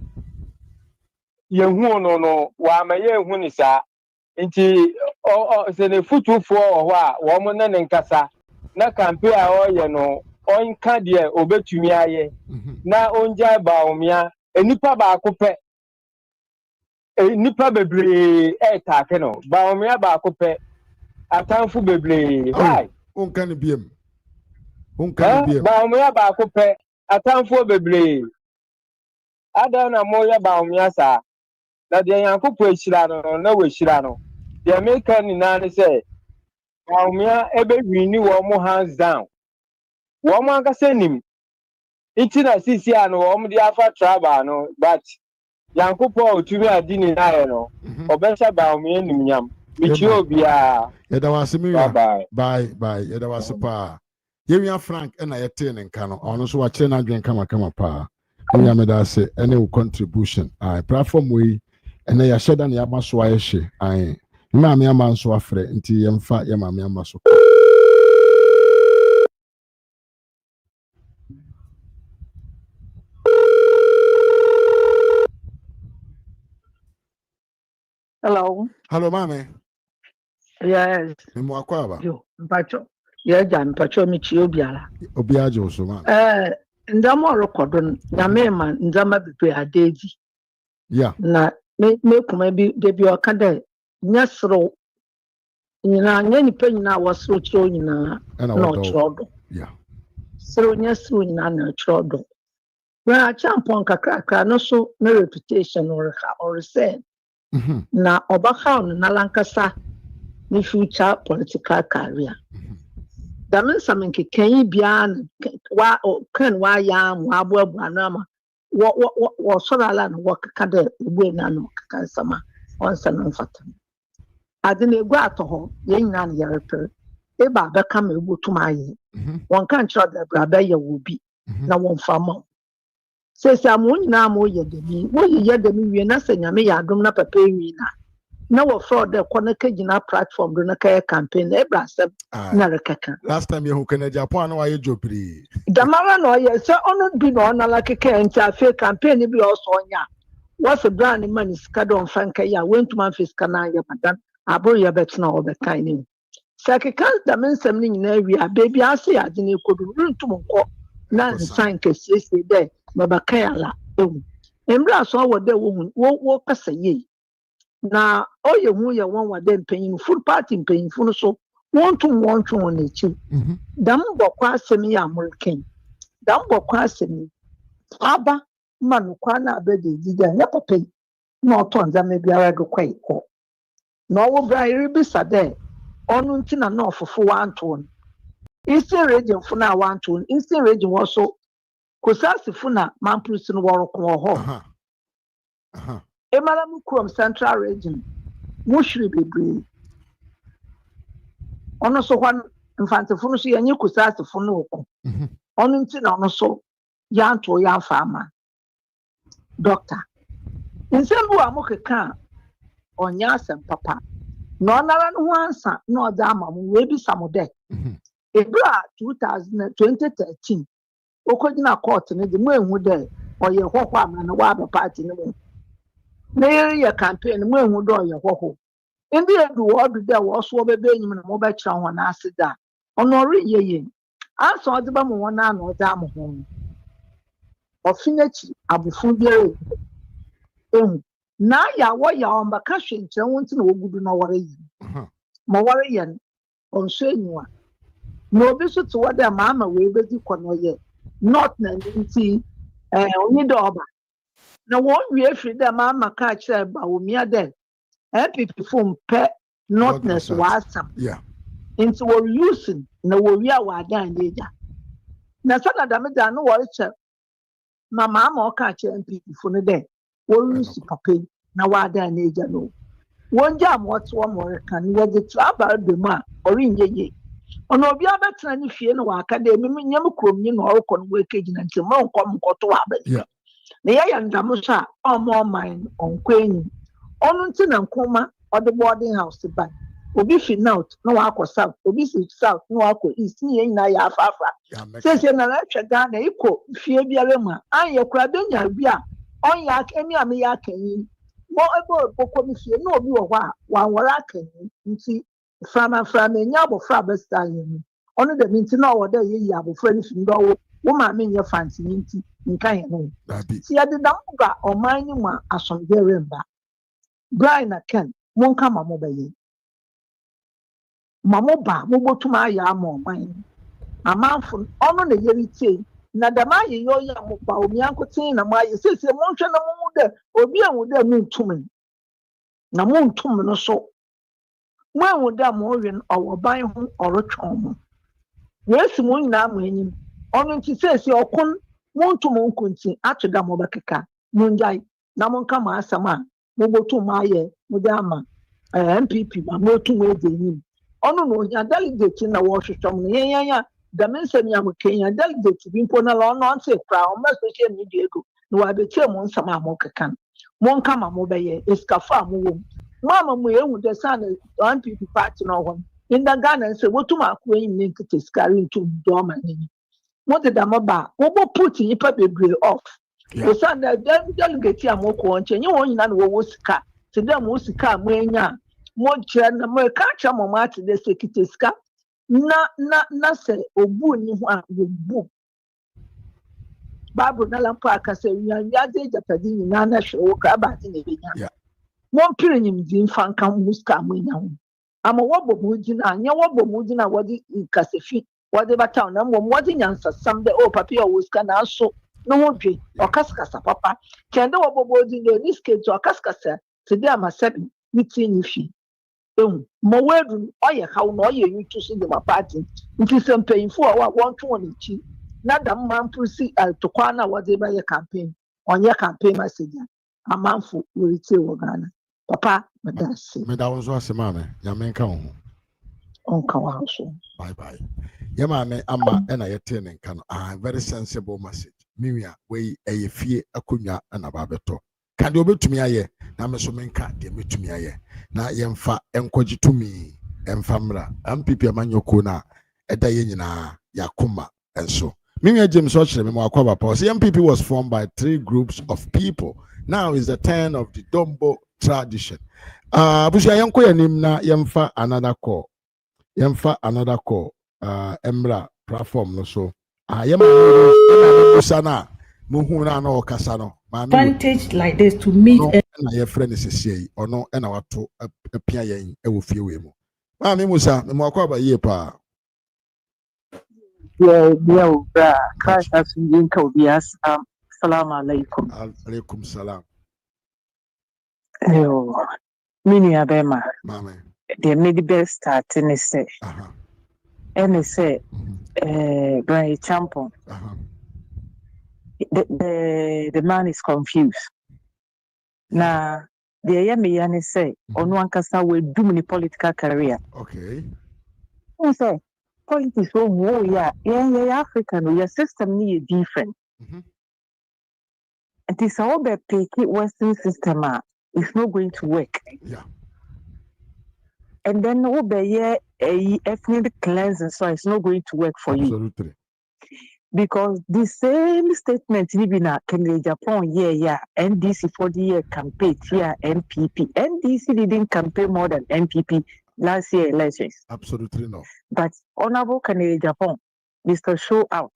yehu no wa ma yehu ni sa nti se ne futufo ho a wo mo ne nkasa na campaign a o ye no onka de obetumi aye na onja bawumia enipa ba akopɛ nipa bebre take no bawumia ba akopɛ atanfu bebre why onka ne biem bawumia ba akopɛ atanfu bebre ada na mo ya bawumia sa na de yankopɔ ehira no na we hira no de make ni na ne say bawumia ebe wini wo mo hands down wo mo akase nim iti na sisi ano wo mo de afa traba no but yankopɔ otumi adi ni na ye no obesha bawumia nim nyam michi obia yeda wasemi bye yeda wasepa yewia Frank na yete ne nka no ono so wa kire na dwen kama pa ya me da se ene wo contribution platform we ene ya sheda na ya maso aye hye ma me ama nso afre nti yemfa ya ma me ama so Hello mame. Yes. Mo akwaba. Yo, mpacho. Ya jan mpacho mi chi obiara. Obiaje oso ma. Ndamo rekodon na mema ndama bepe adedi. Yeah. Na me kuma bi debi okada nyasro nyina nyani pe nyina wasro chiro nyina no chrodo. Yeah. So nyasro nyina na chrodo. Na achempong kakra no so na reputation or say. Na obaka on na lankasa ni future political career. That means something can be an wa yam wa buanama what sort of land work kada wenano can sama on some fatum. I didn't go at home, young nan yarper. Eba become a wood to my one can't try that Brabaya will be now one farmer. Says I'm one now more yet than me. What you yet the me, nothing, I may I don't know pay me now. No fraud the Konakajina platform, the Nakaya campaign, Ebrasem, Narakaka. Last time you can Japan, why you jopri? Damara no, yes, sir, honored be on like a can, fair campaign, be also on ya. What's a brand money scadon Frankaya, went to Memphis Canaya, madam, Aboya Betsna or the kind. Sakaka, the men sending in area, baby, I say I didn't could run to Monco, none sign case yesterday, Babakayala. Embra saw what the woman won't walk as a ye. Na oye hu ye won wa dem panyin food party panyin fu no so won on echi dam bokwa asem ya amurken dam bokwa asem aba manu kwa na abede dida ya papa na oton za me biara do kwai ko na wo bra iri bisa de onu nti na ofofo wanto Eastern region fu na wanto Eastern region wo so kosasi fu na mamprusi no woro ko ho Emalamu Krom Central Region, Mushri Bibri. Ono so one infant funusu yanyi kusasi funuku. Ono ntina ono so yanto yan farmer. Doctor. Nsembu amukeka onya sem papa. No nara no ansa no oda amamu we bi samode. Ebra 2013. Okojina court ne de mu ehu de oye hwehwa amana no wa party ne mu. Na campaign mu ehu do ye hwehwo ndi edu wo do there wo so obebe enyim na mo be kira ho na asida ono re yeye aso odiba mo wona na oda mo ho ofinachi abufu biere ehu na ya wo ya omba ka hwe nkyere wonti na wogudu na wore yi mo wore ye onso enyiwa na obi so to wada ma we bezi kono ye not na nti onyi do oba na won wie fi dem mama ka kire bawumia dem MPP form pe notness wasam into we using na we wia wa dan deja na sana da no wori che mama o ka kire MPP fo no dem we use papa na wa dan deja no won jam what one more kan we the travel be ma ori nyeye ono obi abetena ni fie no wa ka de me nyam krom ni no orko no we kejina nti ma nkom nkoto wa ba na ya ndamusa omo mine onkwenyi onu nti na nkoma ode boarding house ba obi fi north no wa akọ south obi fi south no wa akọ east ni yin na ya afafa sese na la twega na iko fie biare ma anye kura benya bia on yak any amiaki. More about Bokomisi, no, you are one warakin, you see, from a yabo frabestan. Only the minting or the yabo friends in go, woman mean your fancy in kind. See, I did not go or mining one as some very bryan Ken, won't come a mobile. Mamoba, move to my yam mine. A man from honor the yerity. Nadama yo ya bawumia nkotin na ma yesi monhwe na mo de obi anwo de muntum na muntum no so mo anwo de mo wen owoban ho orotwon mo yesi mo nyina mo enyim ono nti sesi okun muntum nkunti atoda mo bakeka munjai na mo nka ma asama mo botu ma ye mo de ama MPP ma mo tu mo de enyim ono no nya delegate na wo hwetwom no yenya the mention ya Kenya delegate bimpo na lo no ante kra o ma social media go no wa be che mo nsama mo kekan mo nka ma mo be ye eskafa mo wo mama mo ehu de san MPP party no ho in the Ghana say wotum akwa yin link to skari into do ma ni mo de da mo ba wo bo put yin pa bebre off o san da delegate ya mo ko onche nyi won nyina no wo sika ti dem wo sika mo enya mo kire na mo ka cha mo ma ti de sekite sika na se obu ni ho a obu babu na lampa aka se ya de japadi ni na hwe ka ba ti ne benya mo mpire nyim din fanka muska mo nya ho ama wobo mu gina anya wobo mu gina wodi kasefi wodi bataw na mo wodi nyansa sam de o papi o wuska na so no ho dwe o kaskasa papa kende wobo bodi no ni skate o kaskasa ti de amasabi ni ti ni fi mo wedu oye hawo no oye yutu so de ma party nti se mpanyinfo a won twe won chi na da manfo si altokwa na wode ba ye campaign onye campaign message amanfo worite wo Ghana papa medase medawo so asema me nyame nka ho onka wa so bye bye yema me ama na yete ne nka no very sensible message miwia we eyefie akonwa na ba beto ka de obetumi aye na me so menka de metumi aye na yemfa enkogitumi emfamra MPP amanyoko na eda ye nyina yakoma enso miwia James Ochre me akwa pa say MPP was formed by 3 groups of people. Now is the turn of the Dombo tradition. Busia yanko yanim na yemfa another call emra platform no so yema sana muhuna na okasa no advantage like this to meet na your friend is say ono na wato apia yen e wo fie we mu maami musa me mo akwa ba ye pa yeah crash as in Kobias assalamu alaikum alaikum salam yo mini abema mama the made best start in say and say Bryan Champong the man is confused na the yemi say on one kasa we do many political career okay say point is so yeah African your system need different it is all the Western system it's not going to work and then obey a ethnic cleansing so it's not going to work for you because the same statement even in Japan NDC for the year campaign here MPP NDC didn't campaign more than MPP last year elections absolutely no but honorable Canadian Japan Mr. Show out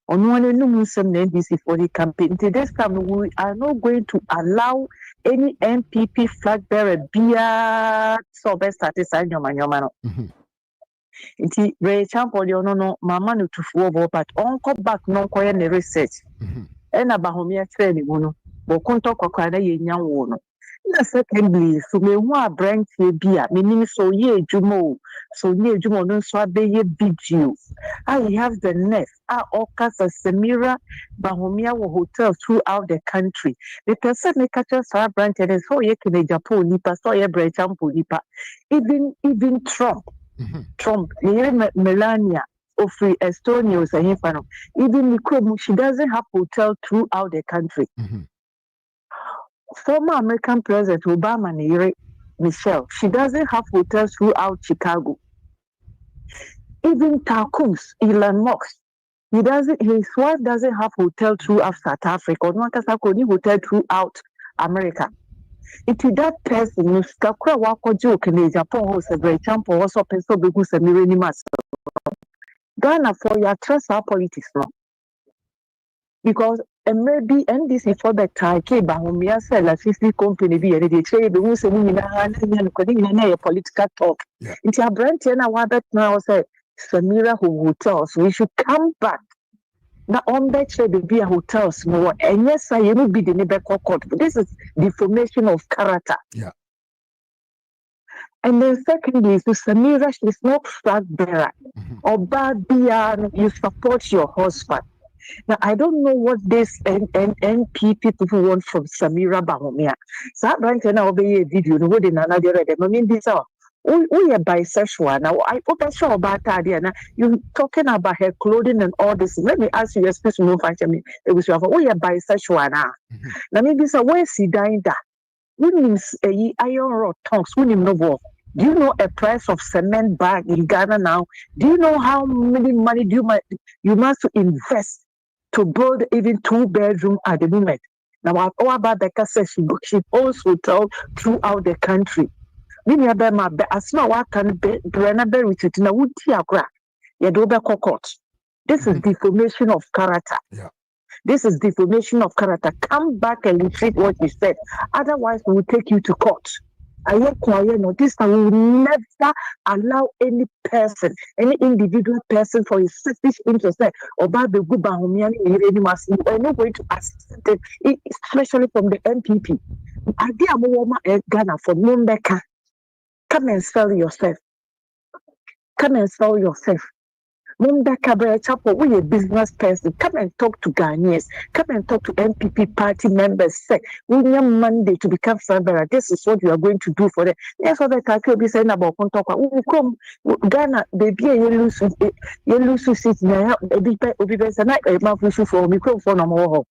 on one NDC for the campaign this time we are not going to allow any MPP flag bearer be so best at this nyoma Inti Bryan Champong no mama no tufuo but onko back no koye ne research e na bawumia training no bo konto kwakwa na ye nyanwo no na secondly so me hu a branch bi a menim so ye adwuma no so abeye video I have the net okasa Samira bawumia wo hotel throughout the country the person me catch so branch and so ye kene Japan nipa so ye Bryan Champong nipa even Trump, Melania, of Estonia, even she doesn't have hotel throughout the country. Former American President Obama, Michelle, she doesn't have hotels throughout Chicago. Even tycoons, Elon Musk, His wife doesn't have hotel throughout South Africa, or no hotel throughout America. Into that person, you skakura wako joke in Japan, who's a great champion, also pencil because a million mass. Ghana for your trust our politics now. Because maybe NDC for the time, bawumia sell a 50 company be a trade, the who's a political talk. Into a brand and a wabbit now say Samira who hotels, we should come back. Now on that trade be a hotels more, and yes, I will be the neighbor court. This is deformation of character. Yeah. And then secondly, so Samira, she's not flag bearer. Or bad you support your husband. Now I don't know what this NPP people want from Samira Bawumia. So right now obey a video, no in another read. I mean this are we are bisexual now. I open show about that now. You talking about her clothing and all this. Let me ask you a special no function me. It was your we are bisexual now. Now maybe this where she dying that. We need a iron rod tongues, we need no war. Do you know a price of cement bag in Ghana now? Do you know how many money you must invest to build even 2-bedroom at the moment? Now, all about the says she owns hotel throughout the country. Many of them are as now I can be Branaberry to na Wutiagra. Yadoba court. This is deformation of character. Yeah. This is deformation of character. Come back and retrieve what you said. Otherwise, we will take you to court. This time we will never allow any person, any individual person for his selfish interest about the good bawumia. We're not going to accept it, especially from the MPP. Ghana for Mumbeka. Come and sell yourself. Come and sell yourself. Mumbeka Chapo, we a business person. Come and talk to Ghanaians. Come and talk to MPP party members. Say, we need Monday to become February. This is what you are going to do for them. Yes, what I can be saying about Kontokwa. We come Ghana, baby, you lose seats now. Baby, a month for me. Come for no more.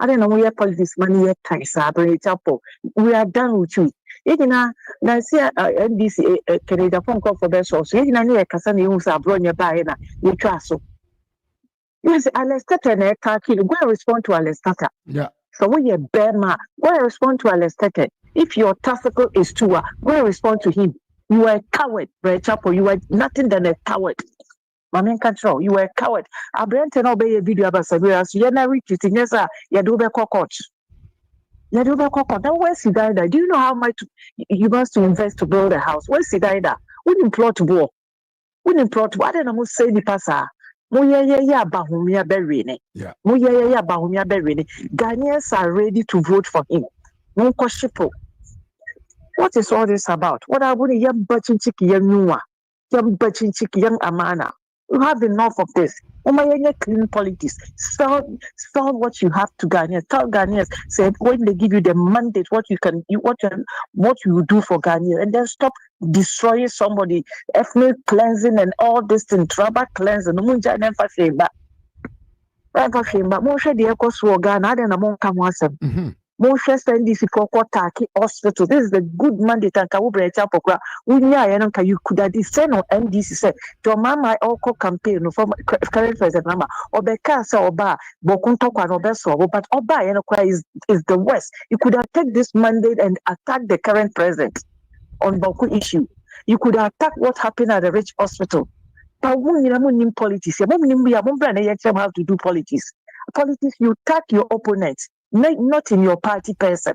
I don't know where politics money yet. Chapo. We are done with you. Even now, see NDC Canada phone call for best source. Even now, Cassani who's a bronya by na you trust so. Yes, Alestata and Ekaki, go and respond to Alestata. Yeah. So when you're Burma, go and respond to Alestata. If your tactical is to go and respond to him. You are a coward, Bryan Chapo. You are nothing than a coward. Mamen control. You are a coward. I brent and obey a video about Sabira. So you're not retreating. Yes, sir. You do the cockroach. Now, where's he died? Do you know how much you must invest to build a house? Where's he died? Wouldn't plot war. Wouldn't plot war. I don't know what say the passa. Bawumia Berine. Yeah. Bawumia Berine. Ghanaians are ready to vote for him. What is all this about? What are we young butching chicky, young Nua? Young butching chicky, young Amana. You have enough of this. Clean politics. Sell what you have to Ghanaians. Tell Ghanaians, say when they give you the mandate, what you will do for Ghanaians, and then stop destroying somebody, ethnic cleansing and all this thing, tribal cleansing. Munja never shame back. Moshe the echo so Ghana, then among come once. Moshe send this for Taki hospital. This is the good mandate and Kawubre Chapokra. You could have sent on NDC said, your mama also campaign for current president mama or Bekasa or Ba Bokuntokwa or Beso, but Oba is the West. You could have taken this mandate and attack the current president on Boku issue. You could attack what happened at the rich hospital. But when politics, you have to do politics. Politics, you attack your opponent. Not in your party person.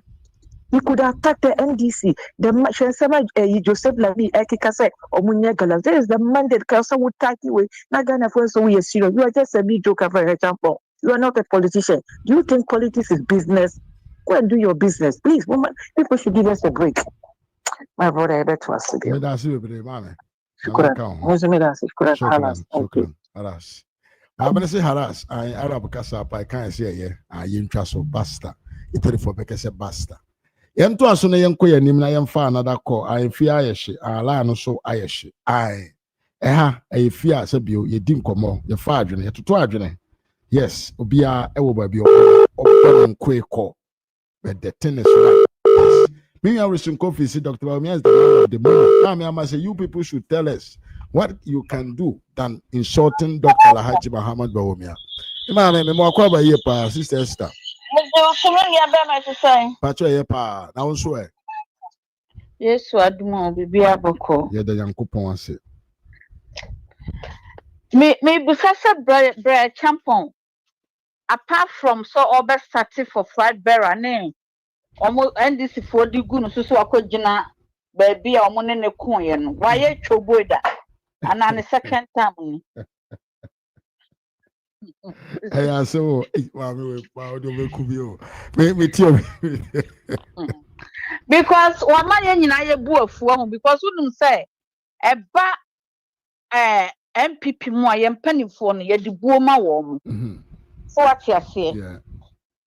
You could attack the NDC. The Joseph Lamy, Ekikase, or Munya Galas. There is the mandate. Kasa would attack you. Nagana for so we are serious. You are just a mediocre, for example. You are not a politician. Do you think politics is business? Go and do your business, please. Woman, people should give us a break. My brother, I bet was today. Shukran. I'm going to say harass. I Arab Casa, I can't say, yeah, I intraso basta. Italy for Becca basta. Yento asuna yenko ya nimna yemfa another call. I fear ayeshe. Ala no so ayeshe. I fear sebio ye dim komo. Ye fa adwene. Ye tutu adwene. Yes, obia ewo ba bi obo nkwe call. But the thing is right. Yes. Me and Richard Kofi see Dr. Bawumia is the man of the moment. Now me say you people should tell us what you can do than insulting Dr. Alhaji Muhammad Bawumia. Imam, me mo akwa ba ye pa sister Esther. Pacho ye pa na wonso e. Yes, aduma bibi aboko. Ye da Yankopon ase. Me busasa bread champon. Apart from so over starting for fried bearer name. Omo NDC for the gun so akogina baby omo ne kun ye no. Why ye choboida? And on the second time ni. Hey, so mami we pa odo me kubio. Me tio. Because one man nyina ye bu afuo ho because unum say eba MPP mu aye mpanifo no ye de buo ma wo mo. So what you say? Yeah.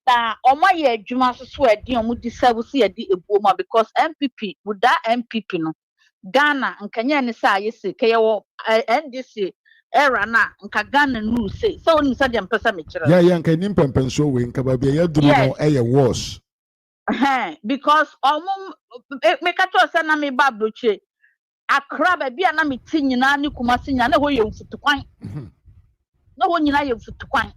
Na omo ye adwuma so edi omo di service ye di ebuo ma because MPP with that MPP no Ghana nkanya ne say aye se ke ye wo NDC era na nka Ghana no say so unum say dem pesa me kire. Yeah nka nim pempenso we nka ba bia ye duru no eye worse. Because make a choice na me babroche akra ba bia na me ti nyina ne kumasi nya na ho ye mfutukwan na ho nyina ye mfutukwan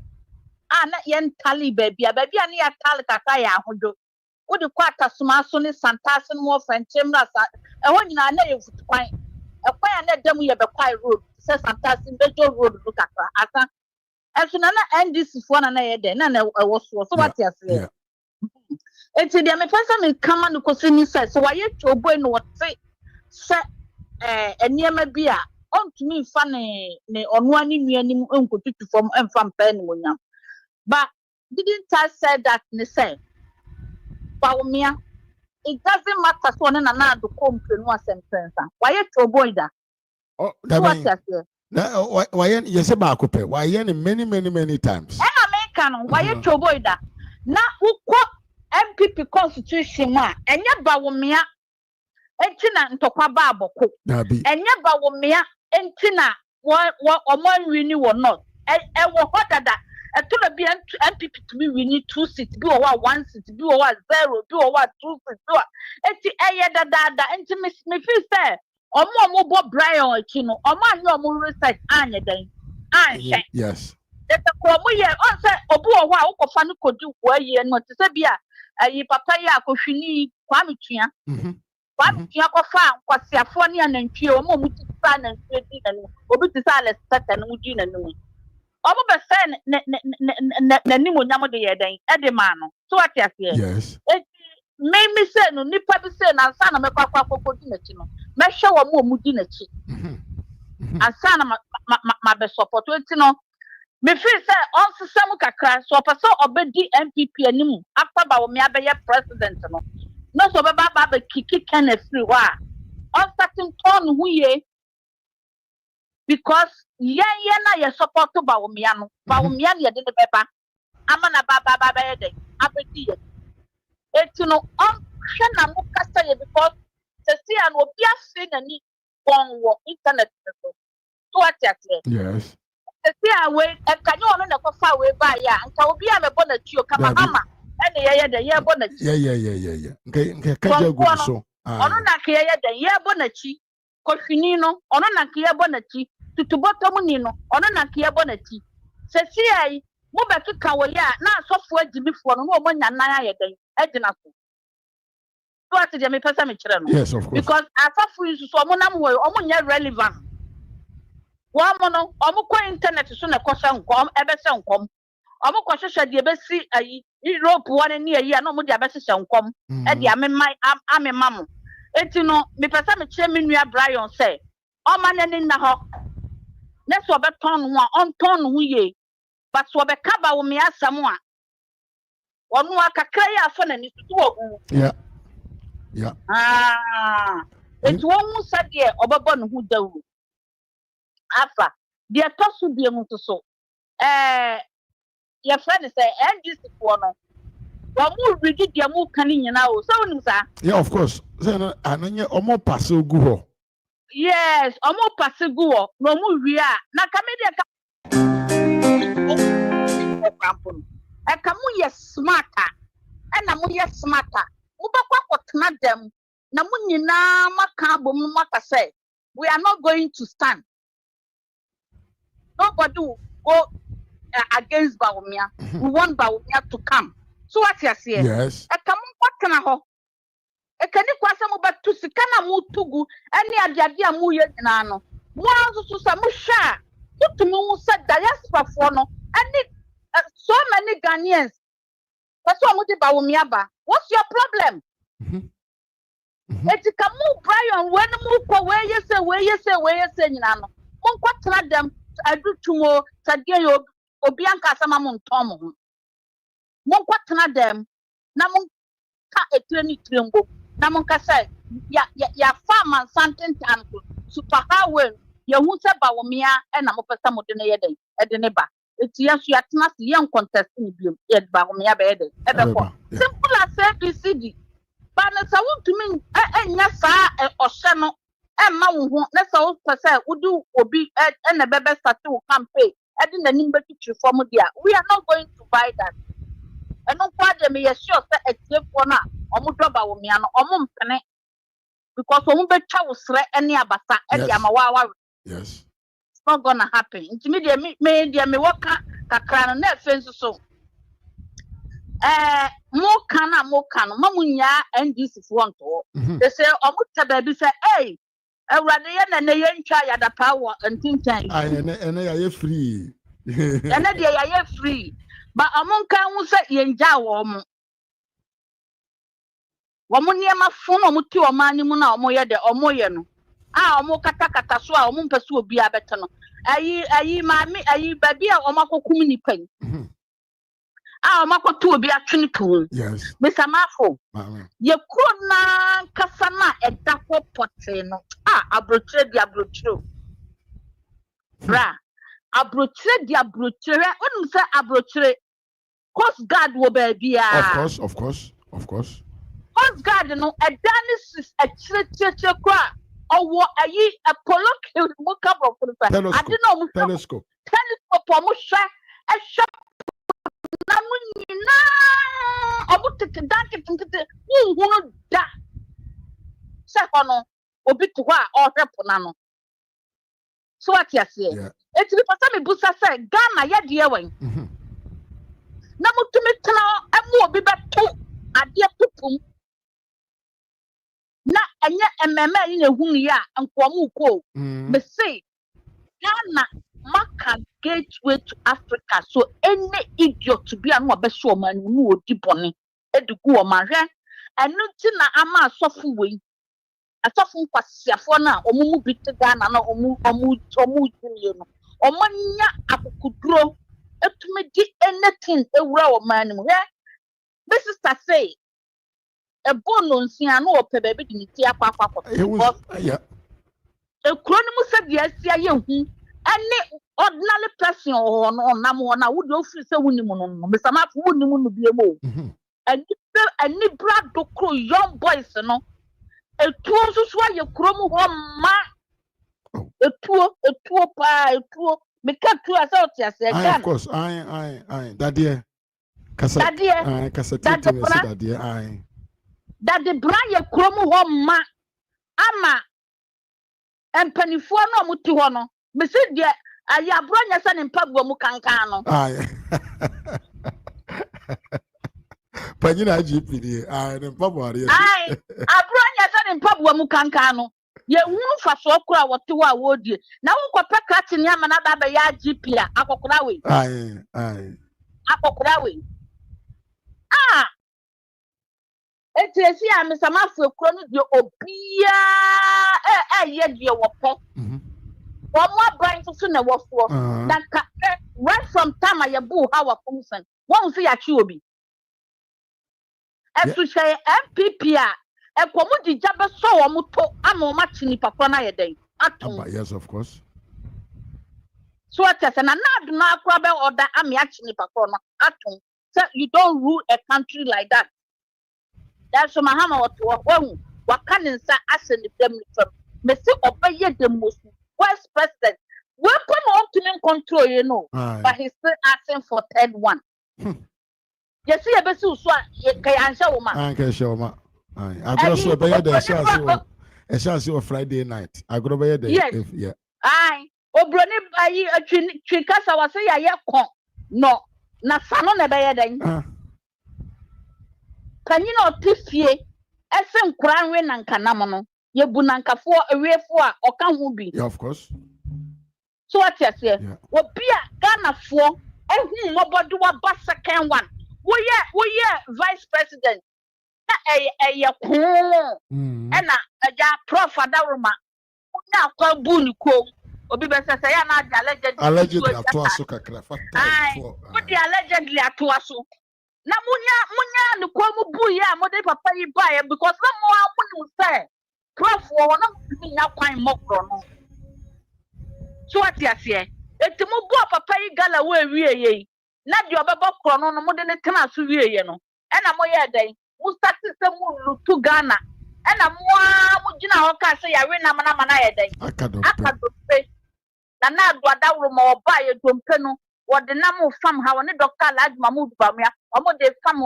na ye ntali ba bia na ya tali kaka ya ahodo wo de kwata soma so ne santase mo fenchem na sa ho nyina na ye mfutukwan kwan na dem ye be kwai road se santase bejo road do kaka asa eso na NDC fo na ye de na wo so what you say. It's the me person me come and kosi ni say so why you chobo no what say enema bia on to me fa ne onu ani nuanim enkotutu fom emfa mpa ni monyam but didn't I say that ne say bawumia it doesn't matter so na na do komple no asemprensa why you chobo ida oh why you say ba kope why you many times why you chobo ida na ukwo MPP constitution ma enye bawumia entina ntokwa ba aboko enye bawumia entina wo omanwini wo not wo hodada etuna bi MPP to be wini 2 seats bi wo 1 seat bi wo 0 bi wo 2 seats bi enti eye dada enti me feel say omo bo bryan aki no omo anye omo research anye den anye yes ete ko omo ye on say obu wo a wo kofa no kodi wo aye no te se bia ayi papa ya akohwini kwametua kwametua kofa nkwasiafo ne anantwie omo mutisa anantwie di nanu obi tisa alestata no di nanu omo be say na ni monyam de ye dan e de ma no so what you say yes me say no nipa bi say na ansa na mekwa di nachi no me hwe wo mo di nachi ansa na ma be support enti no me feel say on system kakra so person obedi MPP animu after bawumia be president no so be ba kiki can free wa on certain turn huye because ye na ye support bawumia no bawumia ye de beba amana ba ye de abedi ye etino on hwe na mo kasa ye because se see an obi afi na ni wo internet so what you yes see away and can you on the coffee way by ya and can be a bonnet you come mama and the year bonnet yeah okay so on na kia the year bonnechi cofinino on na kia bonnechi to bottom nino on na kia bonnechi se see I mo be ka wo ya na software jibi fo no mo nya na ya den edina so what the me person me kire no yes of course because asafu so mo nam wo o mo nya relevant Woman, omo internet so na kwasa nkom ebese nkom omo kwahwehwe de ebesi ayi Europe one ne ayi na omo de abese nkom e de amema mo enti no me pesa me kire me nua Bryan say o ma ne na ho ne so beton ho a on ton ho ye but so be kaba wo me asam a onu akakra ya afa na ni tutu ogu yeah enti won sa de obebo no hu dawu afa de tosu de mu so your friend say NDC for no wa mu rigi de mu kan nyina o so nim sa yeah of course say no ananye omo pass ogu ho yes omo pass gu ho no mu wi a na kamede ka e ka mu ye smarter e na mu ye smarter mu ba kwa kotena dem na mu nyina maka bom maka say we are not going to stand nobody will go against bawumia. We want bawumia to come. So what you say? Yes. E come kwatena ho. E kani kwase mo betu sika na mo tugu ene adiade a mo ye nyina no. Mo aso so mo hwa. Tutumi wo say diaspora for no. Any so many Ghanaians. That's why mo di bawumia ba. What's your problem? Eti kamu Bryan when mu ko we say nyina no. Mo kwatena dem adu tumo sadie yo obi anka sama mo ntom ho. Mo kwatena dem na mo ka etreni trembo na mo ka say ya farm and something tan super highway ya hu se bawumia e na mo pesa mo de ne yeden e de ne ba eti ya so ya tena se yen contest ni biom e bawumia be yeden e be ko simple as ABCD ba na sa wutumi enya saa ohye no e ma wo ho na sa wo pesa udu obi e na bebe start wo campaign e de na nim be twitwi form dia we are not going to buy that. And no problem, me sure say a slave for now. Omu doba wo me ano omu mpene because omu betwa wo sre ene abasa e dia ma wa. Yes. It's not gonna happen. Intimi dia me waka kakra no na fensu so. Mo kana mamunya NDC for nto. They say omu taba bi say hey awrade ye na ne ye ntwa ya da power ntintan. Ene ya free. Ene dia ya free. But among can we say yenja woman niema phone or muti or mani muna or moya de or moyeno. Ah, omo kata so a omo pesu obi abetano. Ayi mami ayi baby a omako kumini pen. Ah, omako tu obi atwini to. Yes. Mr. Mafo. Ye krona kasana edako poteno. Ah, abrotre. Bra. Abrotre. When say abrotre Coast Guard will be Of course. Coast Guard no a danis a church cry or a polo I didn't know telescope musha a shop namuna about to dunk it into the who da secono obi to wa or reponano. So what you say? It's because me busa say Ghana ya dear when na mutumi tena emu obi beto ade pupum na enye ememe ni ehunu ya nkomu ko me say Ghana maka gateway to Africa so any idiot to be anu obeso man nu odi bone edugu o mahwe enu ti na ama asofu we asofu kwasiafo na omumu bitte Ghana na omu jini no omanya akukuduro etumi di anything ewura o man mu this is to say a bonus ya no ope baby di ti akwa yeah e kroni mu se dia sia ye hu any ordinary person or no na mo na wo do free se wuni mu no me sama fu wuni mu no bie mo ani bra do kro young boys no etuo so aye kromu ho ma etuo pa me can't do as out here. Of course, I. That dear. That the Bryan Chromo home ama and penny for no mutuano. Monsieur dear, I have brought your son in Pablo Mucancano. Panina GPD, I am Pablo. I brought your son in Pablo Mucancano. Ye won fa so kura wote wa wodie na won ko peka tinya ma na baba ya GP akokura we akokura we etesi a me samafo ekuro no de obia ye de wo po wo mo bryan so na wo fo na ka right from time aye bu ha wa function won se ya chi obi esu che MPP a ekomu di jabe so wo muto ama ma chini papa na yeden atom yes of course so what say na do na akwa be order ama ya chini papa no atom so you don't rule a country like that that's so mahama what wahu wakaninsa asend them from me say obeye the most worst president weapon ultimate control you know but he's still asking for third one you see ebesi so kay ansha wo ma I got to be there. I shall see on Friday night. I got to be there. Yes. Yeah. Aye. Obroni ayi twikasa wase ya ye kon no na sano na be ye den kanyina otifie ese nkura nwe na nkanam no ye bu nankafo ewiefo a oka ho bi. Yeah, of course. So what you say? Obia Ghana for ehu mobodo wa ba second one. We vice president. Na ko. Ena aja prof adaruma. Na kwa bu ni ko. Obi be say ya na allegedly ato aso kakra fata. Odi allegedly ato aso. Na munya ni ko mu bu ya mo de papa yi ba ya because na mo amu say prof wo na nya kwan mokro no. So what you say? Eti mo bo papa yi gala we wie ye. Na de obebo kro no mo de ne tena so wie ye no. E na mo ye den. Mo start se mo lutu Ghana. E na mo gina ho ka se ya we na mana ye den. Akadope. Na adwada woro mo oba ye dompe no. Wo de na mo fam ha woni Dr. Lad Mahmoud Bawumia. Omo de fam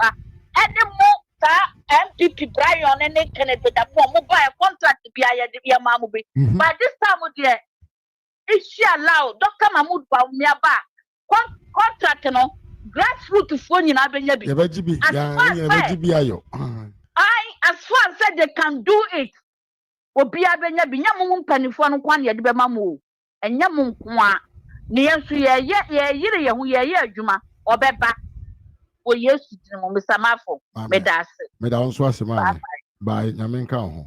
ha. E de mo sa MPP Bryan and Kennedy that form mobile contract to be a de mamu be. By this time of year, is she allowed Dr. Mahmoud Bawumia ba contract no grassroots phone in Abenyabi. As far as said they can do it. Obi Abenyabi nyamu mpanifo no kwan ye de be mamu and nyamu kwa ne yensu ye yire ye hu ye adwuma obeba. O yes, Mr. Mafo, Medas. Madam Swasima, by Yaminka.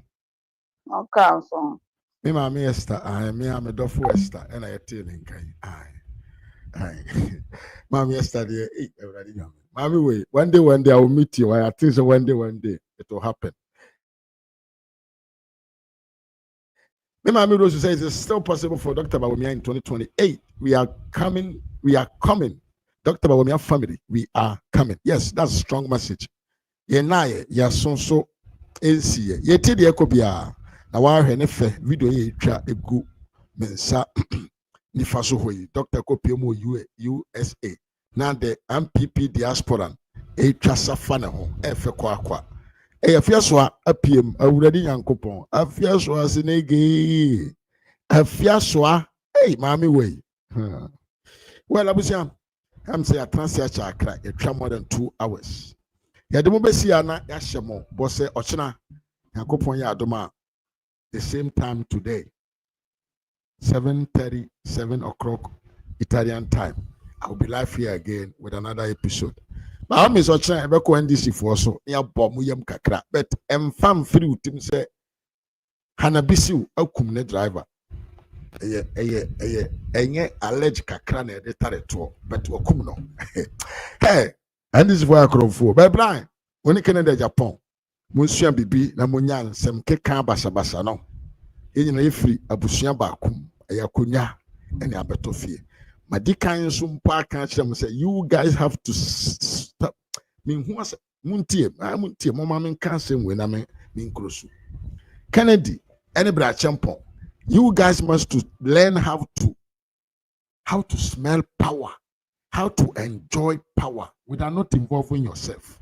Okay, so. Me, Mammy Esther, I am a Doffo Esther, and I tell in Kay. Aye. Mammy Esther, dear, already young. Mammy, wait, one day I will meet you. I think so one day it will happen. Me, Mammy Rose says it's still possible for Dr. Bawumia in 2028. We are coming. Dr. Bawumia family, we are coming. Yes, that's a strong message. Ye naye, ya sonso, NC, ye tidi ekobia, na wahe nefe, video ye tra egu, mensa, ni faso hoyi, Dr. Kopiomo USA, na de MPP diaspora, tra safana ho, efe kwa. Afiaswa, apiem, awuradi yankopon, afiaswa sinege, afiaswa, mami way. Well, abusiam, I'm saying a transit chakra, it tram more than 2 hours. Yadumobesiana, Yashamo, Bosse, Ochina, Yakopon Yadoma, the same time today, 7:30, 7 o'clock Italian time. I'll be live here again with another episode. But I'm Miss Ochina, Ebeko NDC for so, ya bomuyam kakra, but fam free team say, hanna bissuah, a driver. Enye alleged kakra na de tare to but wakum no hey and this is why I come for by Bryan when you can Japan Monsieur bibi na munyan sem keka basa no enyi na free abusua ba akum ayakonya ene abetofie madikan so mpa kan kire say you guys have to stop me hu ase muntie mama men kan sem we na men nkrosu Kennedy ene bra achempong. You guys must to learn how to smell power, how to enjoy power without not involving yourself.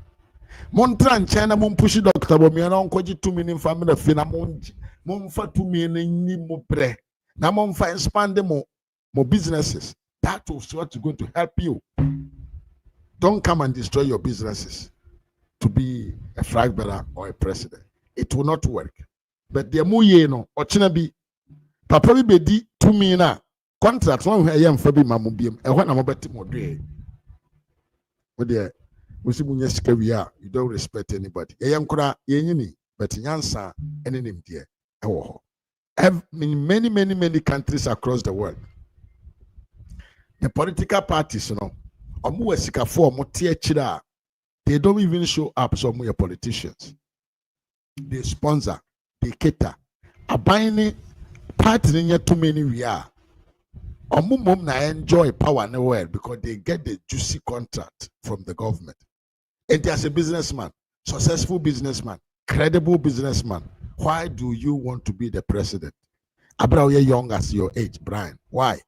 Montran China mon pushi Dr. Bawumia na onkoji 2 million family fina monfa 2 million ni mo bre. Na monfa expand mo businesses. That is what's going to help you. Don't come and destroy your businesses to be a flag bearer or a president. It will not work. But the muye no ochina bi papa bi bedi 2 million contract one who am for be mamubiem e ho na mobeti modwe wo de wo si munya sika wi a you don't respect anybody e yankura yenyini but nyansa enenim de e wo ho in many countries across the world the political parties omo wasika for omo tie kira they don't even show up some your politicians they sponsor they cater abine party near too many we are. Omumum na enjoy power in the world because they get the juicy contract from the government. And as a businessman, successful businessman, credible businessman, why do you want to be the president? Abra you're young as your age, Bryan. Why?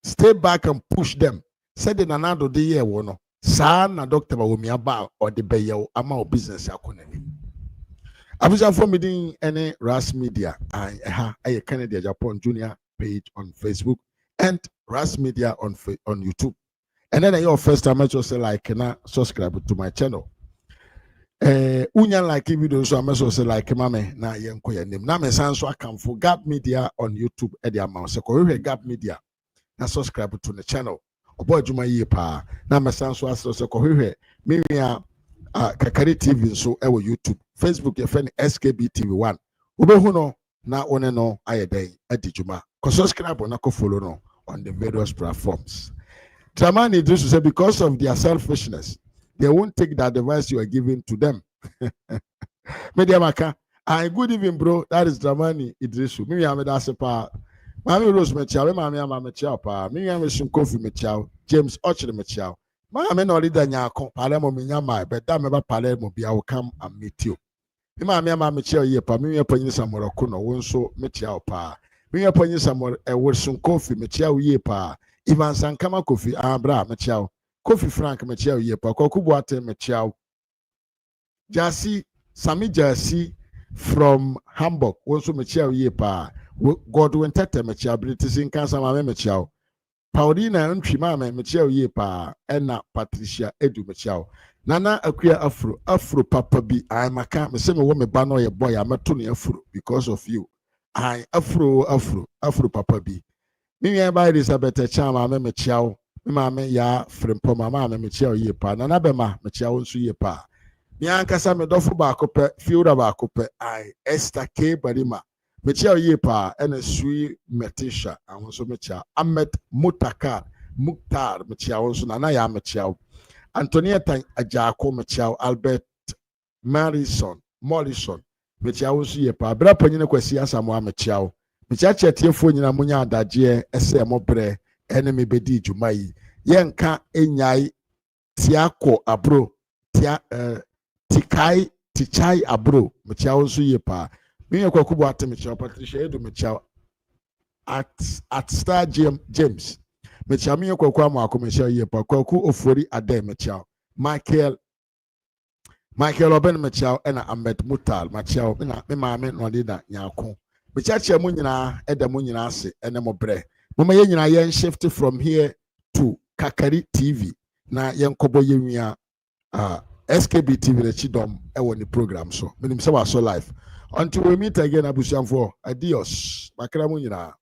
Stay back and push them. Said in another day, year wono. San na Dr. Bawumia ba or the bayo ama business yakoneni. Abuja for meeting any RAS media. I Kennedy Japan Junior page on Facebook and Ras Media on YouTube. And then your first time I just say like and subscribe to my channel. Unya like video so I say like mame na yenko your name. Na me san so account for Gap Media on YouTube e the amount. So ko Gap Media na subscribe to the channel. Obo adwuma yie pa. Na me san so aso so ko me Kakari TV so e wo YouTube. Facebook your friend SKB TV1. Obehu no na one no ayedai adijuma. Ko subscribe na ko follow no on the various platforms. Dramani do say because of their selfishness, they won't take the advice you are giving to them. Media Maka, good evening, bro. That is Dramani Idrisu. Me am da sepa. Mami Rose Mechiao, mami am Mechiao pa. Me am Sunkofi Mechiao, James Orchard Mechiao. Mami no leader nyako, Palemo Minyama, but that member Palemo be I will come and meet you. Me mami am Mechiao ye pa. Me am Pony Samora Kuno, Wonso Mechiao pa. Me am Pony Samora Sunkofi Mechiao ye pa. Ivan Sankama Kofi Abra Mechiao. Kofi Frank Mechiao yepa Kokubuate Mechiao. Jasi Sami Jasi from Hamburg also Mechiao yepa. Godwin Tete Mechiao British in Cancer Mame Mechiao. Paulina Unchimame Mechiao yepa. Enna Patricia Edu Mechiao. Nana Akia Afro Papa B. I am a camp. Same woman bano your boy. I'm a Tony Afro because of you. I Afro Papa B. Me by Elizabeth Chama me chiao. Me mama ya frempo mama me chiao ye pa. Na bema me chiao nsu ye pa. Me ankasa me dofo ba kope, fiura ba kope. I Esther K Barima. Me chiao ye pa ene sui metisha. Anso me chiao. Ahmed Mukhtar me chiao nsu na ya me chiao. Antonietta Ajako me chiao. Albert Morrison me chiao nsu ye pa. Bra panyine kwasi asamo me chiao. Michache tiefo nyina munya adaje ese mobre enemy bedi dwumai yenka enyai tiako abro tichai abro michawo nso yepa miye kwakubo ate michawo Patricia Edu michawo at Star James michawo miye kwakwa amako michawo yepa kwaku ofori ade michawo Michael Oben michawo ena Ahmed Mukhtar michawo me maame no leader nyako Michache mu nyina eda mu nyina ase ene mo bre. Mama ye nyina yen shift from here to Kakari TV na yen kobo ye nwia SKB TV le chidom e woni program so. Minim se wa so live. Until we meet again abusiamfo. Adios. Makra mu nyina.